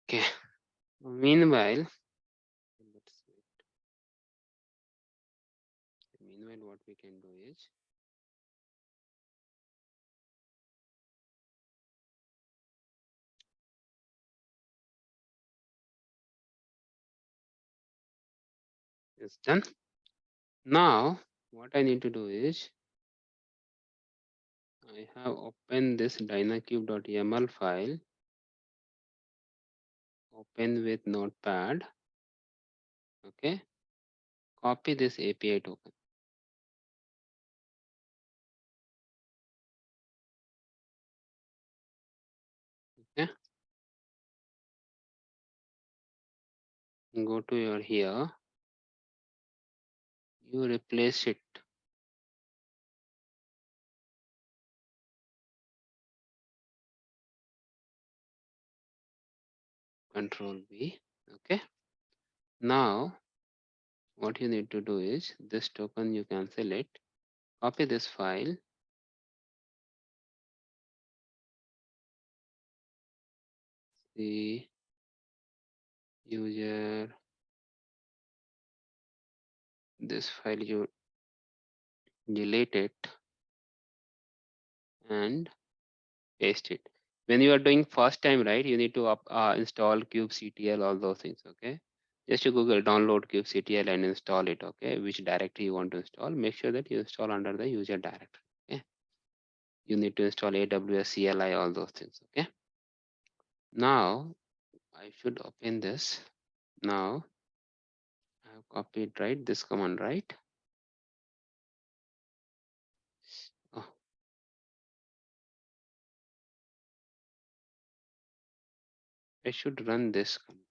Okay. Meanwhile, let's wait. Meanwhile, what we can do is done. Now, what I need to do is I have opened this dynacube.yaml file, open with Notepad. Okay, copy this API token. Okay, go to your here. You replace it. Control V. Okay. Now, what you need to do is this token you cancel it. Copy this file. The user. This file you delete it and paste it. When you are doing first time, right, you need to install kubectl, all those things. Okay, just you Google download kubectl and install it. Okay, which directory you want to install, make sure that you install under the user directory. Okay, you need to install AWS CLI, all those things. Okay, now I should open this. Now I have copied, right, this command, right? Oh, I should run this command.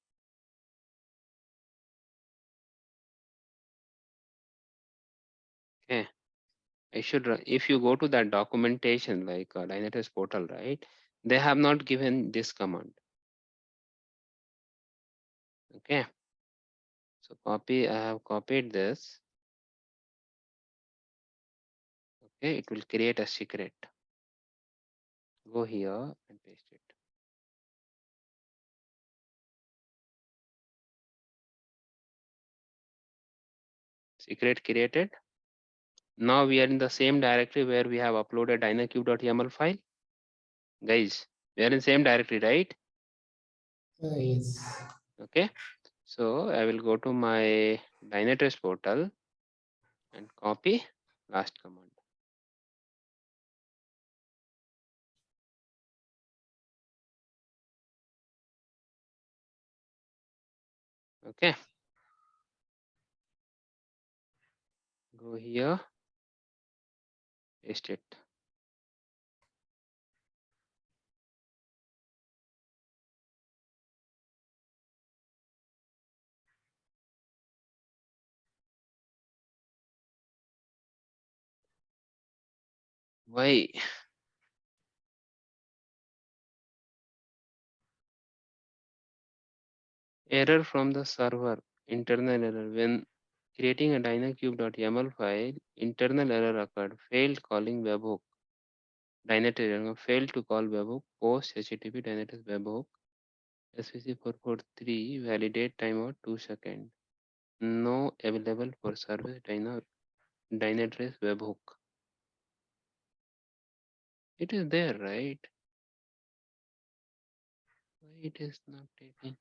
Okay, I should run. If you go to that documentation like Dynatrace portal, right, they have not given this command. Okay, so copy, I have copied this. Okay, it will create a secret. Go here and paste it. Secret created. Now we are in the same directory where we have uploaded dynacube.yaml file. Guys, we are in same directory, right? Yes. Okay, so I will go to my Dynatrace portal and copy last command. Okay, go here, paste it. Why? Error from the server, internal error. When creating a dynacube.yaml file, internal error occurred. Failed calling webhook. Dynatrace failed to call webhook. Post HTTP Dynatrace webhook. SVC 443 validate timeout 2 seconds. No available for service Dynatrace webhook. It is there, right? Why it is not taking?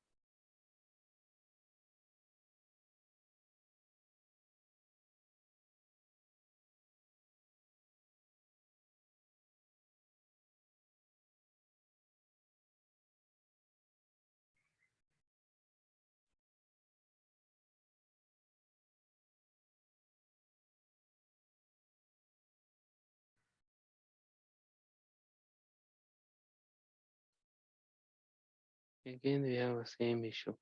Again, we have the same issue.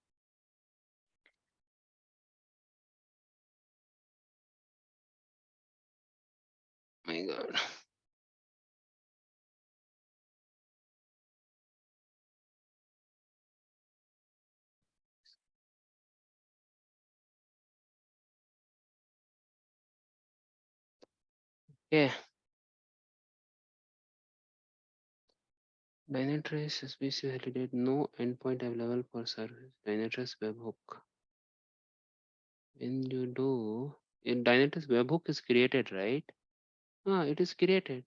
My God. Okay. Dynatrace SBC validate no endpoint available for service. Dynatrace webhook. When you do, in Dynatrace webhook is created, right? Ah, it is created.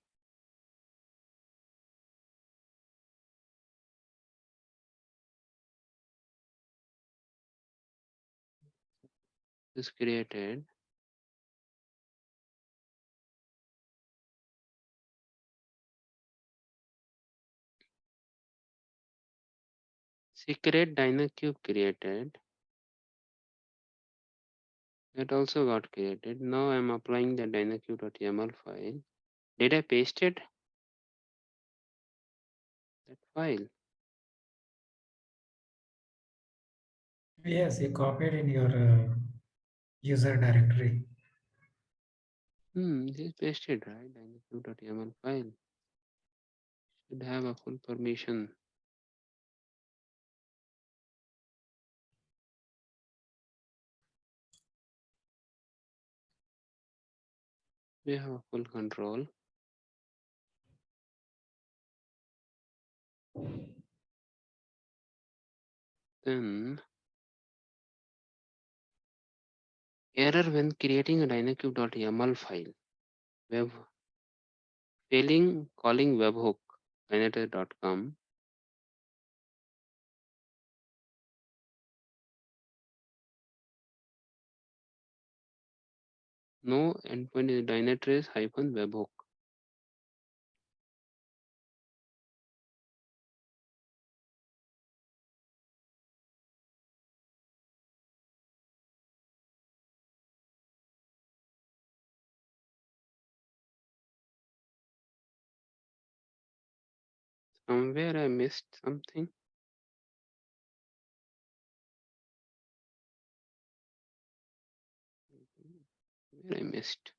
It is created. Secret Dynacube created. That also got created. Now I'm applying the dynacube.yaml file. Did I paste it? That file. Yes, you copied in your user directory. This is pasted, right? Dynacube.yaml file. Should have a full permission. We have a full control. Then error when creating a dynacube.yaml file. Web failing calling webhook dynatrace.com. No endpoint is Dynatrace-webhook. Somewhere I missed something. Where I missed.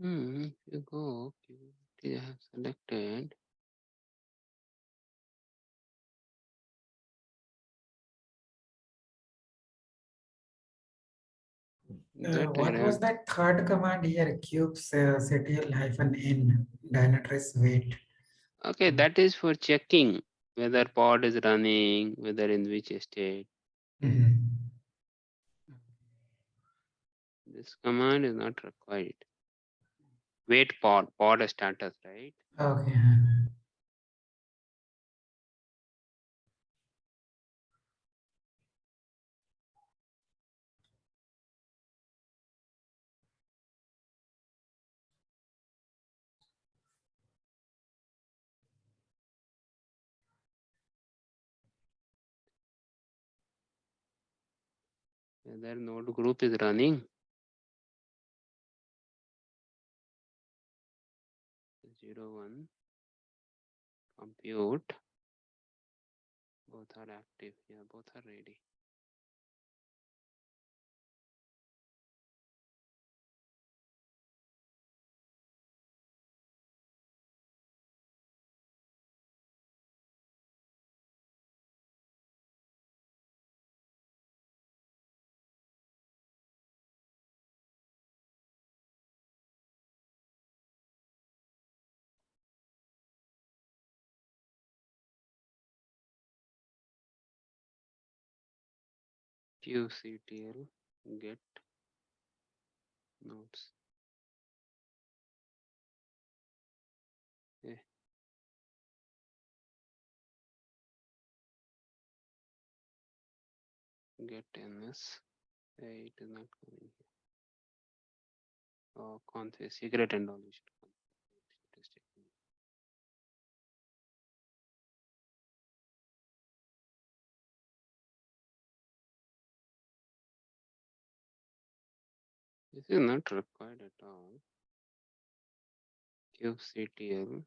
If you go, I have selected. That What was that third command here? Cubes ctl-n Dynatrace wait. Okay, that is for checking whether pod is running, whether in which state. This command is not required. Wait pod status, right? Okay. Whether node group is running. 01. compute. Both are active. Yeah, both are ready. QCTL get nodes. Okay. Get NS. It is not coming here. Oh, conf secret and all. You should test it. This is not required at all. QCTL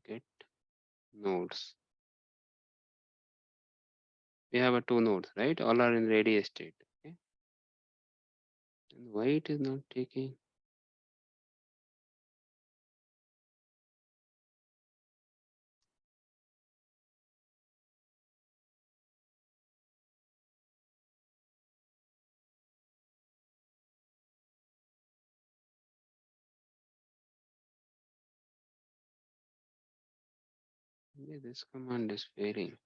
get nodes. We have a 2 nodes, right? All are in ready state. Okay. And why it is not taking? Maybe this command is failing.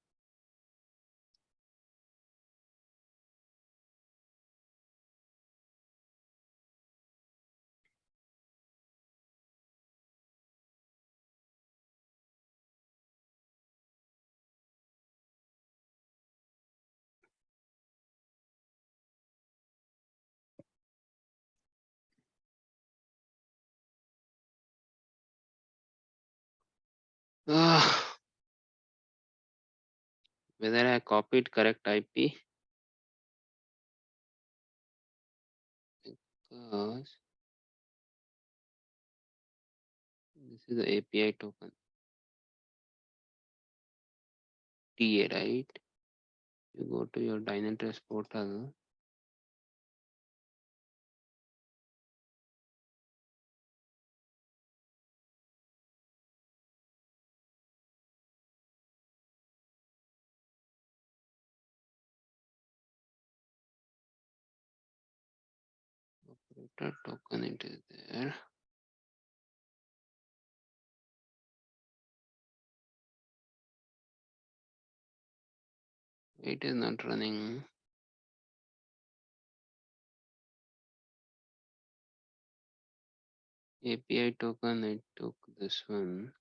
Ah, whether I copied correct IP, because this is the API token TA, right? You go to your Dynatrace portal. Operator token, it is there. It is not running. API token, I took this one.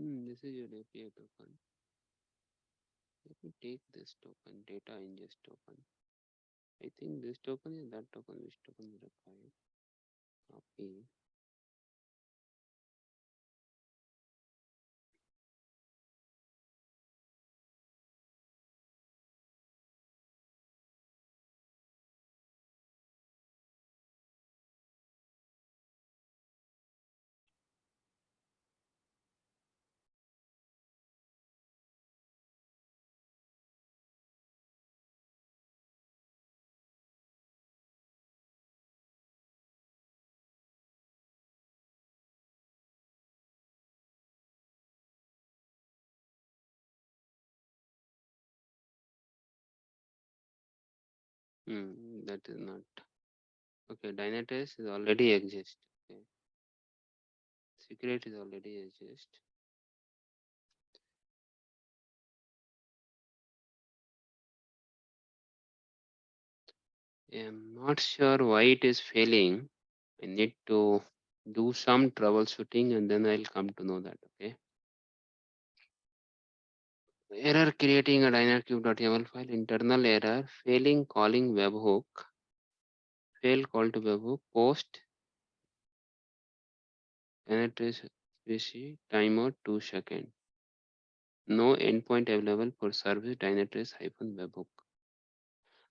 This is your API token. Let me take this token, data ingest token. I think this token is that token, which token is required. Copy. That is not. Okay, Dynatrace is already exist. Okay. Secret is already exist. I'm not sure why it is failing. I need to do some troubleshooting and then I'll come to know that. Okay. Error creating a dynacube.yaml file, internal error, failing calling webhook, fail call to webhook, post, Dynatrace species, timeout 2 seconds. No endpoint available for service Dynatrace -webhook.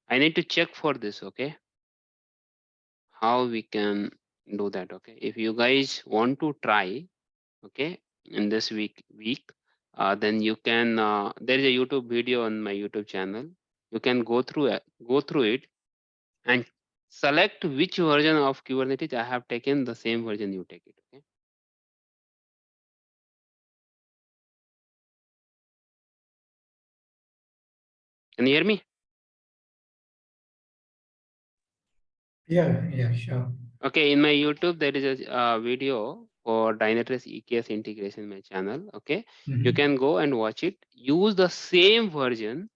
I need to check for this, okay? How we can do that, okay? If you guys want to try, okay, in this week, then you can, there is a YouTube video on my YouTube channel. You can go through it and select which version of Kubernetes I have taken, the same version you take it, okay? Can you hear me? Yeah, sure. Okay, in my YouTube, there is a video for Dynatrace EKS integration in my channel, okay? You Mhm. can go and watch it. Use the same version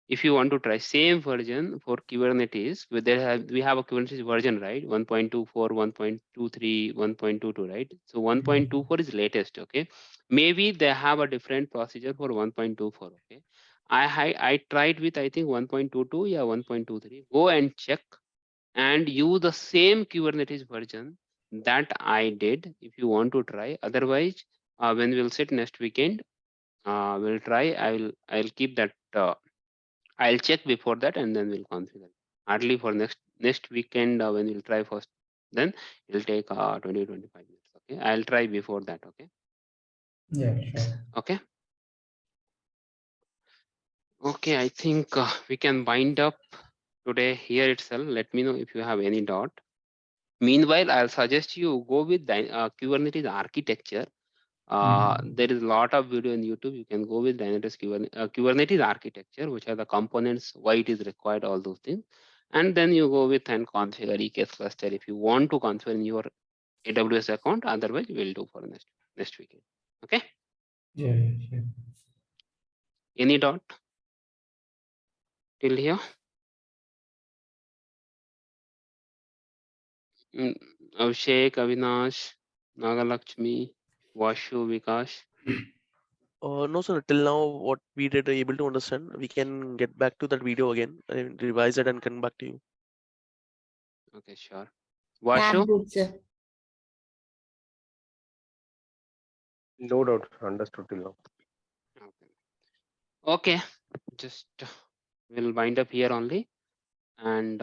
if you want to try same version for Kubernetes. We have a Kubernetes version, right? 1.24, 1.23, 1.22, right? So 1.24 is latest, okay? Maybe they have a different procedure for 1.24, okay? I tried with, I think, 1.22, yeah, 1.23. Go and check and use the same Kubernetes version that I did if you want to try. Otherwise, when we'll sit next weekend, we'll try. I'll keep that. I'll check before that and then we'll configure. Hardly for next weekend when we'll try first. Then it'll take 20-25 minutes. Okay, I'll try before that. Okay. Yeah, sure. Okay. Okay, I think we can wind up today here itself. Let me know if you have any doubt. Meanwhile, I'll suggest you go with Kubernetes architecture. There is a lot of video on YouTube. You can go with Dynatrace Kubernetes architecture, which are the components, why it is required, all those things. And then you go with and configure EKS cluster if you want to configure in your AWS account. Otherwise, we'll do for next weekend. Okay. Yeah, sure. Any doubt till here? Abhishek, Avinash, Nagalakshmi, Vashu, Vikash. No, sir. Till now, what we did able to understand, we can get back to that video again and revise it and come back to you. Okay, sure. Yeah, Vashu. good, sir. No doubt. Understood till now. Okay. Okay. Just we'll wind up here only. And